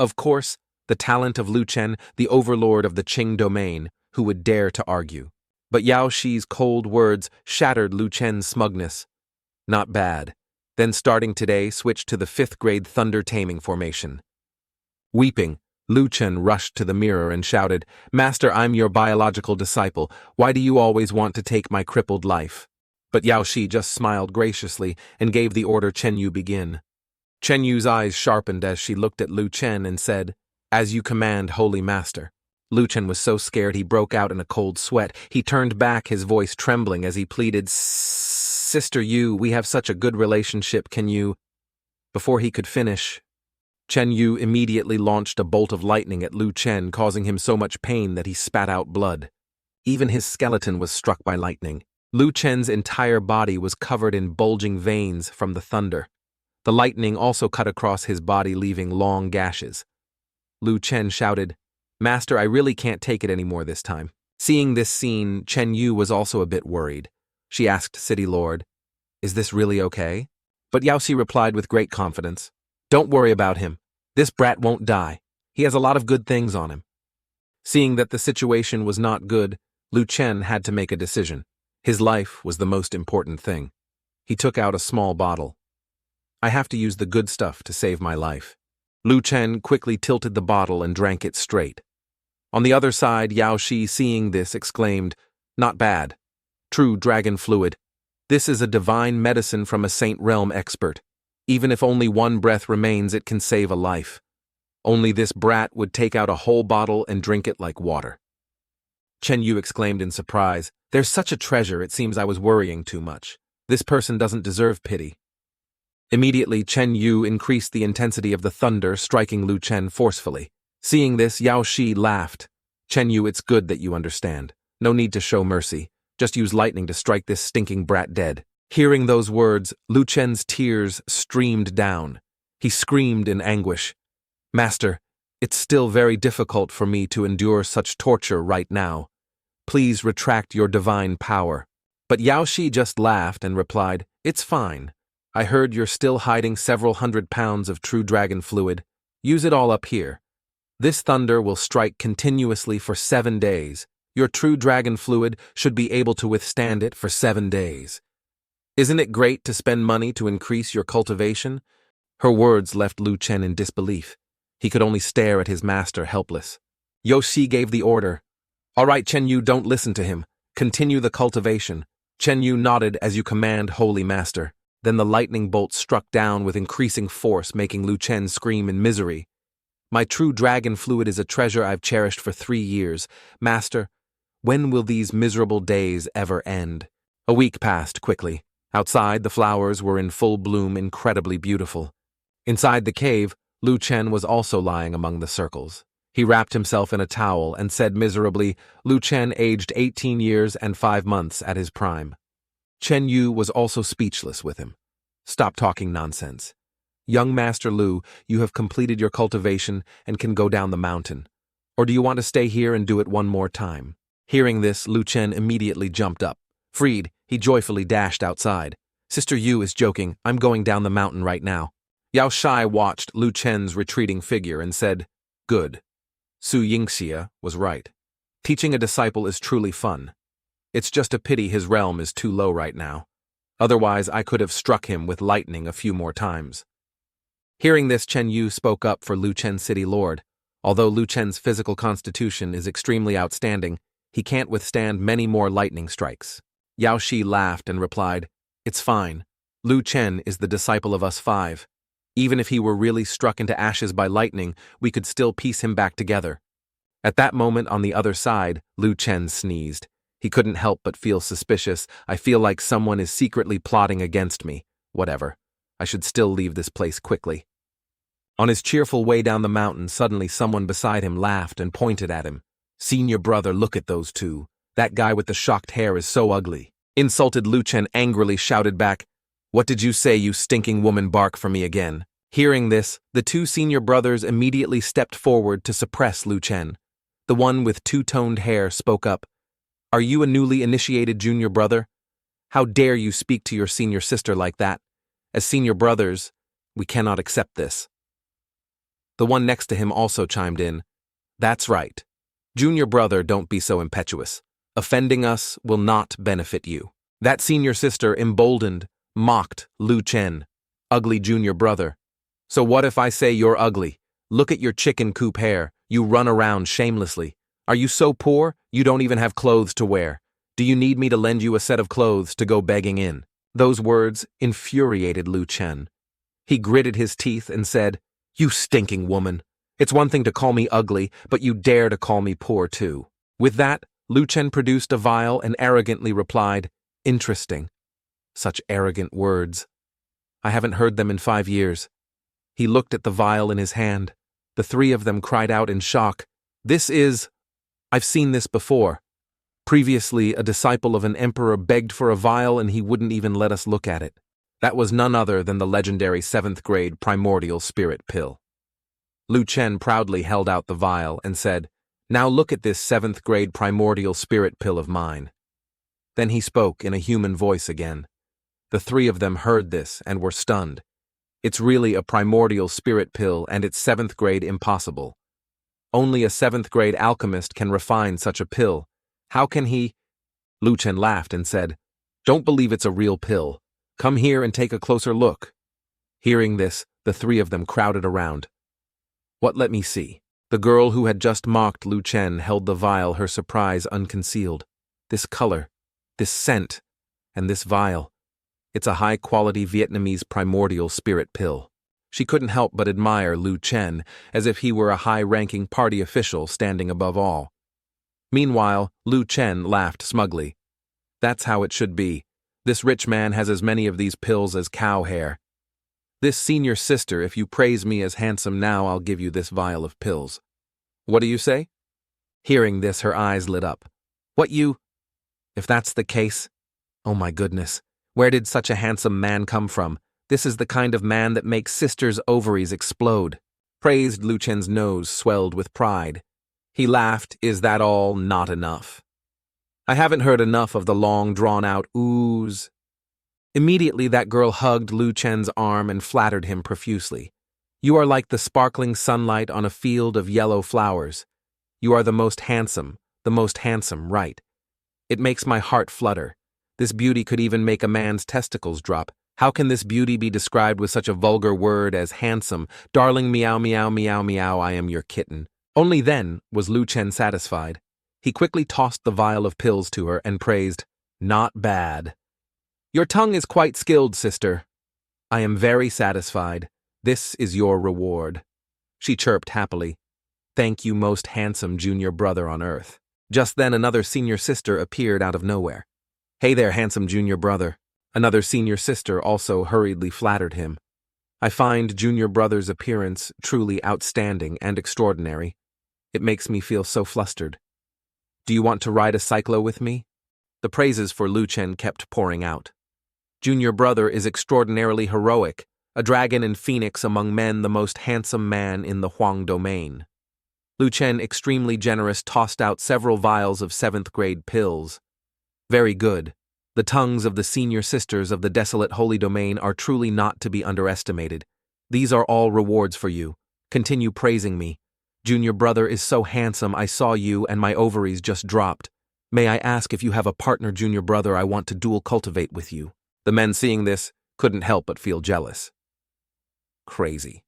"Of course, the talent of Lu Chen, the overlord of the Qing domain, who would dare to argue." But Yaoxi's cold words shattered Lu Chen's smugness. "Not bad. Then starting today, switch to the 5th grade thunder taming formation." Weeping, Lu Chen rushed to the mirror and shouted, "Master, I'm your biological disciple. Why do you always want to take my crippled life?" But Yaoxi just smiled graciously and gave the order, "Chen Yu, begin." Chen Yu's eyes sharpened as she looked at Lu Chen and said, "As you command, Holy Master." Lu Chen was so scared he broke out in a cold sweat. He turned back, his voice trembling as he pleaded, "Sister Yu, we have such a good relationship, can you—" Before he could finish, Chen Yu immediately launched a bolt of lightning at Lu Chen, causing him so much pain that he spat out blood. Even his skeleton was struck by lightning. Lu Chen's entire body was covered in bulging veins from the thunder. The lightning also cut across his body, leaving long gashes. Lu Chen shouted, "Master, I really can't take it anymore this time." Seeing this scene, Chen Yu was also a bit worried. She asked City Lord, "Is this really okay?" But Yaoxi replied with great confidence, "Don't worry about him. This brat won't die. He has a lot of good things on him." Seeing that the situation was not good, Lu Chen had to make a decision. His life was the most important thing. He took out a small bottle. "I have to use the good stuff to save my life." Lu Chen quickly tilted the bottle and drank it straight. On the other side, Yaoxi, seeing this, exclaimed, "Not bad. True dragon fluid. This is a divine medicine from a Saint Realm expert. Even if only 1 breath remains, it can save a life. Only this brat would take out a whole bottle and drink it like water." Chen Yu exclaimed in surprise, "There's such a treasure, it seems I was worrying too much. This person doesn't deserve pity." Immediately, Chen Yu increased the intensity of the thunder, striking Lu Chen forcefully. Seeing this, Yaoxi laughed. "Chen Yu, it's good that you understand. No need to show mercy. Just use lightning to strike this stinking brat dead." Hearing those words, Lu Chen's tears streamed down. He screamed in anguish, "Master, it's still very difficult for me to endure such torture right now. Please retract your divine power." But Yaoxi just laughed and replied, "It's fine. I heard you're still hiding several 100 pounds of true dragon fluid. Use it all up here. This thunder will strike continuously for 7 days. Your true dragon fluid should be able to withstand it for 7 days. Isn't it great to spend money to increase your cultivation? Her words left Lu Chen in disbelief. He could only stare at his master, helpless. Yoshi gave the order. All right, Chen Yu, don't listen to him. Continue the cultivation. Chen Yu nodded as you command, Holy Master. Then the lightning bolt struck down with increasing force, making Lu Chen scream in misery. My true dragon fluid is a treasure I've cherished for 3 years. Master, when will these miserable days ever end? A week passed quickly. Outside, the flowers were in full bloom, incredibly beautiful. Inside the cave, Lu Chen was also lying among the circles. He wrapped himself in a towel and said miserably, Lu Chen aged 18 years and 5 months at his prime. Chen Yu was also speechless with him. Stop talking nonsense. Young Master Lu, you have completed your cultivation and can go down the mountain. Or do you want to stay here and do it one more time? Hearing this, Lu Chen immediately jumped up. Freed, he joyfully dashed outside. Sister Yu is joking, I'm going down the mountain right now. Yao Shai watched Lu Chen's retreating figure and said, Good. Su Yingxia was right. Teaching a disciple is truly fun. It's just a pity his realm is too low right now. Otherwise, I could have struck him with lightning a few more times. Hearing this, Chen Yu spoke up for Lu Chen City Lord. Although Lu Chen's physical constitution is extremely outstanding, he can't withstand many more lightning strikes. Yao Shi laughed and replied, It's fine. Lu Chen is the disciple of us 5. Even if he were really struck into ashes by lightning, we could still piece him back together. At that moment on the other side, Lu Chen sneezed. He couldn't help but feel suspicious. I feel like someone is secretly plotting against me. Whatever. I should still leave this place quickly. On his cheerful way down the mountain, suddenly someone beside him laughed and pointed at him. Senior brother, look at those two. That guy with the shocked hair is so ugly. Insulted Lu Chen angrily shouted back, What did you say, you stinking woman? Bark for me again. Hearing this, the 2 senior brothers immediately stepped forward to suppress Lu Chen. The one with two-toned hair spoke up, Are you a newly initiated junior brother? How dare you speak to your senior sister like that? As senior brothers, we cannot accept this. The one next to him also chimed in, That's right. Junior brother, don't be so impetuous. Offending us will not benefit you. That senior sister, emboldened, mocked Lu Chen. Ugly junior brother. So what if I say you're ugly? Look at your chicken coop hair. You run around shamelessly. Are you so poor, you don't even have clothes to wear? Do you need me to lend you a set of clothes to go begging in? Those words infuriated Lu Chen. He gritted his teeth and said, You stinking woman. It's one thing to call me ugly, but you dare to call me poor too. With that, Lu Chen produced a vial and arrogantly replied, Interesting. Such arrogant words. I haven't heard them in 5 years. He looked at the vial in his hand. The 3 of them cried out in shock. I've seen this before. Previously, a disciple of an emperor begged for a vial and he wouldn't even let us look at it. That was none other than the legendary 7th grade primordial spirit pill. Lu Chen proudly held out the vial and said, Now look at this 7th grade primordial spirit pill of mine. Then he spoke in a human voice again. The 3 of them heard this and were stunned. It's really a primordial spirit pill and it's 7th grade impossible. Only a 7th grade alchemist can refine such a pill. How can he? Lu Chen laughed and said, Don't believe it's a real pill. Come here and take a closer look. Hearing this, the 3 of them crowded around. What, let me see. The girl who had just mocked Lu Chen held the vial, her surprise unconcealed. This color, this scent, and this vial. It's a high-quality Vietnamese primordial spirit pill. She couldn't help but admire Lu Chen, as if he were a high-ranking party official standing above all. Meanwhile, Lu Chen laughed smugly. That's how it should be. This rich man has as many of these pills as cow hair. This senior sister, if you praise me as handsome now, I'll give you this vial of pills. What do you say? Hearing this, her eyes lit up. What you? If that's the case, oh my goodness, where did such a handsome man come from? This is the kind of man that makes sisters' ovaries explode. Praised Lu Chen's nose swelled with pride. He laughed, Is that all not enough? I haven't heard enough of the long, drawn-out oohs. Immediately that girl hugged Lu Chen's arm and flattered him profusely. You are like the sparkling sunlight on a field of yellow flowers. You are the most handsome, right? It makes my heart flutter. This beauty could even make a man's testicles drop. How can this beauty be described with such a vulgar word as handsome? Darling, meow, meow, meow, meow, I am your kitten. Only then was Lu Chen satisfied. He quickly tossed the vial of pills to her and praised, Not bad. Your tongue is quite skilled, sister. I am very satisfied. This is your reward. She chirped happily. Thank you, most handsome junior brother on earth. Just then another senior sister appeared out of nowhere. Hey there, handsome junior brother. Another senior sister also hurriedly flattered him. I find junior brother's appearance truly outstanding and extraordinary. It makes me feel so flustered. Do you want to ride a cyclo with me? The praises for Lu Chen kept pouring out. Junior brother is extraordinarily heroic, a dragon and phoenix among men, the most handsome man in the Huang domain. Lu Chen, extremely generous, tossed out several vials of 7th grade pills. Very good. The tongues of the senior sisters of the desolate holy domain are truly not to be underestimated. These are all rewards for you. Continue praising me. Junior brother is so handsome, I saw you and my ovaries just dropped. May I ask if you have a partner, junior brother? I want to dual cultivate with you. The men seeing this couldn't help but feel jealous. Crazy.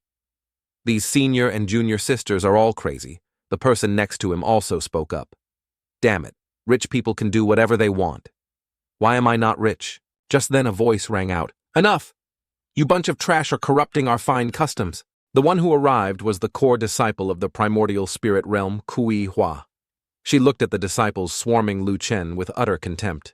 These senior and junior sisters are all crazy. The person next to him also spoke up. Damn it, rich people can do whatever they want. Why am I not rich? Just then a voice rang out. Enough! You bunch of trash are corrupting our fine customs. The one who arrived was the core disciple of the primordial spirit realm, Kui Hua. She looked at the disciples swarming Lu Chen with utter contempt.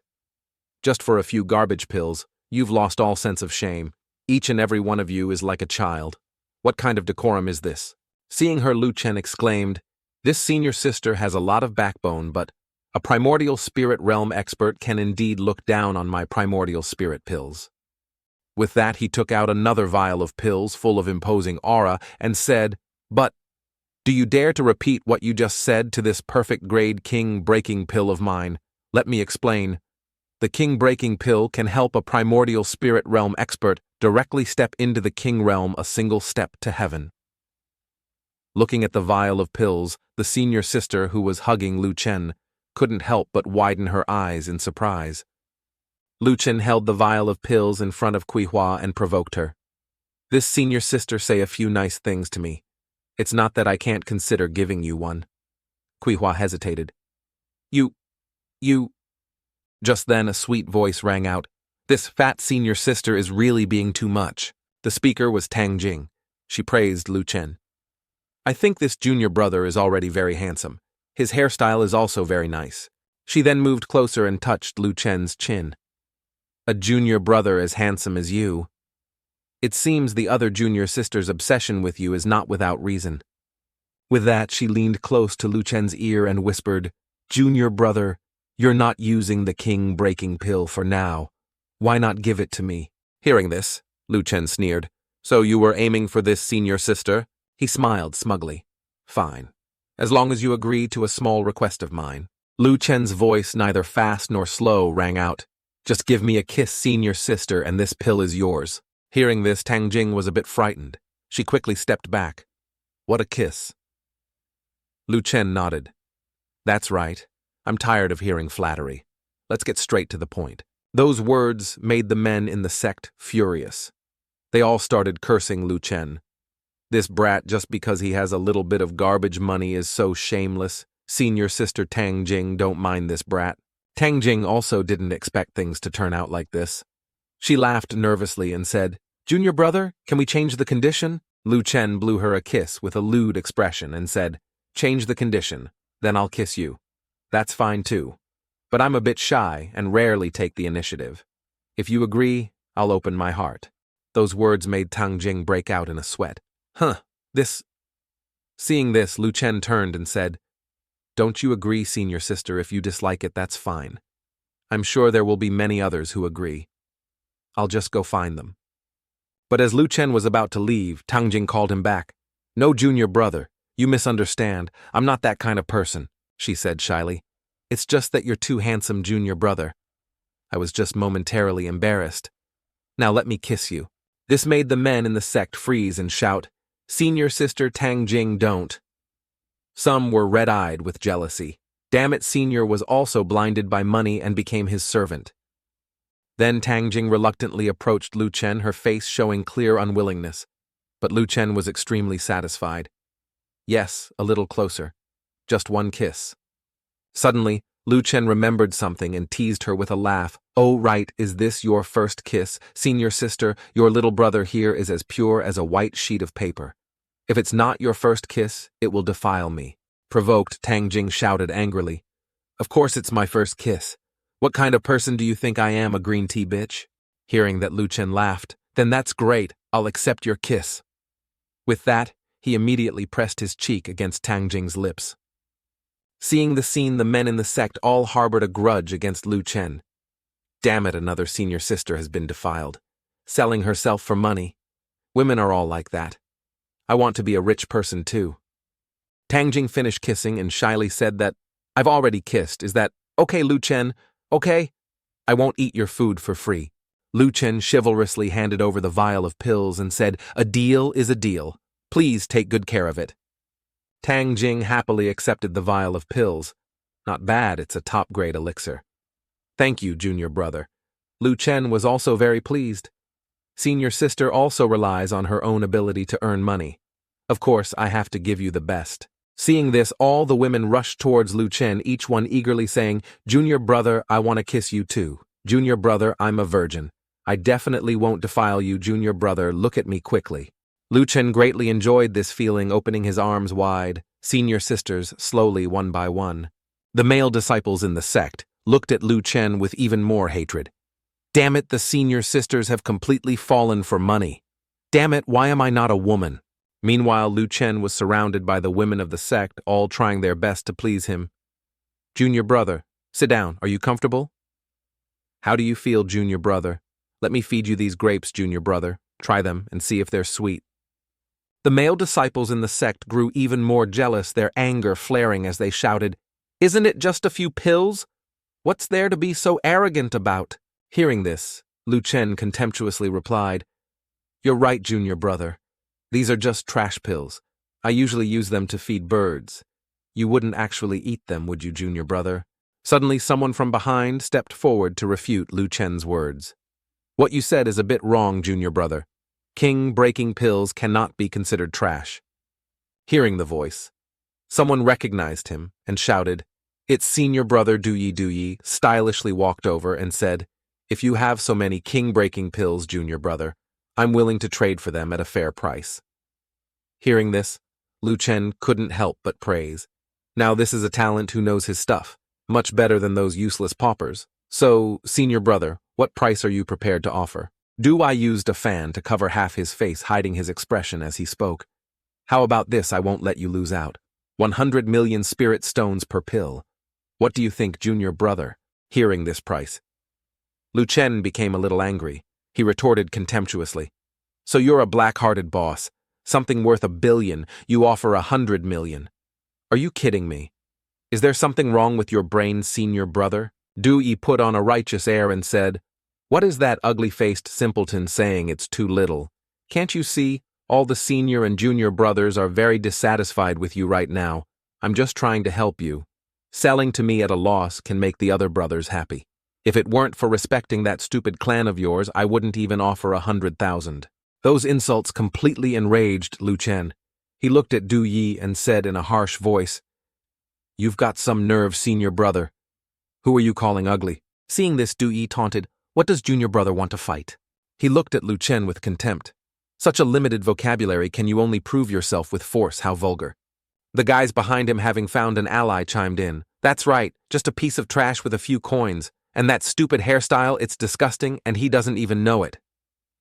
Just for a few garbage pills, you've lost all sense of shame. Each and every one of you is like a child. What kind of decorum is this? Seeing her, Lu Chen exclaimed, This senior sister has a lot of backbone, but a primordial spirit realm expert can indeed look down on my primordial spirit pills. With that, he took out another vial of pills full of imposing aura and said, But, do you dare to repeat what you just said to this perfect grade king-breaking pill of mine? Let me explain. The king-breaking pill can help a primordial spirit realm expert directly step into the king realm, a single step to heaven. Looking at the vial of pills, the senior sister who was hugging Lu Chen couldn't help but widen her eyes in surprise. Lu Chen held the vial of pills in front of Kui Hua and provoked her. This senior sister say a few nice things to me. It's not that I can't consider giving you one. Kui Hua hesitated. You... Just then a sweet voice rang out. This fat senior sister is really being too much. The speaker was Tang Jing. She praised Lu Chen. I think this junior brother is already very handsome. His hairstyle is also very nice. She then moved closer and touched Lu Chen's chin. A junior brother as handsome as you. It seems the other junior sister's obsession with you is not without reason. With that, she leaned close to Lu Chen's ear and whispered, Junior brother, you're not using the king-breaking pill for now. Why not give it to me? Hearing this, Lu Chen sneered. So you were aiming for this senior sister? He smiled smugly. Fine. As long as you agree to a small request of mine. Lu Chen's voice, neither fast nor slow, rang out. Just give me a kiss, senior sister, and this pill is yours. Hearing this, Tang Jing was a bit frightened. She quickly stepped back. What a kiss. Lu Chen nodded. That's right. I'm tired of hearing flattery. Let's get straight to the point. Those words made the men in the sect furious. They all started cursing Lu Chen. This brat, just because he has a little bit of garbage money, is so shameless. Senior sister Tang Jing, don't mind this brat. Tang Jing also didn't expect things to turn out like this. She laughed nervously and said, Junior brother, can we change the condition? Lu Chen blew her a kiss with a lewd expression and said, Change the condition, then I'll kiss you. That's fine too. But I'm a bit shy and rarely take the initiative. If you agree, I'll open my heart. Those words made Tang Jing break out in a sweat. This... Seeing this, Lu Chen turned and said, Don't you agree, senior sister? If you dislike it, that's fine. I'm sure there will be many others who agree. I'll just go find them. But as Lu Chen was about to leave, Tang Jing called him back. No, junior brother, you misunderstand. I'm not that kind of person, she said shyly. It's just that you're too handsome, junior brother. I was just momentarily embarrassed. Now let me kiss you." This made the men in the sect freeze and shout, "Senior sister Tang Jing, don't." Some were red-eyed with jealousy. Damn it, Senior was also blinded by money and became his servant. Then Tang Jing reluctantly approached Lu Chen, her face showing clear unwillingness. But Lu Chen was extremely satisfied. Yes, a little closer. Just one kiss. Suddenly, Lu Chen remembered something and teased her with a laugh. "Oh right, is this your first kiss? Senior sister, your little brother here is as pure as a white sheet of paper. If it's not your first kiss, it will defile me." Provoked, Tang Jing shouted angrily. "Of course it's my first kiss. What kind of person do you think I am, a green tea bitch?" Hearing that, Lu Chen laughed. "Then that's great, I'll accept your kiss." With that, he immediately pressed his cheek against Tang Jing's lips. Seeing the scene, the men in the sect all harbored a grudge against Lu Chen. Damn it, another senior sister has been defiled. Selling herself for money. Women are all like that. I want to be a rich person too. Tang Jing finished kissing and shyly said that, "I've already kissed, is that okay, Lu Chen? Okay? I won't eat your food for free." Lu Chen chivalrously handed over the vial of pills and said, "A deal is a deal. Please take good care of it." Tang Jing happily accepted the vial of pills. Not bad, it's a top-grade elixir. "Thank you, junior brother." Lu Chen was also very pleased. Senior sister also relies on her own ability to earn money. Of course, I have to give you the best. Seeing this, all the women rushed towards Lu Chen, each one eagerly saying, "Junior brother, I want to kiss you too. Junior brother, I'm a virgin. I definitely won't defile you, junior brother, look at me quickly." Lu Chen greatly enjoyed this feeling, opening his arms wide, senior sisters slowly one by one. The male disciples in the sect looked at Lu Chen with even more hatred. Damn it, the senior sisters have completely fallen for money. Damn it, why am I not a woman? Meanwhile, Lu Chen was surrounded by the women of the sect, all trying their best to please him. "Junior brother, sit down. Are you comfortable?" "How do you feel, junior brother? Let me feed you these grapes, junior brother. Try them and see if they're sweet." The male disciples in the sect grew even more jealous, their anger flaring as they shouted, "Isn't it just a few pills? What's there to be so arrogant about?" Hearing this, Lu Chen contemptuously replied, "You're right, junior brother. These are just trash pills. I usually use them to feed birds. You wouldn't actually eat them, would you, junior brother?" Suddenly, someone from behind stepped forward to refute Lu Chen's words. "What you said is a bit wrong, junior brother. King-breaking pills cannot be considered trash." Hearing the voice, someone recognized him and shouted, "It's senior brother Duyi, stylishly walked over and said, "If you have so many king-breaking pills, junior brother, I'm willing to trade for them at a fair price." Hearing this, Lu Chen couldn't help but praise. Now this is a talent who knows his stuff, much better than those useless paupers. "So, senior brother, what price are you prepared to offer?" I used a fan to cover half his face, hiding his expression as he spoke. "How about this? I won't let you lose out. 100 million spirit stones per pill. What do you think, junior brother?" Hearing this price, Lu Chen became a little angry. He retorted contemptuously, "So you're a black-hearted boss. Something worth 1 billion, you offer 100 million. Are you kidding me? Is there something wrong with your brain, senior brother?" Yi put on a righteous air and said, "What is that ugly-faced simpleton saying it's too little? Can't you see? All the senior and junior brothers are very dissatisfied with you right now. I'm just trying to help you. Selling to me at a loss can make the other brothers happy. If it weren't for respecting that stupid clan of yours, I wouldn't even offer 100,000. Those insults completely enraged Lu Chen. He looked at Yi and said in a harsh voice, "You've got some nerve, senior brother. Who are you calling ugly?" Seeing this, Yi taunted, "What does junior brother want to fight?" He looked at Lu Chen with contempt. "Such a limited vocabulary, can you only prove yourself with force? How vulgar." The guys behind him, having found an ally, chimed in. "That's right, just a piece of trash with a few coins. And that stupid hairstyle, it's disgusting, and he doesn't even know it.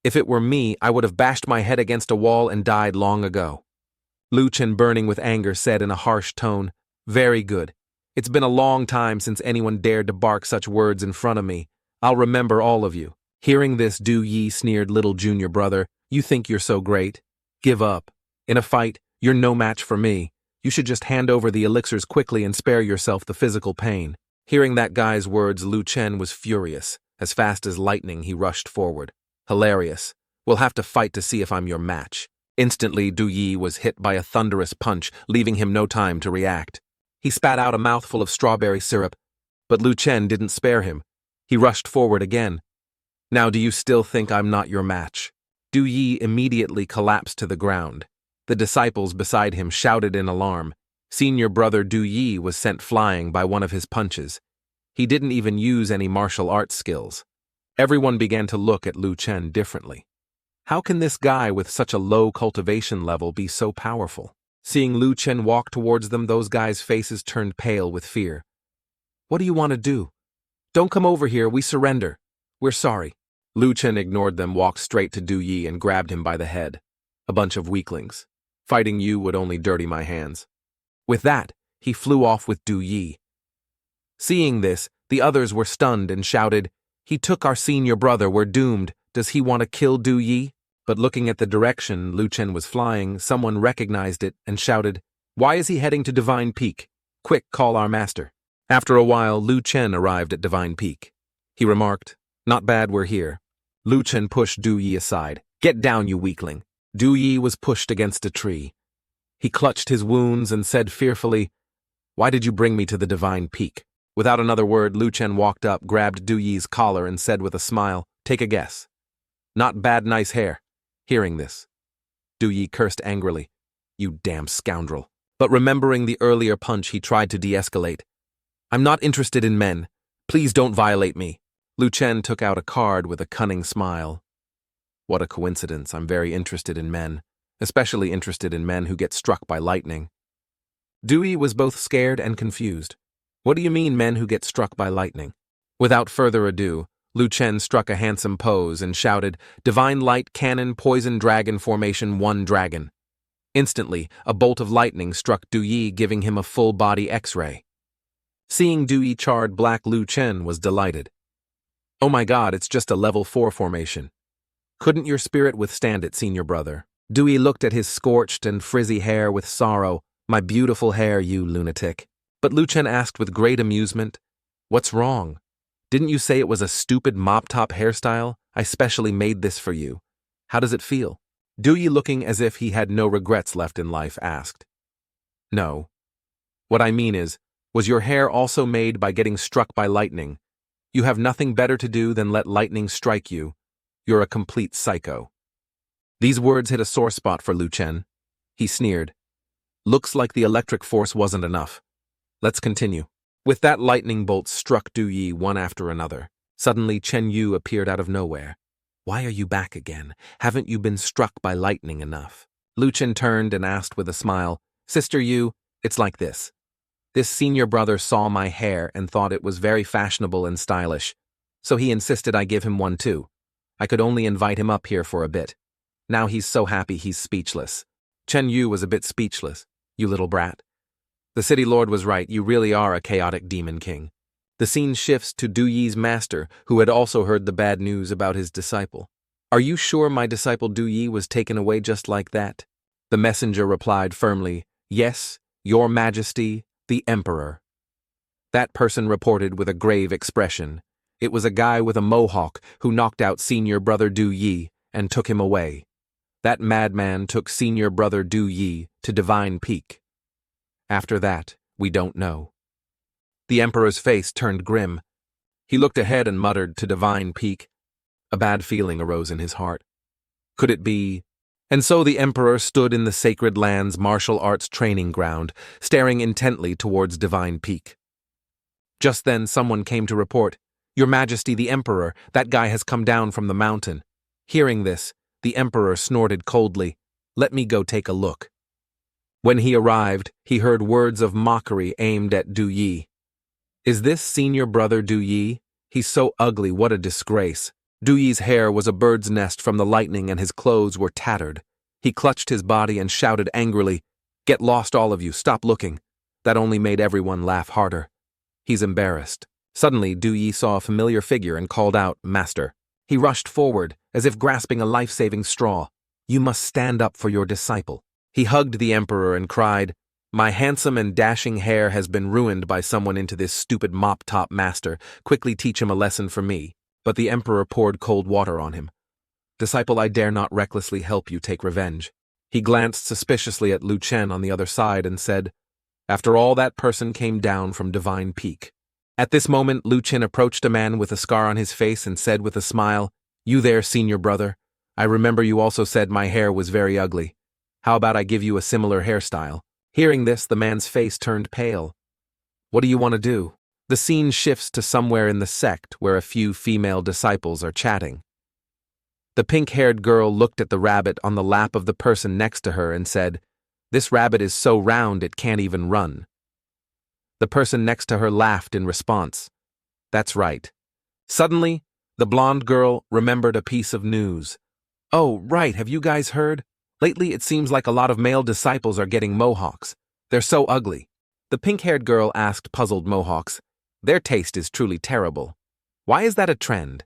If it were me, I would have bashed my head against a wall and died long ago." Lu Chen, burning with anger, said in a harsh tone, "Very good. It's been a long time since anyone dared to bark such words in front of me. I'll remember all of you." Hearing this, Yi sneered, "Little junior brother, you think you're so great? Give up. In a fight, you're no match for me. You should just hand over the elixirs quickly and spare yourself the physical pain." Hearing that guy's words, Lu Chen was furious. As fast as lightning, he rushed forward. Hilarious. We'll have to fight to see if I'm your match. Instantly, Du Yi was hit by a thunderous punch, leaving him no time to react. He spat out a mouthful of strawberry syrup, but Lu Chen didn't spare him. He rushed forward again. Now do you still think I'm not your match? Du Yi immediately collapsed to the ground. The disciples beside him shouted in alarm. Senior brother Du Yi was sent flying by one of his punches. He didn't even use any martial arts skills. Everyone began to look at Lu Chen differently. How can this guy with such a low cultivation level be so powerful? Seeing Lu Chen walk towards them, those guys' faces turned pale with fear. What do you want to do? Don't come over here, we surrender. We're sorry. Lu Chen ignored them, walked straight to Du Yi and grabbed him by the head. A bunch of weaklings. Fighting you would only dirty my hands. With that, he flew off with Du Yi. Seeing this, the others were stunned and shouted, "He took our senior brother, we're doomed. Does he want to kill Du Yi?" But looking at the direction Lu Chen was flying, someone recognized it and shouted, "Why is he heading to Divine Peak? Quick, call our master." After a while, Lu Chen arrived at Divine Peak. He remarked, "Not bad we're here." Lu Chen pushed Du Yi aside. "Get down, you weakling." Du Yi was pushed against a tree. He clutched his wounds and said fearfully, "Why did you bring me to the Divine Peak?" Without another word, Lu Chen walked up, grabbed Du Yi's collar and said with a smile, "Take a guess." "Not bad, nice hair." Hearing this, Du Yi cursed angrily, "You damn scoundrel." But remembering the earlier punch, he tried to de-escalate. "I'm not interested in men. Please don't violate me." Lu Chen took out a card with a cunning smile. "What a coincidence, I'm very interested in men, especially interested in men who get struck by lightning." Du Yi was both scared and confused. "What do you mean, men who get struck by lightning?" Without further ado, Lu Chen struck a handsome pose and shouted, "Divine Light Cannon Poison Dragon Formation 1 Dragon." Instantly, a bolt of lightning struck Du Yi, giving him a full-body X-ray. Seeing Du Yi charred black, Lu Chen was delighted. "Oh my god, it's just a level 4 formation. Couldn't your spirit withstand it, senior brother?" Du Yi looked at his scorched and frizzy hair with sorrow. "My beautiful hair, you lunatic." But Lu Chen asked with great amusement, "What's wrong? Didn't you say it was a stupid mop-top hairstyle? I specially made this for you. How does it feel?" Du Yi, looking as if he had no regrets left in life, asked. "No. What I mean is, was your hair also made by getting struck by lightning? You have nothing better to do than let lightning strike you. You're a complete psycho." These words hit a sore spot for Lu Chen. He sneered. "Looks like the electric force wasn't enough. Let's continue." With that, lightning bolts struck Du Yi one after another. Suddenly, Chen Yu appeared out of nowhere. "Why are you back again? Haven't you been struck by lightning enough?" Lu Chen turned and asked with a smile, "Sister Yu, it's like this. This senior brother saw my hair and thought it was very fashionable and stylish, so he insisted I give him one too. I could only invite him up here for a bit. Now he's so happy he's speechless." Chen Yu was a bit speechless. "You little brat. The city lord was right, you really are a chaotic demon king." The scene shifts to Du Yi's master, who had also heard the bad news about his disciple. "Are you sure my disciple Du Yi was taken away just like that?" The messenger replied firmly, "Yes, your majesty, the emperor." That person reported with a grave expression. It was a guy with a mohawk who knocked out senior brother Du Yi and took him away. That madman took senior brother Du Yi to Divine Peak. After that, we don't know. The emperor's face turned grim. He looked ahead and muttered, "To Divine Peak." A bad feeling arose in his heart. Could it be? And so the emperor stood in the sacred land's martial arts training ground, staring intently towards Divine Peak. Just then someone came to report, "Your Majesty, the emperor, that guy has come down from the mountain." Hearing this, the emperor snorted coldly, "Let me go take a look." When he arrived, he heard words of mockery aimed at Du Yi. "Is this senior brother Du Yi? He's so ugly, what a disgrace." Du Yi's hair was a bird's nest from the lightning and his clothes were tattered. He clutched his body and shouted angrily, "Get lost, all of you, stop looking." That only made everyone laugh harder. He's embarrassed. Suddenly, Du Yi saw a familiar figure and called out, "Master." He rushed forward, as if grasping a life-saving straw. "You must stand up for your disciple." He hugged the emperor and cried, "My handsome and dashing hair has been ruined by someone into this stupid mop-top master. Quickly teach him a lesson for me." But the emperor poured cold water on him. Disciple, I dare not recklessly help you take revenge. He glanced suspiciously at Lu Chen on the other side and said, After all, that person came down from Divine Peak. At this moment, Lu Chen approached a man with a scar on his face and said with a smile, You there, senior brother. I remember you also said my hair was very ugly. How about I give you a similar hairstyle? Hearing this, the man's face turned pale. What do you want to do? The scene shifts to somewhere in the sect where a few female disciples are chatting. The pink-haired girl looked at the rabbit on the lap of the person next to her and said, This rabbit is so round it can't even run. The person next to her laughed in response. That's right. Suddenly, the blonde girl remembered a piece of news. Oh, right, have you guys heard? Lately it seems like a lot of male disciples are getting mohawks. They're so ugly. The pink-haired girl asked puzzled mohawks. Their taste is truly terrible. Why is that a trend?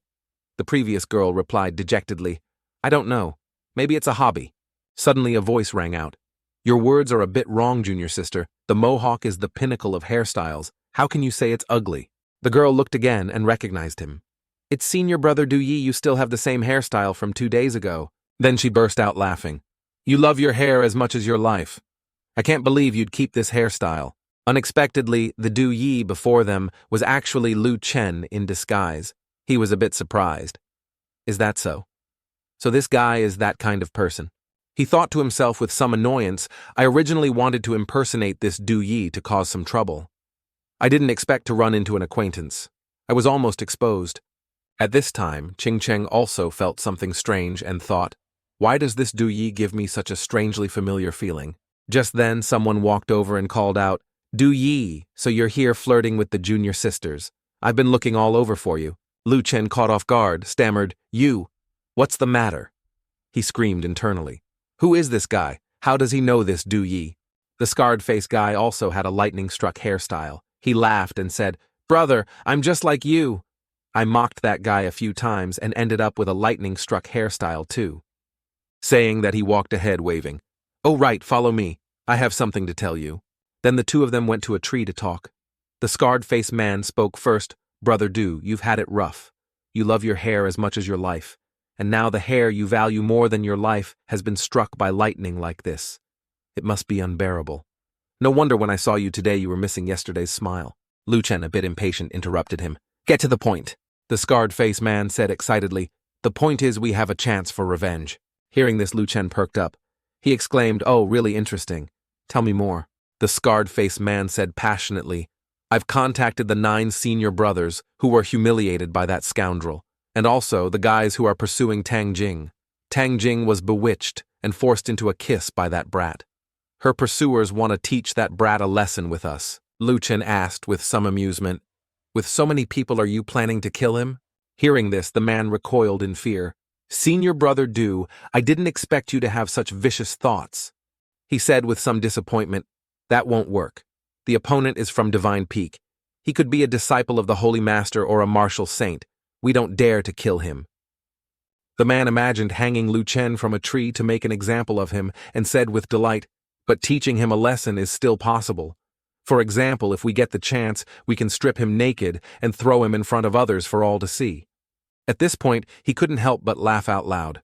The previous girl replied dejectedly, I don't know. Maybe it's a hobby. Suddenly a voice rang out. Your words are a bit wrong, junior sister. The mohawk is the pinnacle of hairstyles. How can you say it's ugly? The girl looked again and recognized him. It's senior brother Du Yi, you still have the same hairstyle from 2 days ago. Then she burst out laughing. You love your hair as much as your life. I can't believe you'd keep this hairstyle. Unexpectedly, the Du Yi before them was actually Lu Chen in disguise. He was a bit surprised. Is that so? So this guy is that kind of person. He thought to himself with some annoyance, I originally wanted to impersonate this Du Yi to cause some trouble. I didn't expect to run into an acquaintance. I was almost exposed. At this time, Ching Cheng also felt something strange and thought, why does this Du Yi give me such a strangely familiar feeling? Just then, someone walked over and called out, Du Yi, so you're here flirting with the junior sisters. I've been looking all over for you. Lu Chen, caught off guard, stammered, You, what's the matter? He screamed internally. Who is this guy? How does he know this Du Yi? The scarred-faced guy also had a lightning-struck hairstyle. He laughed and said, Brother, I'm just like you. I mocked that guy a few times and ended up with a lightning-struck hairstyle too. Saying that, he walked ahead waving. Oh right, follow me. I have something to tell you. Then the two of them went to a tree to talk. The scarred-faced man spoke first. Brother Du, you've had it rough. You love your hair as much as your life. And now the hair you value more than your life has been struck by lightning like this. It must be unbearable. No wonder when I saw you today you were missing yesterday's smile. Lu Chen, a bit impatient, interrupted him. Get to the point. The scarred-faced man said excitedly. The point is we have a chance for revenge. Hearing this, Lu Chen perked up. He exclaimed, Oh, really interesting. Tell me more. The scarred-faced man said passionately, I've contacted the 9 senior brothers who were humiliated by that scoundrel, and also the guys who are pursuing Tang Jing. Tang Jing was bewitched and forced into a kiss by that brat. Her pursuers want to teach that brat a lesson with us. Lu Chen asked with some amusement, With so many people, are you planning to kill him? Hearing this, the man recoiled in fear. Senior brother Du, I didn't expect you to have such vicious thoughts. He said with some disappointment, That won't work. The opponent is from Divine Peak. He could be a disciple of the Holy Master or a martial saint. We don't dare to kill him. The man imagined hanging Lu Chen from a tree to make an example of him and said with delight, But teaching him a lesson is still possible. For example, if we get the chance, we can strip him naked and throw him in front of others for all to see. At this point, he couldn't help but laugh out loud.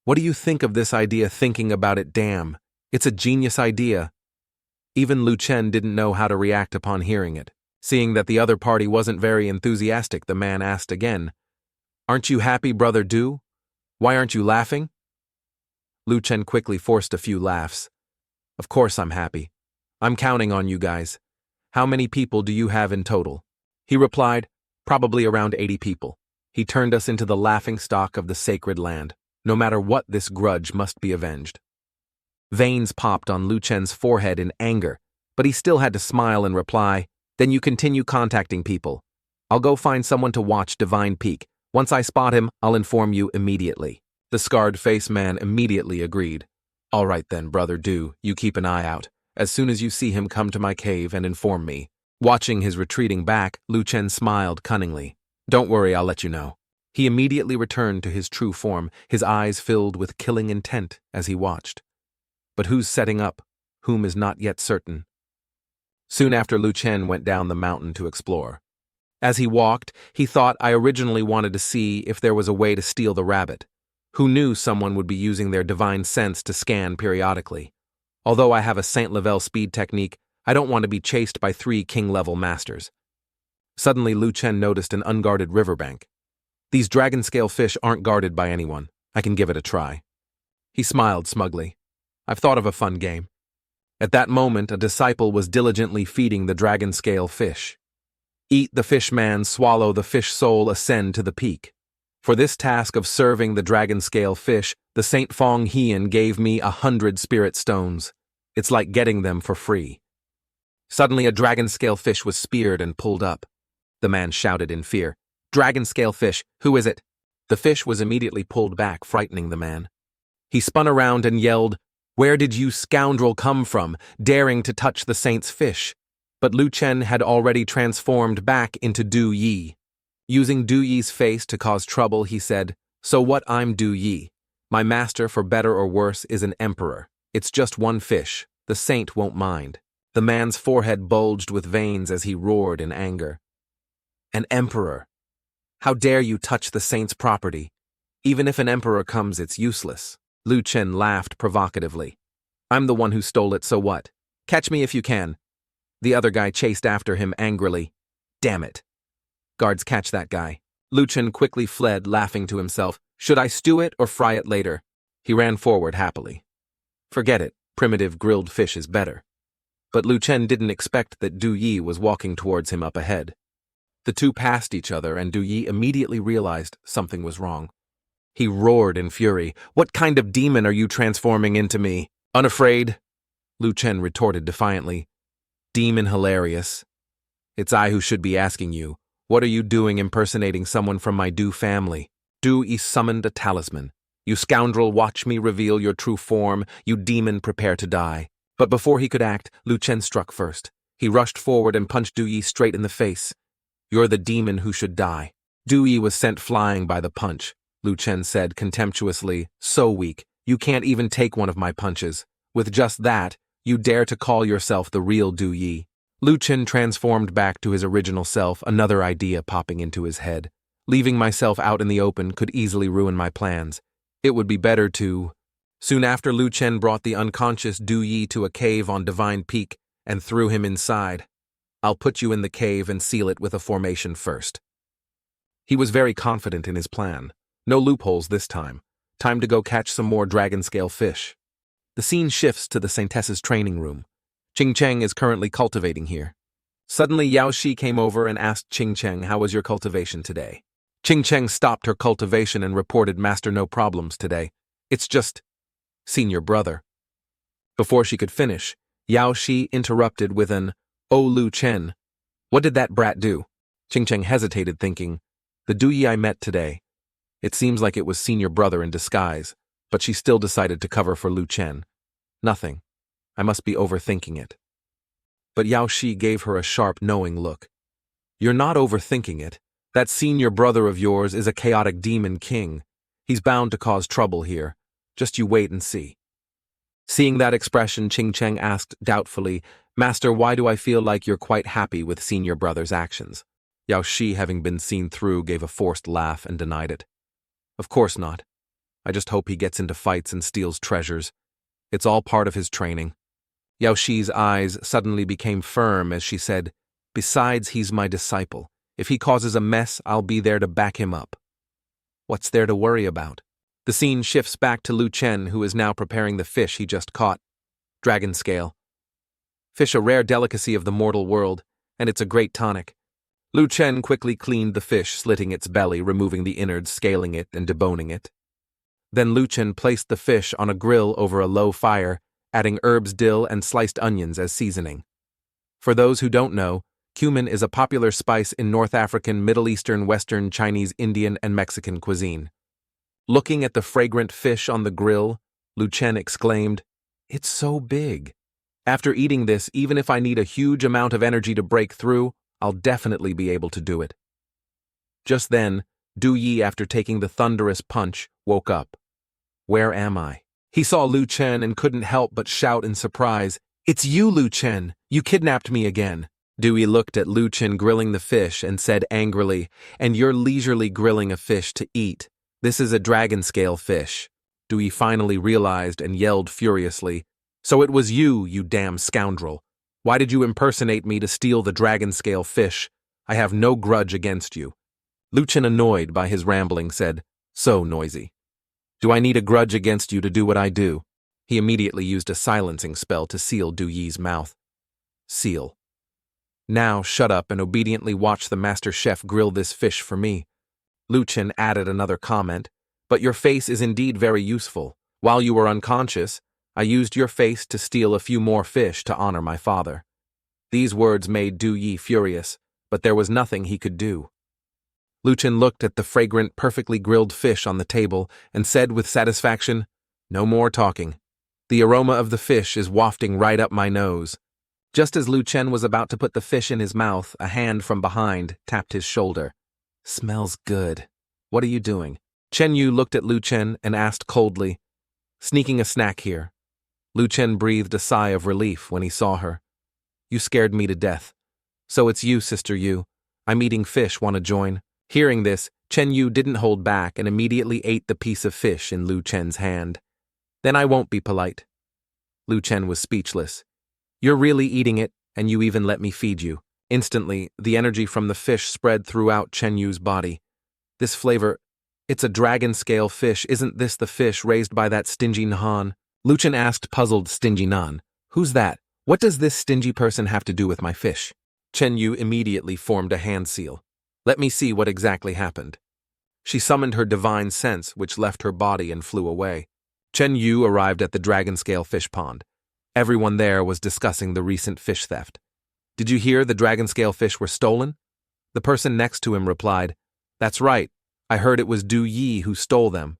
What do you think of this idea? Thinking about it, damn. It's a genius idea. Even Lu Chen didn't know how to react upon hearing it. Seeing that the other party wasn't very enthusiastic, the man asked again, Aren't you happy, brother Du? Why aren't you laughing? Lu Chen quickly forced a few laughs. Of course I'm happy. I'm counting on you guys. How many people do you have in total? He replied, Probably around 80 people. He turned us into the laughing stock of the sacred land. No matter what, this grudge must be avenged. Veins popped on Lu Chen's forehead in anger, but he still had to smile and reply, Then you continue contacting people. I'll go find someone to watch Divine Peak. Once I spot him, I'll inform you immediately. The scarred-faced man immediately agreed. All right then, brother Du, you keep an eye out. As soon as you see him, come to my cave and inform me. Watching his retreating back, Lu Chen smiled cunningly. Don't worry, I'll let you know. He immediately returned to his true form, his eyes filled with killing intent as he watched. But who's setting up? Whom is not yet certain. Soon after, Lu Chen went down the mountain to explore. As he walked, he thought, I originally wanted to see if there was a way to steal the rabbit. Who knew someone would be using their divine sense to scan periodically? Although I have a Saint-Level speed technique, I don't want to be chased by 3 king-level masters. Suddenly, Lu Chen noticed an unguarded riverbank. These dragon-scale fish aren't guarded by anyone. I can give it a try. He smiled smugly. I've thought of a fun game. At that moment, a disciple was diligently feeding the dragon-scale fish. Eat the fish man, swallow the fish soul, ascend to the peak. For this task of serving the dragon-scale fish, the Saint Fong Hian gave me 100 spirit stones. It's like getting them for free. Suddenly, a dragon-scale fish was speared and pulled up. The man shouted in fear, "Dragon-scale fish, who is it?" The fish was immediately pulled back, frightening the man. He spun around and yelled, "Where did you scoundrel come from, daring to touch the saint's fish?" But Lu Chen had already transformed back into Du Yi. Using Du Yi's face to cause trouble, he said, "So what, I'm Du Yi. My master, for better or worse, is an emperor. It's just one fish. The saint won't mind." The man's forehead bulged with veins as he roared in anger. "An emperor? How dare you touch the saint's property? Even if an emperor comes, it's useless." Lu Chen laughed provocatively. "I'm the one who stole it, so what? Catch me if you can." The other guy chased after him angrily. "Damn it. Guards, catch that guy." Lu Chen quickly fled, laughing to himself. "Should I stew it or fry it later?" He ran forward happily. "Forget it. Primitive grilled fish is better." But Lu Chen didn't expect that Du Yi was walking towards him up ahead. The two passed each other, and Du Yi immediately realized something was wrong. He roared in fury, "What kind of demon are you transforming into me? Unafraid?" Lu Chen retorted defiantly, "Demon hilarious. It's I who should be asking you, what are you doing impersonating someone from my Du family?" Du Yi summoned a talisman. "You scoundrel, watch me reveal your true form. You demon, prepare to die." But before he could act, Lu Chen struck first. He rushed forward and punched Du Yi straight in the face. "You're the demon who should die." Du Yi was sent flying by the punch. Lu Chen said contemptuously, "So weak, you can't even take one of my punches. With just that, you dare to call yourself the real Du Yi." Lu Chen transformed back to his original self, another idea popping into his head. Leaving myself out in the open could easily ruin my plans. It would be better to... Soon after, Lu Chen brought the unconscious Du Yi to a cave on Divine Peak and threw him inside. "I'll put you in the cave and seal it with a formation first." He was very confident in his plan. No loopholes this time. Time to go catch some more dragon-scale fish. The scene shifts to the Saintess's training room. Qing Cheng is currently cultivating here. Suddenly, Yao Shi came over and asked Qing Cheng, "How was your cultivation today?" Qing Cheng stopped her cultivation and reported, "Master, no problems today. It's just senior brother." Before she could finish, Yao Shi interrupted with an, "Oh, Lu Chen, what did that brat do?" Qing Cheng hesitated, thinking, "The Du Yi I met today." It seems like it was senior brother in disguise, but she still decided to cover for Lu Chen. "Nothing. I must be overthinking it." But Yao Shi gave her a sharp, knowing look. "You're not overthinking it. That senior brother of yours is a chaotic demon king. He's bound to cause trouble here. Just you wait and see." Seeing that expression, Qing Cheng asked doubtfully, "Master, why do I feel like you're quite happy with senior brother's actions?" Yao Shi, having been seen through, gave a forced laugh and denied it. "Of course not. I just hope he gets into fights and steals treasures. It's all part of his training." Yao Shi's eyes suddenly became firm as she said, "Besides, he's my disciple. If he causes a mess, I'll be there to back him up." What's there to worry about? The scene shifts back to Lu Chen, who is now preparing the fish he just caught. Dragon scale. Fish, a rare delicacy of the mortal world, and it's a great tonic. Lu Chen quickly cleaned the fish, slitting its belly, removing the innards, scaling it, and deboning it. Then Lu Chen placed the fish on a grill over a low fire, adding herbs, dill, and sliced onions as seasoning. For those who don't know, cumin is a popular spice in North African, Middle Eastern, Western, Chinese, Indian, and Mexican cuisine. Looking at the fragrant fish on the grill, Lu Chen exclaimed, "It's so big. After eating this, even if I need a huge amount of energy to break through, I'll definitely be able to do it." Just then, Du Yi, after taking the thunderous punch, woke up. "Where am I?" He saw Lu Chen and couldn't help but shout in surprise, "It's you, Lu Chen! You kidnapped me again." Du Yi looked at Lu Chen grilling the fish and said angrily, "And you're leisurely grilling a fish to eat. This is a dragon scale fish, Du Yi finally realized and yelled furiously. So it was you, you damn scoundrel. Why did you impersonate me to steal the dragon scale fish? I have no grudge against you. Lu Chen, annoyed by his rambling, said, So noisy. Do I need a grudge against you to do what I do? He immediately used a silencing spell to seal Du Yi's mouth. Seal. Now shut up and obediently watch the master chef grill this fish for me. Lu Chen added another comment, but your face is indeed very useful. While you were unconscious, I used your face to steal a few more fish to honor my father. These words made Du Yi furious, but there was nothing he could do. Lu Chen looked at the fragrant, perfectly grilled fish on the table and said with satisfaction, No more talking. The aroma of the fish is wafting right up my nose. Just as Lu Chen was about to put the fish in his mouth, a hand from behind tapped his shoulder. Smells good. What are you doing? Chen Yu looked at Lu Chen and asked coldly, Sneaking a snack here. Lu Chen breathed a sigh of relief when he saw her. You scared me to death. So it's you, Sister Yu. I'm eating fish, want to join? Hearing this, Chen Yu didn't hold back and immediately ate the piece of fish in Lu Chen's hand. Then I won't be polite. Lu Chen was speechless. You're really eating it, and you even let me feed you. Instantly, the energy from the fish spread throughout Chen Yu's body. This flavor, it's a dragon scale fish. Isn't this the fish raised by that stingy Nhan? Lu Chen asked, puzzled. Stingy Nan. Who's that? What does this stingy person have to do with my fish? Chen Yu immediately formed a hand seal. Let me see what exactly happened. She summoned her divine sense, which left her body and flew away. Chen Yu arrived at the dragon scale fish pond. Everyone there was discussing the recent fish theft. Did you hear the dragon scale fish were stolen? The person next to him replied, That's right. I heard it was Du Yi who stole them.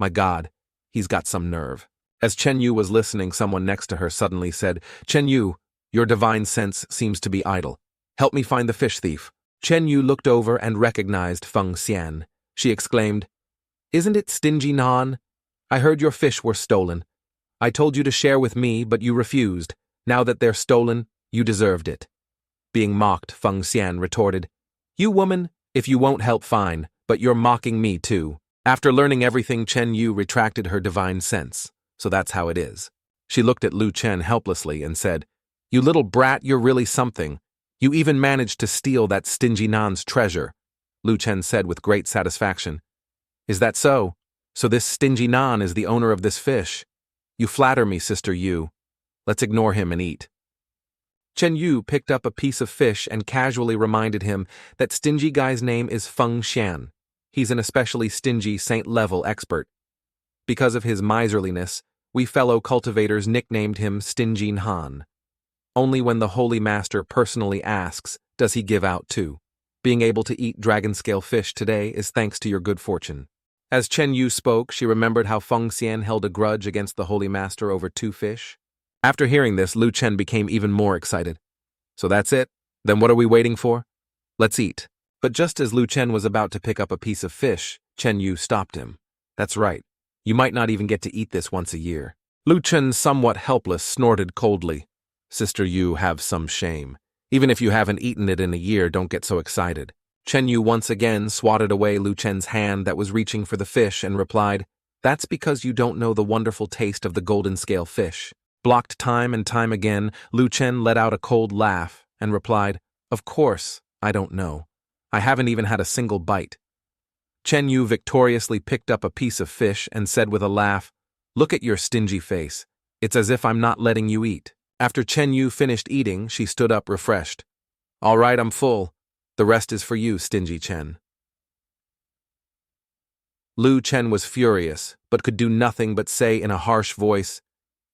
My God, he's got some nerve. As Chen Yu was listening, someone next to her suddenly said, Chen Yu, your divine sense seems to be idle. Help me find the fish thief. Chen Yu looked over and recognized Feng Xian. She exclaimed, Isn't it Stingy Nan? I heard your fish were stolen. I told you to share with me, but you refused. Now that they're stolen, you deserved it. Being mocked, Feng Xian retorted, You woman, if you won't help, fine, but you're mocking me too. After learning everything, Chen Yu retracted her divine sense. So that's how it is. She looked at Lu Chen helplessly and said, You little brat, you're really something. You even managed to steal that stingy Nan's treasure. Lu Chen said with great satisfaction. Is that so? So this stingy Nan is the owner of this fish. You flatter me, Sister Yu. Let's ignore him and eat. Chen Yu picked up a piece of fish and casually reminded him that stingy guy's name is Feng Xian. He's an especially stingy saint-level expert. Because of his miserliness, we fellow cultivators nicknamed him Stingy Han. Only when the Holy Master personally asks does he give out too. Being able to eat dragon-scale fish today is thanks to your good fortune. As Chen Yu spoke, she remembered how Feng Xian held a grudge against the Holy Master over 2 fish. After hearing this, Lu Chen became even more excited. So that's it? Then what are we waiting for? Let's eat. But just as Lu Chen was about to pick up a piece of fish, Chen Yu stopped him. That's right. You might not even get to eat this once a year. Lu Chen, somewhat helpless, snorted coldly. Sister Yu, have some shame. Even if you haven't eaten it in a year, don't get so excited. Chen Yu once again swatted away Lu Chen's hand that was reaching for the fish and replied, That's because you don't know the wonderful taste of the golden scale fish. Blocked time and time again, Lu Chen let out a cold laugh and replied, Of course, I don't know. I haven't even had a single bite. Chen Yu victoriously picked up a piece of fish and said with a laugh, Look at your stingy face. It's as if I'm not letting you eat. After Chen Yu finished eating, she stood up refreshed. All right, I'm full. The rest is for you, stingy Chen. Lu Chen was furious, but could do nothing but say in a harsh voice,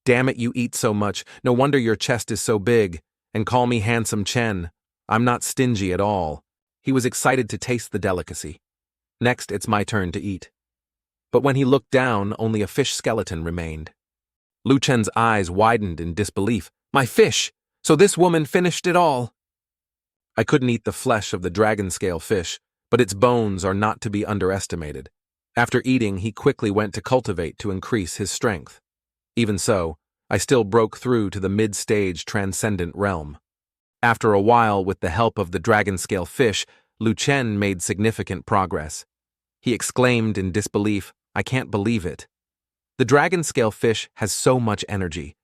Damn it, you eat so much. No wonder your chest is so big. And call me handsome Chen. I'm not stingy at all. He was excited to taste the delicacy. Next, it's my turn to eat. But when he looked down, only a fish skeleton remained. Lu Chen's eyes widened in disbelief. My fish! So this woman finished it all! I couldn't eat the flesh of the dragon-scale fish, but its bones are not to be underestimated. After eating, he quickly went to cultivate to increase his strength. Even so, I still broke through to the mid-stage transcendent realm. After a while, with the help of the dragon-scale fish, Lu Chen made significant progress. He exclaimed in disbelief, "I can't believe it. The dragon scale fish has so much energy.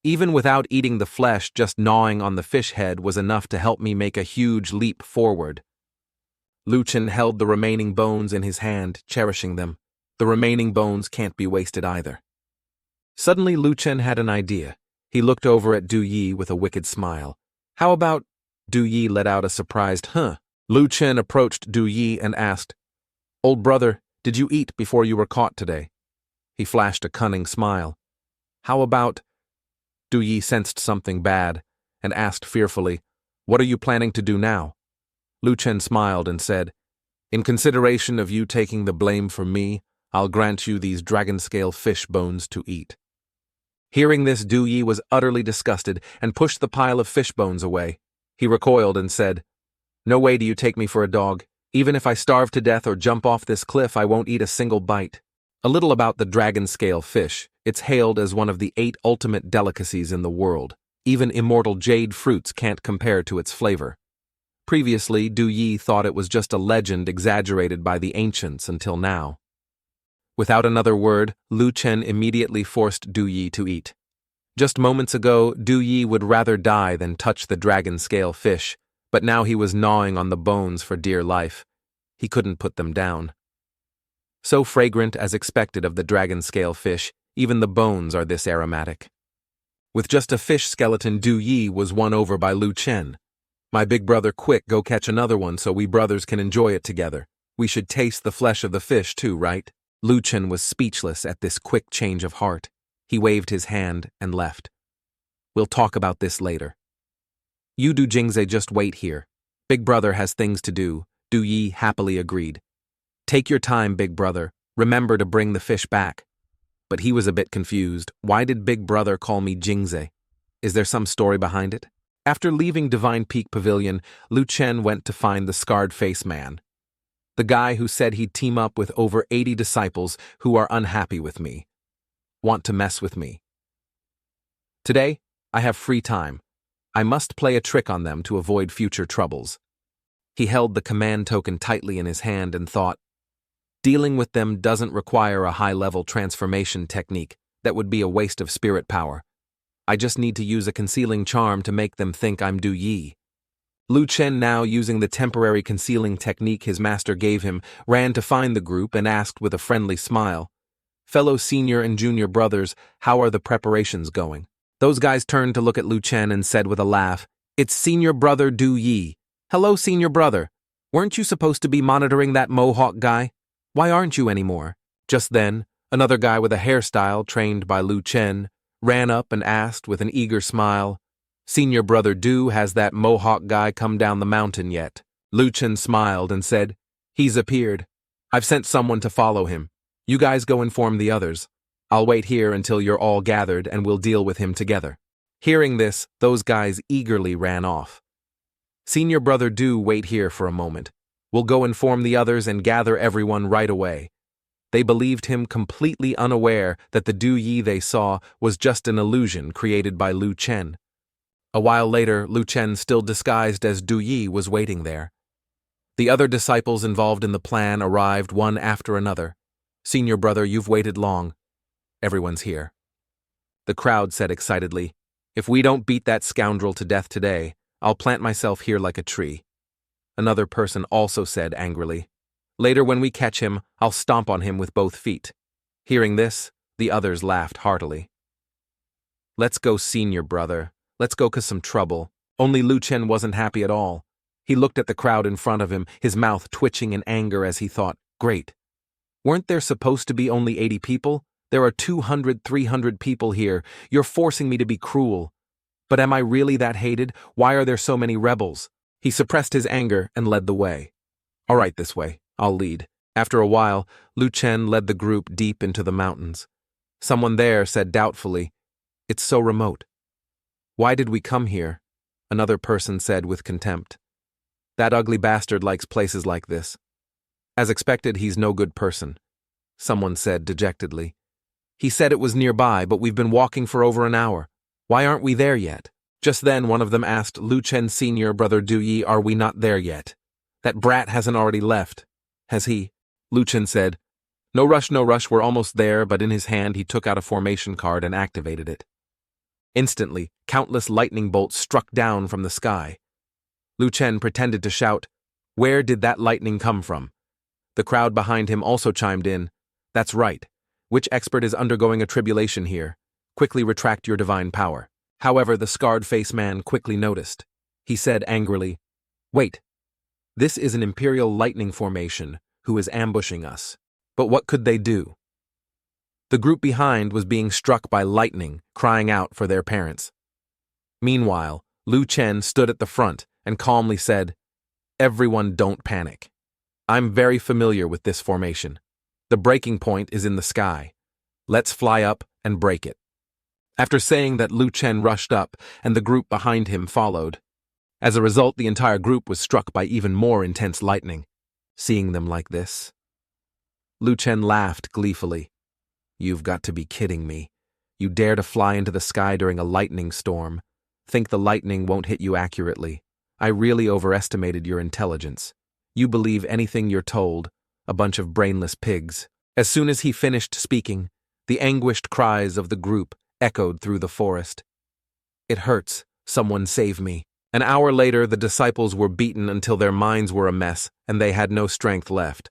Even without eating the flesh, just gnawing on the fish head was enough to help me make a huge leap forward." Lucien held the remaining bones in his hand, cherishing them. The remaining bones can't be wasted either. Suddenly Lucien had an idea. He looked over at Du Yi with a wicked smile. "How about—" Du Yi let out a surprised "huh." Lucien approached Du Yi and asked, "Old brother, did you eat before you were caught today?" He flashed a cunning smile. "How about—" Du Yi sensed something bad and asked fearfully, "What are you planning to do now?" Lucien smiled and said, "In consideration of you taking the blame for me, I'll grant you these dragon-scale fish bones to eat." Hearing this, Du Yi was utterly disgusted and pushed the pile of fish bones away. He recoiled and said, "No way do you take me for a dog. Even if I starve to death or jump off this cliff, I won't eat a single bite." A little about the dragon-scale fish. It's hailed as one of the 8 ultimate delicacies in the world. Even immortal jade fruits can't compare to its flavor. Previously, Du Yi thought it was just a legend exaggerated by the ancients until now. Without another word, Lucien immediately forced Du Yi to eat. Just moments ago, Du Yi would rather die than touch the dragon-scale fish, but now he was gnawing on the bones for dear life. He couldn't put them down. So fragrant as expected of the dragon-scale fish, even the bones are this aromatic. With just a fish skeleton, Du Yi was won over by Lucien. "My big brother, quick, go catch another one so we brothers can enjoy it together. We should taste the flesh of the fish too, right?" Lucien was speechless at this quick change of heart. He waved his hand and left. "We'll talk about this later." "You do Jingze, just wait here. Big brother has things to do," Du Yi happily agreed. "Take your time, big brother. Remember to bring the fish back." But he was a bit confused. Why did big brother call me Jingze? Is there some story behind it? After leaving Divine Peak Pavilion, Lucien went to find the scarred face man. The guy who said he'd team up with over 80 disciples who are unhappy with me. Want to mess with me. Today, I have free time. I must play a trick on them to avoid future troubles. He held the command token tightly in his hand and thought, dealing with them doesn't require a high-level transformation technique. That would be a waste of spirit power. I just need to use a concealing charm to make them think I'm Du Yi. Lucien, now using the temporary concealing technique his master gave him, ran to find the group and asked with a friendly smile, "Fellow senior and junior brothers, how are the preparations going?" Those guys turned to look at Lucien and said with a laugh, "It's senior brother Du Yi." "Hello, senior brother. Weren't you supposed to be monitoring that mohawk guy? Why aren't you anymore?" Just then, another guy with a hairstyle trained by Lucien ran up and asked with an eager smile, "Senior brother Du, has that mohawk guy come down the mountain yet?" Lucien smiled and said, "He's appeared. I've sent someone to follow him. You guys go inform the others. I'll wait here until you're all gathered and we'll deal with him together." Hearing this, those guys eagerly ran off. "Senior brother Du, wait here for a moment. We'll go inform the others and gather everyone right away." They believed him, completely unaware that the Du Yi they saw was just an illusion created by Lucien. A while later, Lucien, still disguised as Du Yi, was waiting there. The other disciples involved in the plan arrived one after another. "Senior brother, you've waited long. Everyone's here." The crowd said excitedly, "If we don't beat that scoundrel to death today, I'll plant myself here like a tree." Another person also said angrily, "Later when we catch him, I'll stomp on him with both feet." Hearing this, the others laughed heartily. "Let's go, senior brother. Let's go cause some trouble." Only Lucien wasn't happy at all. He looked at the crowd in front of him, his mouth twitching in anger as he thought, "Great. Weren't there supposed to be only 80 people? There are 200, 300 people here. You're forcing me to be cruel. But am I really that hated? Why are there so many rebels?" He suppressed his anger and led the way. "All right, this way. I'll lead." After a while, Lucien led the group deep into the mountains. Someone there said doubtfully, "It's so remote." "Why did we come here?" Another person said with contempt. "That ugly bastard likes places like this." "As expected, he's no good person," someone said dejectedly. "He said it was nearby, but we've been walking for over an hour. Why aren't we there yet?" Just then, one of them asked Lucien, "Senior brother Du Yi, are we not there yet? That brat hasn't already left, has he?" Lu Chen said. No rush, we're almost there, but in his hand he took out a formation card and activated it. Instantly, countless lightning bolts struck down from the sky. Lu Chen pretended to shout, "Where did that lightning come from?" The crowd behind him also chimed in. That's right. Which expert is undergoing a tribulation here? Quickly retract your divine power. However, the scarred-faced man quickly noticed. He said angrily, Wait. This is an Imperial Lightning Formation who is ambushing us. But what could they do? The group behind was being struck by lightning, crying out for their parents. Meanwhile, Lu Chen stood at the front and calmly said, Everyone don't panic. I'm very familiar with this formation. The breaking point is in the sky. Let's fly up and break it. After saying that, Lu Chen rushed up, and the group behind him followed. As a result, the entire group was struck by even more intense lightning. Seeing them like this, Lu Chen laughed gleefully. You've got to be kidding me. You dare to fly into the sky during a lightning storm. Think the lightning won't hit you accurately. I really overestimated your intelligence. You believe anything you're told, a bunch of brainless pigs. As soon as he finished speaking, the anguished cries of the group echoed through the forest. It hurts. Someone save me. An hour later, the disciples were beaten until their minds were a mess and they had no strength left.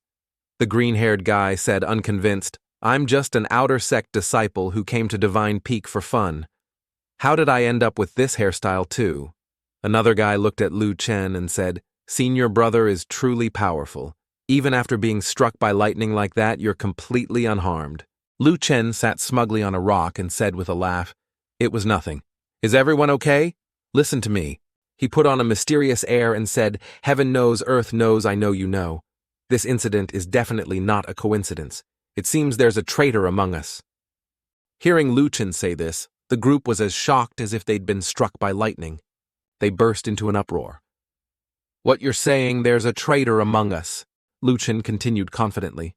The green-haired guy said unconvinced, I'm just an outer sect disciple who came to Divine Peak for fun. How did I end up with this hairstyle too? Another guy looked at Lu Chen and said, Senior brother is truly powerful. Even after being struck by lightning like that, you're completely unharmed. Lu Chen sat smugly on a rock and said with a laugh, It was nothing. Is everyone okay? Listen to me. He put on a mysterious air and said, Heaven knows, earth knows, I know you know. This incident is definitely not a coincidence. It seems there's a traitor among us. Hearing Lu Chen say this, the group was as shocked as if they'd been struck by lightning. They burst into an uproar. What you're saying, there's a traitor among us, Lu Chen continued confidently.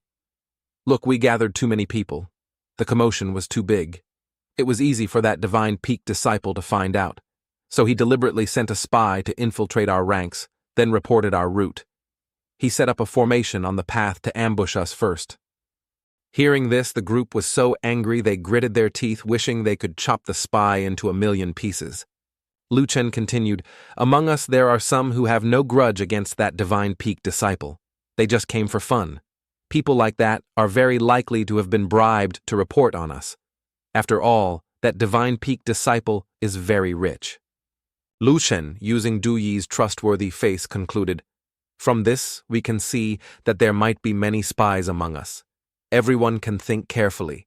Look, we gathered too many people. The commotion was too big. It was easy for that Divine Peak disciple to find out. So he deliberately sent a spy to infiltrate our ranks, then reported our route. He set up a formation on the path to ambush us first. Hearing this, the group was so angry they gritted their teeth, wishing they could chop the spy into a million pieces. Lu Chen continued, Among us there are some who have no grudge against that Divine Peak disciple. They just came for fun. People like that are very likely to have been bribed to report on us. After all, that Divine Peak disciple is very rich. Lu Chen, using Du Yi's trustworthy face, concluded, From this, we can see that there might be many spies among us. Everyone can think carefully.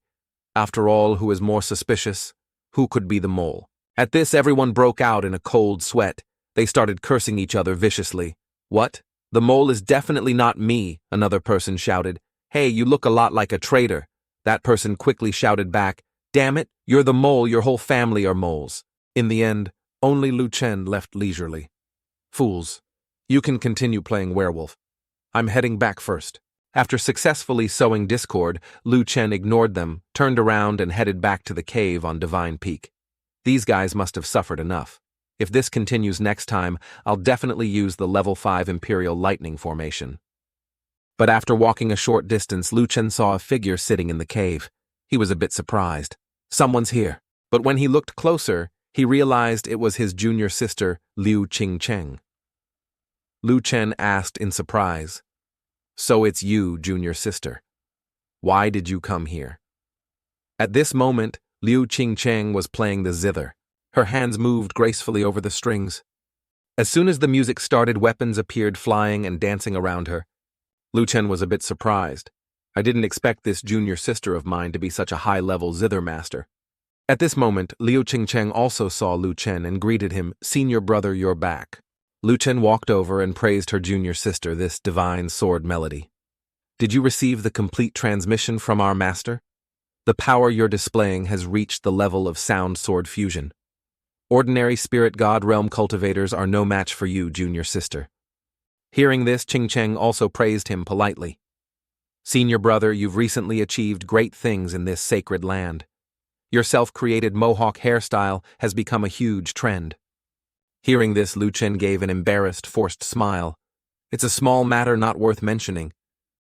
After all, who is more suspicious? Who could be the mole? At this, everyone broke out in a cold sweat. They started cursing each other viciously. What? The mole is definitely not me, another person shouted. Hey, you look a lot like a traitor. That person quickly shouted back, Damn it, you're the mole, your whole family are moles. In the end, only Lu Chen left leisurely. Fools. You can continue playing werewolf. I'm heading back first. After successfully sowing discord, Lu Chen ignored them, turned around and headed back to the cave on Divine Peak. These guys must have suffered enough. If this continues next time, I'll definitely use the level 5 Imperial Lightning Formation. But after walking a short distance, Lu Chen saw a figure sitting in the cave. He was a bit surprised. Someone's here. But when he looked closer, he realized it was his junior sister, Liu Qingcheng. Lu Chen asked in surprise, So it's you, junior sister. Why did you come here? At this moment, Liu Qingcheng was playing the zither. Her hands moved gracefully over the strings. As soon as the music started, weapons appeared flying and dancing around her. Lu Chen was a bit surprised. I didn't expect this junior sister of mine to be such a high-level zither master. At this moment, Liu Qingcheng also saw Lu Chen and greeted him, Senior brother, you're back. Lu Chen walked over and praised her junior sister this divine sword melody. Did you receive the complete transmission from our master? The power you're displaying has reached the level of sound sword fusion. Ordinary spirit god realm cultivators are no match for you, junior sister. Hearing this, Qingcheng also praised him politely. Senior brother, you've recently achieved great things in this sacred land. Your self-created mohawk hairstyle has become a huge trend. Hearing this, Lu Chen gave an embarrassed, forced smile. It's a small matter not worth mentioning.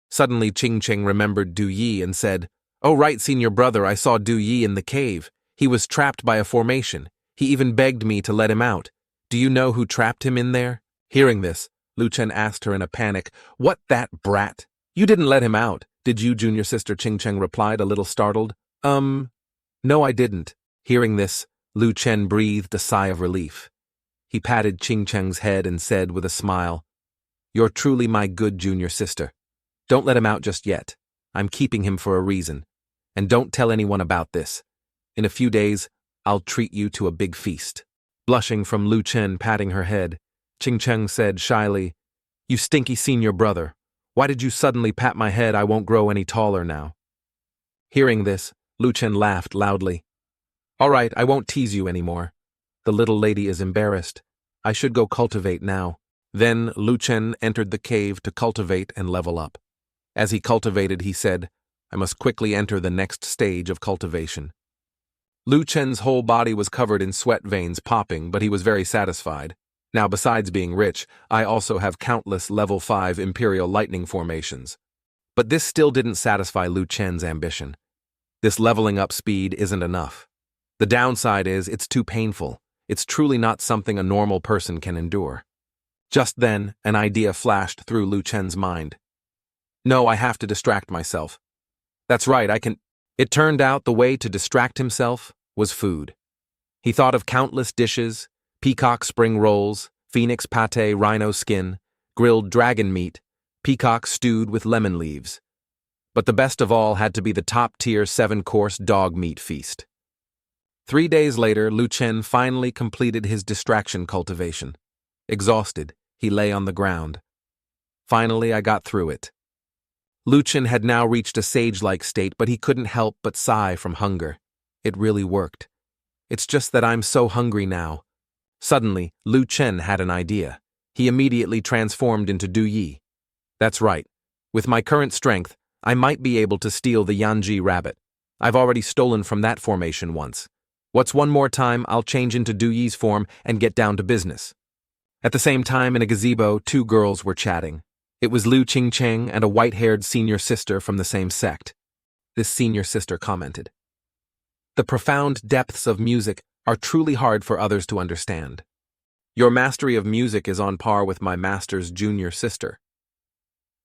Suddenly Ching Cheng remembered Du Yi and said, "Oh right, senior brother, I saw Du Yi in the cave. He was trapped by a formation. He even begged me to let him out. Do you know who trapped him in there?" Hearing this, Lu Chen asked her in a panic, "What, that brat? You didn't let him out, did you?" Junior sister Ching Cheng replied, a little startled. No, I didn't." Hearing this, Lu Chen breathed a sigh of relief. He patted Ching Cheng's head and said with a smile, "You're truly my good junior sister. Don't let him out just yet. I'm keeping him for a reason. And don't tell anyone about this. In a few days, I'll treat you to a big feast." Blushing from Lu Chen patting her head, Ching Cheng said shyly, "You stinky senior brother. Why did you suddenly pat my head? I won't grow any taller now." Hearing this, Lu Chen laughed loudly. "All right, I won't tease you anymore. The little lady is embarrassed. I should go cultivate now." Then Lu Chen entered the cave to cultivate and level up. As he cultivated, he said, "I must quickly enter the next stage of cultivation." Lu Chen's whole body was covered in sweat veins popping, but he was very satisfied. Now, besides being rich, I also have countless level 5 Imperial Lightning formations. But this still didn't satisfy Lu Chen's ambition. This leveling up speed isn't enough. The downside is it's too painful. It's truly not something a normal person can endure. Just then, an idea flashed through Lu Chen's mind. "No, I have to distract myself. That's right, I can—" It turned out the way to distract himself was food. He thought of countless dishes: peacock spring rolls, phoenix pate rhino skin, grilled dragon meat, peacock stewed with lemon leaves. But the best of all had to be the top-tier 7-course dog meat feast. 3 days later, Lu Chen finally completed his distraction cultivation. Exhausted, he lay on the ground. "Finally, I got through it." Lu Chen had now reached a sage-like state, but he couldn't help but sigh from hunger. It really worked. "It's just that I'm so hungry now." Suddenly, Lu Chen had an idea. He immediately transformed into Du Yi. "That's right. With my current strength, I might be able to steal the Yanji rabbit. I've already stolen from that formation once. What's one more time, I'll change into Du Yi's form and get down to business." At the same time, in a gazebo, 2 girls were chatting. It was Lu Ching Cheng and a white-haired senior sister from the same sect. This senior sister commented, "The profound depths of music are truly hard for others to understand. Your mastery of music is on par with my master's junior sister."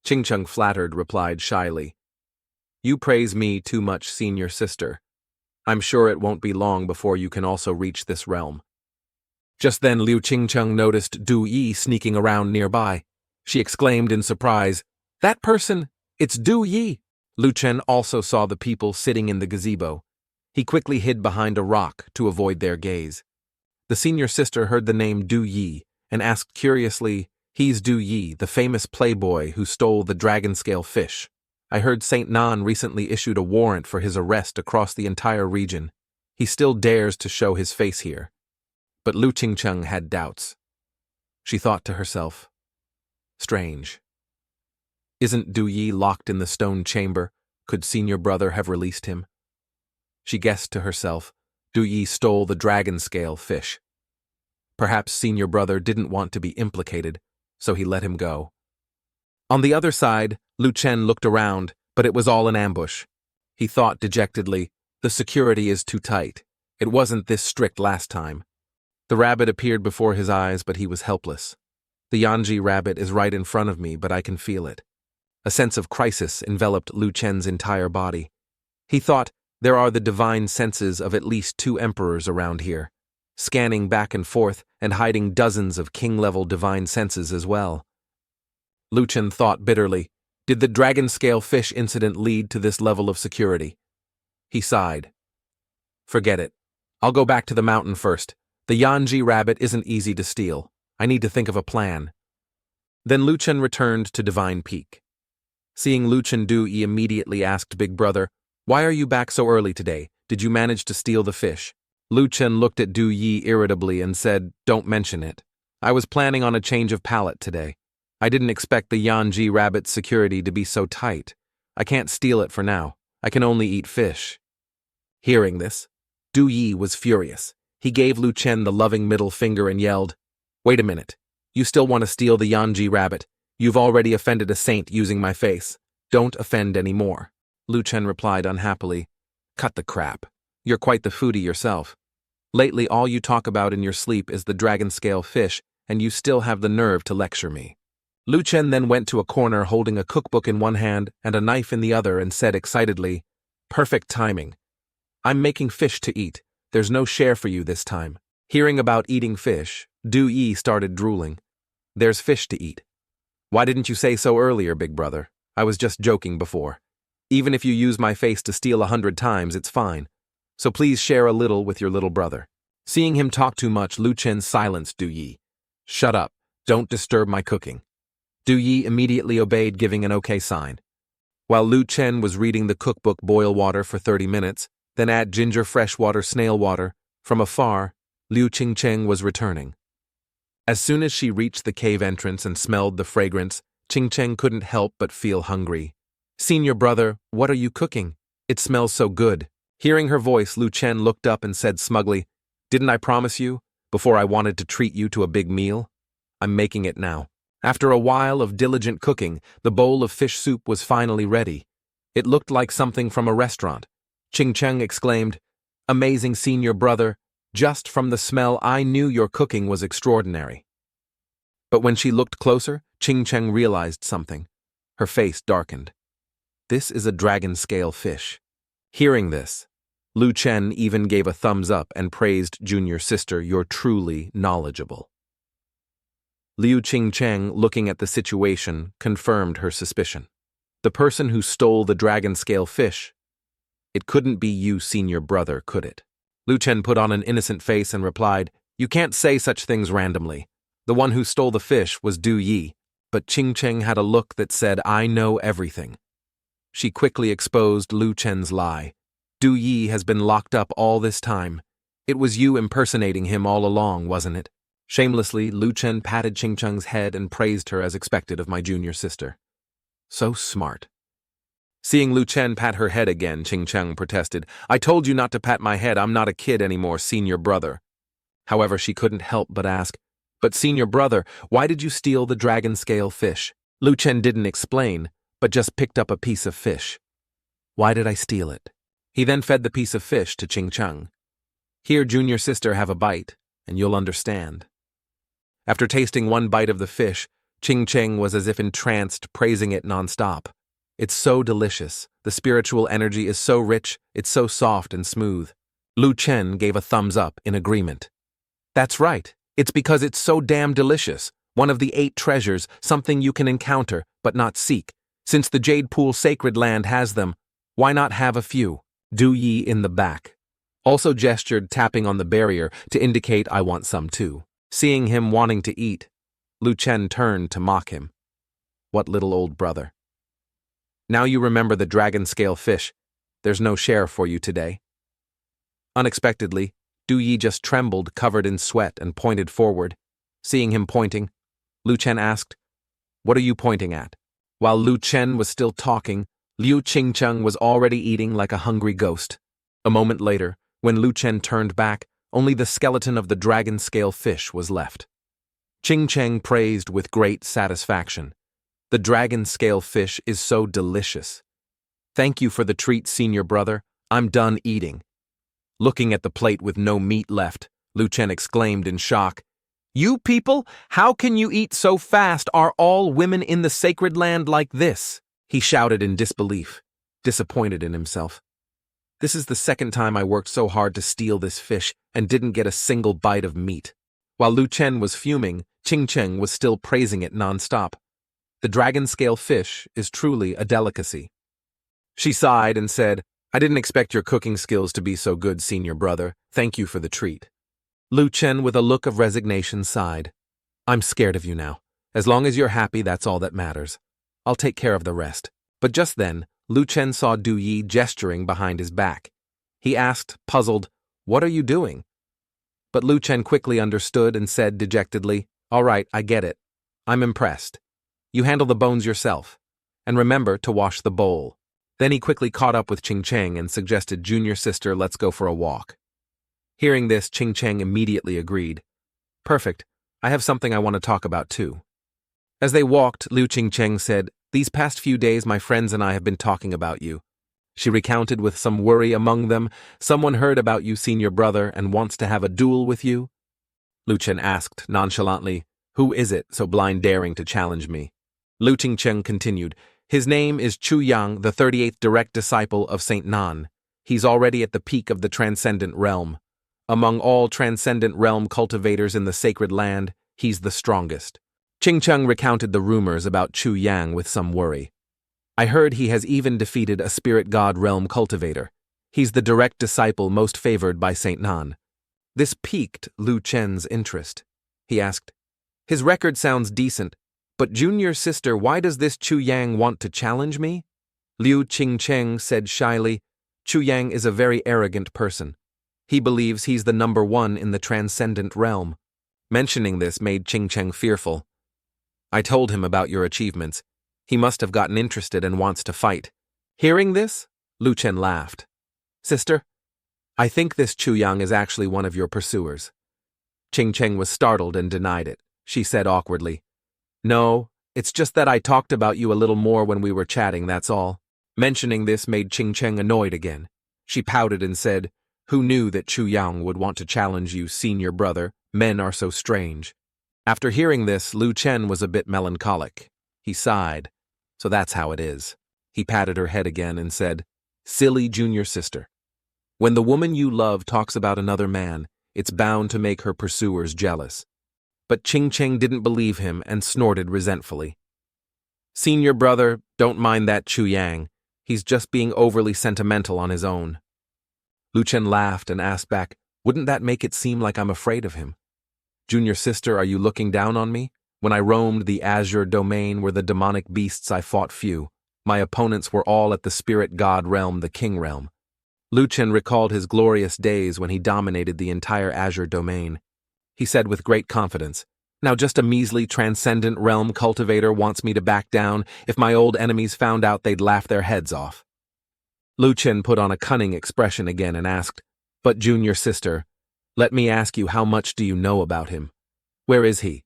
Ching Cheng, flattered, replied shyly, "You praise me too much, senior sister. I'm sure it won't be long before you can also reach this realm." Just then Liu Ching Cheng noticed Du Yi sneaking around nearby. She exclaimed in surprise, "That person, it's Du Yi!" Lu Chen also saw the people sitting in the gazebo. He quickly hid behind a rock to avoid their gaze. The senior sister heard the name Du Yi and asked curiously, "He's Du Yi, the famous playboy who stole the dragon-scale fish. I heard Saint Nan recently issued a warrant for his arrest across the entire region. He still dares to show his face here." But Lu Ching Cheng had doubts. She thought to herself, "Strange. Isn't Du Yi locked in the stone chamber? Could senior brother have released him?" She guessed to herself, Du Yi stole the dragon-scale fish. Perhaps senior brother didn't want to be implicated, so he let him go. On the other side, Lu Chen looked around, but it was all an ambush. He thought dejectedly, "The security is too tight. It wasn't this strict last time." The rabbit appeared before his eyes, but he was helpless. The Yanji rabbit is right in front of me, but I can feel it. A sense of crisis enveloped Lu Chen's entire body. He thought, there are the divine senses of at least 2 emperors around here, scanning back and forth and hiding dozens of king-level divine senses as well. Lu Chen thought bitterly, did the dragon-scale fish incident lead to this level of security? He sighed. "Forget it. I'll go back to the mountain first. The Yanji rabbit isn't easy to steal. I need to think of a plan." Then Lu Chen returned to Divine Peak. Seeing Lu Chen, Du Yi immediately asked Big Brother, "Why are you back so early today? Did you manage to steal the fish?" Lu Chen looked at Du Yi irritably and said, "Don't mention it. I was planning on a change of palate today. I didn't expect the Yanji rabbit's security to be so tight. I can't steal it for now. I can only eat fish." Hearing this, Du Yi was furious. He gave Lu Chen the loving middle finger and yelled, "Wait a minute. You still want to steal the Yanji rabbit? You've already offended a saint using my face. Don't offend any more. Lu Chen replied unhappily. Cut the crap. You're quite the foodie yourself. Lately all you talk about in your sleep is the dragon scale fish, and you still have the nerve to lecture me. Lu Chen then went to a corner holding a cookbook in one hand and a knife in the other and said excitedly, Perfect timing. I'm making fish to eat. There's no share for you this time. Hearing about eating fish, Du Yi started drooling. There's fish to eat. Why didn't you say so earlier, big brother? I was just joking before. Even if you use my face to steal 100 times, it's fine. So please share a little with your little brother. Seeing him talk too much, Lu Chen silenced Du Yi. Shut up. Don't disturb my cooking. Du Yi immediately obeyed, giving an okay sign. While Lu Chen was reading the cookbook boil water for 30 minutes, then add ginger fresh water snail water, from afar, Liu Qingcheng was returning. As soon as she reached the cave entrance and smelled the fragrance, Qingcheng couldn't help but feel hungry. Senior brother, what are you cooking? It smells so good. Hearing her voice, Lu Chen looked up and said smugly, Didn't I promise you, before I wanted to treat you to a big meal? I'm making it now. After a while of diligent cooking, the bowl of fish soup was finally ready. It looked like something from a restaurant. Qingcheng exclaimed, Amazing senior brother, just from the smell I knew your cooking was extraordinary. But when she looked closer, Qingcheng realized something. Her face darkened. This is a dragon scale fish. Hearing this, Lu Chen even gave a thumbs up and praised junior sister, You're truly knowledgeable. Liu Qingcheng, looking at the situation, confirmed her suspicion. The person who stole the dragon scale fish. It couldn't be you, senior brother, could it? Lu Chen put on an innocent face and replied, You can't say such things randomly. The one who stole the fish was Du Yi, but Qingcheng had a look that said, I know everything. She quickly exposed Lu Chen's lie. Du Yi has been locked up all this time. It was you impersonating him all along, wasn't it? Shamelessly, Lu Chen patted Qingcheng's head and praised her as expected of my junior sister. So smart. Seeing Lu Chen pat her head again, Qingcheng protested, I told you not to pat my head, I'm not a kid anymore, senior brother. However, she couldn't help but ask, But senior brother, why did you steal the dragon scale fish? Lu Chen didn't explain, but just picked up a piece of fish. Why did I steal it? He then fed the piece of fish to Qingcheng. Here, junior sister, have a bite, and you'll understand. After tasting one bite of the fish, Qingcheng was as if entranced, praising it nonstop. It's so delicious. The spiritual energy is so rich, it's so soft and smooth. Lu Chen gave a thumbs up in agreement. That's right. It's because it's so damn delicious. One of the 8 treasures, something you can encounter, but not seek. Since the Jade Pool Sacred Land has them, why not have a few? Du Yi in the back also gestured, tapping on the barrier to indicate I want some too. Seeing him wanting to eat, Lu Chen turned to mock him. What little old brother. Now you remember the dragon scale fish. There's no share for you today. Unexpectedly, Du Yi just trembled, covered in sweat, and pointed forward. Seeing him pointing, Lu Chen asked, What are you pointing at? While Lu Chen was still talking, Liu Qingcheng was already eating like a hungry ghost. A moment later, when Lu Chen turned back, only the skeleton of the dragon scale fish was left. Qingcheng praised with great satisfaction. The dragon scale fish is so delicious. Thank you for the treat, senior brother. I'm done eating. Looking at the plate with no meat left, Lu Chen exclaimed in shock, You people, how can you eat so fast? Are all women in the sacred land like this? He shouted in disbelief, disappointed in himself. This is the second time I worked so hard to steal this fish and didn't get a single bite of meat. While Lu Chen was fuming, Qingcheng was still praising it nonstop. The dragon scale fish is truly a delicacy. She sighed and said, I didn't expect your cooking skills to be so good, senior brother. Thank you for the treat. Lu Chen, with a look of resignation, sighed. I'm scared of you now. As long as you're happy, that's all that matters. I'll take care of the rest. But just then, Lu Chen saw Du Yi gesturing behind his back. He asked, puzzled, What are you doing? But Lu Chen quickly understood and said dejectedly, All right, I get it. I'm impressed. You handle the bones yourself. And remember to wash the bowl. Then he quickly caught up with Qingcheng and suggested, Junior sister, let's go for a walk. Hearing this, Qingcheng immediately agreed. Perfect. I have something I want to talk about too. As they walked, Liu Qingcheng said, These past few days my friends and I have been talking about you. She recounted with some worry among them. Someone heard about you, senior brother, and wants to have a duel with you? Lu Chen asked nonchalantly, who is it so blind daring to challenge me? Lu Qingcheng continued, his name is Chu Yang, the 38th direct disciple of Saint Nan. He's already at the peak of the transcendent realm. Among all transcendent realm cultivators in the sacred land, he's the strongest. Qingcheng recounted the rumors about Chu Yang with some worry. I heard he has even defeated a spirit god realm cultivator. He's the direct disciple most favored by Saint Nan. This piqued Lu Chen's interest. He asked, his record sounds decent, but junior sister, why does this Chu Yang want to challenge me? Liu Qingcheng said shyly, Chu Yang is a very arrogant person. He believes he's the number one in the transcendent realm. Mentioning this made Qingcheng fearful. I told him about your achievements. He must have gotten interested and wants to fight. Hearing this, Lu Chen laughed. Sister, I think this Chu Yang is actually one of your pursuers. Qingcheng was startled and denied it. She said awkwardly, no, it's just that I talked about you a little more when we were chatting, that's all. Mentioning this made Qingcheng annoyed again. She pouted and said, who knew that Chu Yang would want to challenge you, senior brother? Men are so strange. After hearing this, Lu Chen was a bit melancholic. He sighed. So that's how it is. He patted her head again and said, silly junior sister. When the woman you love talks about another man, it's bound to make her pursuers jealous. But Qingcheng didn't believe him and snorted resentfully. Senior brother, don't mind that Chu Yang. He's just being overly sentimental on his own. Lu Chen laughed and asked back, wouldn't that make it seem like I'm afraid of him? Junior sister, are you looking down on me? When I roamed the azure domain where the demonic beasts I fought few, my opponents were all at the spirit god realm, the king realm. Lu Chen recalled his glorious days when he dominated the entire azure domain. He said with great confidence, now just a measly transcendent realm cultivator wants me to back down. If my old enemies found out, they'd laugh their heads off. Lu Chen put on a cunning expression again and asked, but junior sister, let me ask you, how much do you know about him? Where is he?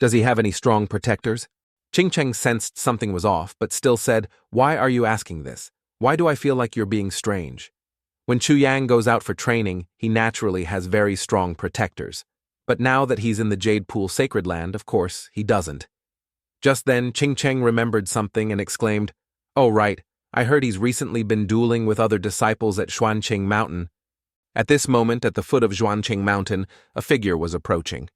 Does he have any strong protectors? Qingcheng sensed something was off, but still said, why are you asking this? Why do I feel like you're being strange? When Chu Yang goes out for training, he naturally has very strong protectors. But now that he's in the Jade Pool Sacred Land, of course, he doesn't. Just then, Qingcheng remembered something and exclaimed, oh right, I heard he's recently been dueling with other disciples at Xuanqing Mountain. At this moment, at the foot of Xuanqing Mountain, a figure was approaching.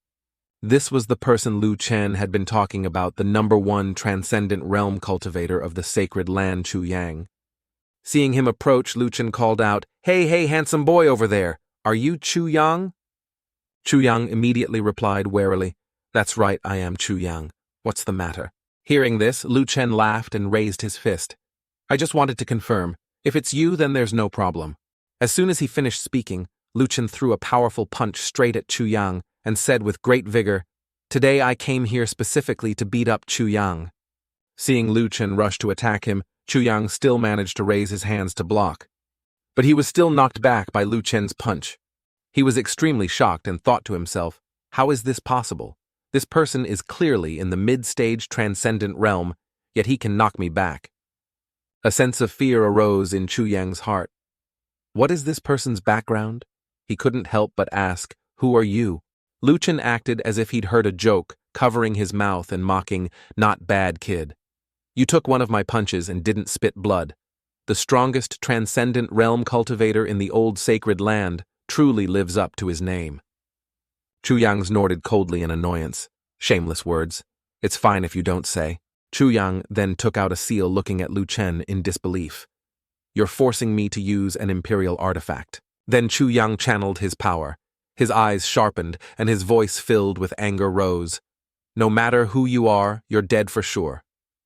This was the person Lu Chen had been talking about, the number one transcendent realm cultivator of the sacred land, Chu Yang. Seeing him approach, Lu Chen called out, hey, handsome boy over there, are you Chu Yang? Chu Yang immediately replied warily, that's right, I am Chu Yang. What's the matter? Hearing this, Lu Chen laughed and raised his fist. I just wanted to confirm. If it's you, then there's no problem. As soon as he finished speaking, Lu Chen threw a powerful punch straight at Chu Yang and said with great vigor, today I came here specifically to beat up Chu Yang. Seeing Lu Chen rush to attack him, Chu Yang still managed to raise his hands to block. But he was still knocked back by Lu Chen's punch. He was extremely shocked and thought to himself, how is this possible? This person is clearly in the mid-stage transcendent realm, yet he can knock me back. A sense of fear arose in Chu Yang's heart. What is this person's background? He couldn't help but ask, who are you? Lu Chen acted as if he'd heard a joke, covering his mouth and mocking, not bad kid. You took one of my punches and didn't spit blood. The strongest transcendent realm cultivator in the old sacred land truly lives up to his name. Chu Yang snorted coldly in annoyance. Shameless words. It's fine if you don't say. Chu Yang then took out a seal, looking at Lu Chen in disbelief. You're forcing me to use an imperial artifact. Then Chu Yang channeled his power. His eyes sharpened and his voice filled with anger rose. No matter who you are, you're dead for sure.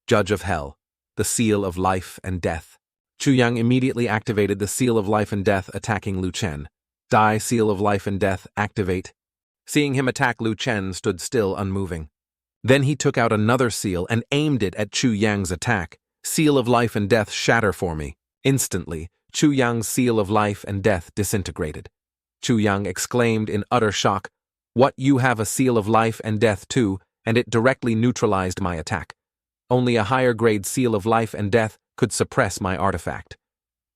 Judge of Hell, the seal of life and death. Chu Yang immediately activated the seal of life and death, attacking Lu Chen. Die, seal of life and death, activate. Seeing him attack, Lu Chen stood still, unmoving. Then he took out another seal and aimed it at Chu Yang's attack. Seal of life and death, shatter for me. Instantly, Chu Yang's seal of life and death disintegrated. Chu Yang exclaimed in utter shock, what, you have a seal of life and death too, and it directly neutralized my attack. Only a higher-grade seal of life and death could suppress my artifact.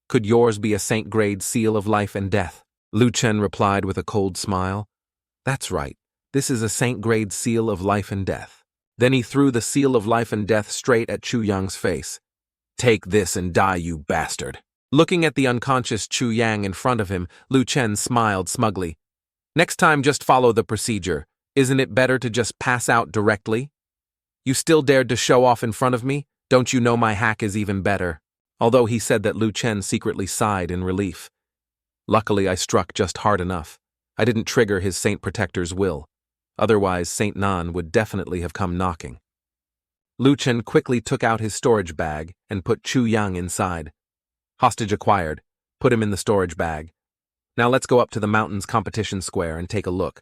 Could yours be a saint-grade seal of life and death? Lu Chen replied with a cold smile. That's right. This is a saint-grade seal of life and death. Then he threw the seal of life and death straight at Chu Yang's face. Take this and die, you bastard. Looking at the unconscious Chu Yang in front of him, Lu Chen smiled smugly. Next time, just follow the procedure. Isn't it better to just pass out directly? You still dared to show off in front of me? Don't you know my hack is even better? Although he said that, Lu Chen secretly sighed in relief. Luckily, I struck just hard enough. I didn't trigger his Saint Protector's will. Otherwise, Saint Nan would definitely have come knocking. Lu Chen quickly took out his storage bag and put Chu Yang inside. Hostage acquired. Put him in the storage bag. Now let's go up to the mountain's competition square and take a look.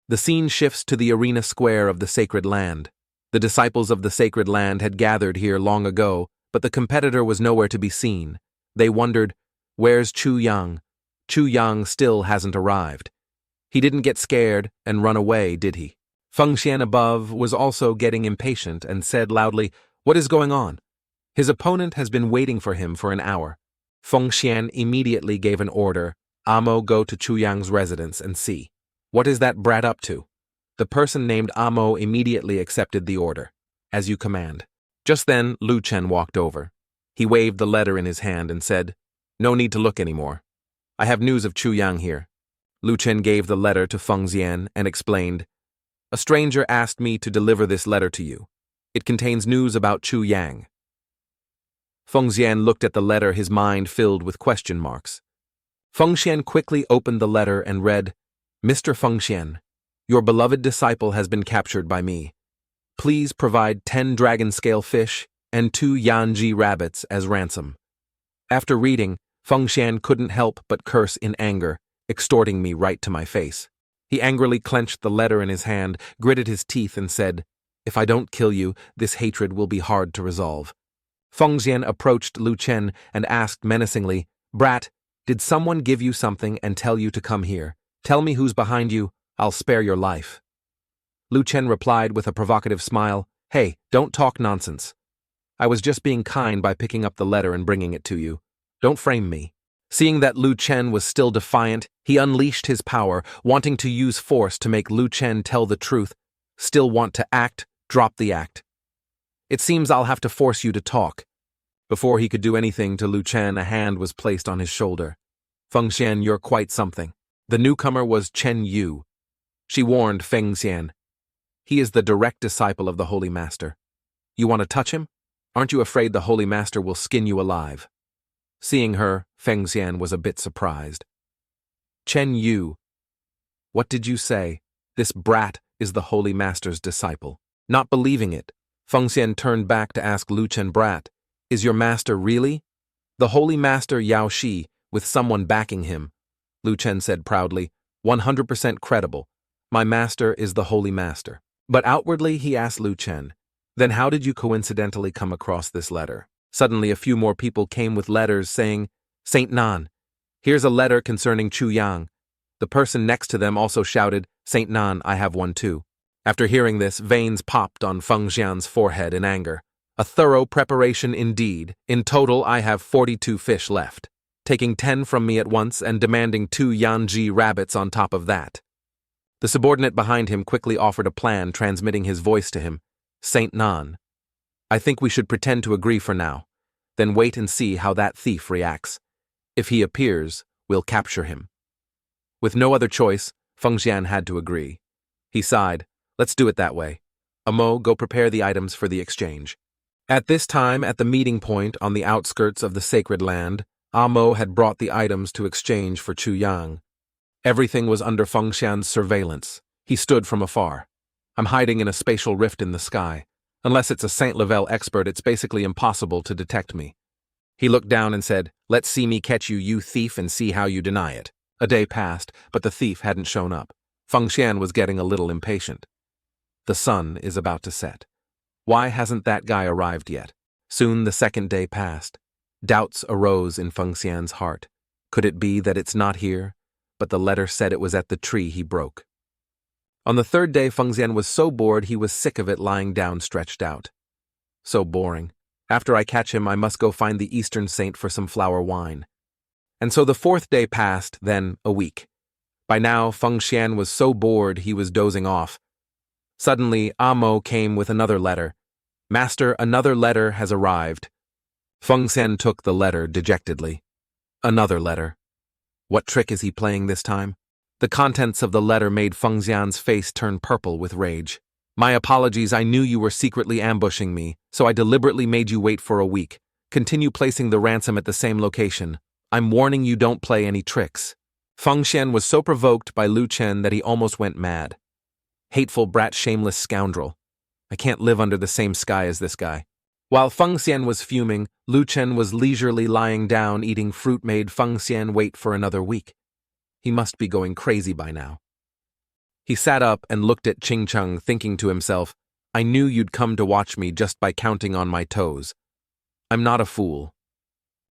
The scene shifts to the arena square of the sacred land. The disciples of the sacred land had gathered here long ago, but the competitor was nowhere to be seen. They wondered, where's Chu Yang? Chu Yang still hasn't arrived. He didn't get scared and run away, did he? Feng Xian above was also getting impatient and said loudly, what is going on? His opponent has been waiting for him for an hour. Feng Xian immediately gave an order, Amo, go to Chu Yang's residence and see. What is that brat up to? The person named Amo immediately accepted the order. As you command. Just then, Lu Chen walked over. He waved the letter in his hand and said, no need to look anymore. I have news of Chu Yang here. Lu Chen gave the letter to Feng Xian and explained, a stranger asked me to deliver this letter to you. It contains news about Chu Yang. Feng Xian looked at the letter, his mind filled with question marks. Feng Xian quickly opened the letter and read, Mr. Feng Xian, your beloved disciple has been captured by me. Please provide 10 dragon-scale fish and 2 Yanji rabbits as ransom. After reading, Feng Xian couldn't help but curse in anger, extorting me right to my face. He angrily clenched the letter in his hand, gritted his teeth, and said, if I don't kill you, this hatred will be hard to resolve. Feng Xian approached Lu Chen and asked menacingly, brat, did someone give you something and tell you to come here? Tell me who's behind you, I'll spare your life. Lu Chen replied with a provocative smile, hey, don't talk nonsense. I was just being kind by picking up the letter and bringing it to you. Don't frame me. Seeing that Lu Chen was still defiant, he unleashed his power, wanting to use force to make Lu Chen tell the truth. Still want to act, drop the act. It seems I'll have to force you to talk. Before he could do anything to Lu Chen, a hand was placed on his shoulder. Feng Xian, you're quite something. The newcomer was Chen Yu. She warned Feng Xian. He is the direct disciple of the Holy Master. You want to touch him? Aren't you afraid the Holy Master will skin you alive? Seeing her, Feng Xian was a bit surprised. Chen Yu. What did you say? This brat is the Holy Master's disciple. Not believing it, Feng Xian turned back to ask Lu Chen, brat, is your master really? The Holy Master Yao Shi, with someone backing him. Lu Chen said proudly, 100% credible. My master is the Holy Master. But outwardly he asked Lu Chen, then how did you coincidentally come across this letter? Suddenly a few more people came with letters saying, Saint Nan, here's a letter concerning Chu Yang. The person next to them also shouted, Saint Nan, I have one too. After hearing this, veins popped on Feng Xian's forehead in anger. A thorough preparation indeed. In total, I have 42 fish left. Taking 10 from me at once and demanding 2 Yanji rabbits on top of that. The subordinate behind him quickly offered a plan, transmitting his voice to him. Saint Nan, I think we should pretend to agree for now, then wait and see how that thief reacts. If he appears, we'll capture him. With no other choice, Feng Xian had to agree. He sighed, let's do it that way. Amo, go prepare the items for the exchange. At this time, at the meeting point on the outskirts of the sacred land, Amo had brought the items to exchange for Chu Yang. Everything was under Feng Xian's surveillance. He stood from afar. I'm hiding in a spatial rift in the sky. Unless it's a Saint-Level expert, it's basically impossible to detect me. He looked down and said, let's see me catch you, you thief, and see how you deny it. A day passed, but the thief hadn't shown up. Feng Xian was getting a little impatient. The sun is about to set. Why hasn't that guy arrived yet? Soon the second day passed. Doubts arose in Feng Xian's heart. Could it be that it's not here? But the letter said it was at the tree he broke. On the third day, Feng Xian was so bored he was sick of it lying down stretched out. So boring. After I catch him, I must go find the Eastern saint for some flower wine. And so the fourth day passed, then a week. By now, Feng Xian was so bored he was dozing off. Suddenly, Amo came with another letter. Master, another letter has arrived. Feng Xian took the letter dejectedly. Another letter. What trick is he playing this time? The contents of the letter made Feng Xian's face turn purple with rage. My apologies, I knew you were secretly ambushing me, so I deliberately made you wait for a week. Continue placing the ransom at the same location. I'm warning you, don't play any tricks. Feng Xian was so provoked by Lu Chen that he almost went mad. Hateful brat, shameless scoundrel. I can't live under the same sky as this guy. While Feng Xian was fuming, Lu Chen was leisurely lying down eating fruit made Feng Xian wait for another week. He must be going crazy by now. He sat up and looked at Ching Chung, thinking to himself, I knew you'd come to watch me just by counting on my toes. I'm not a fool.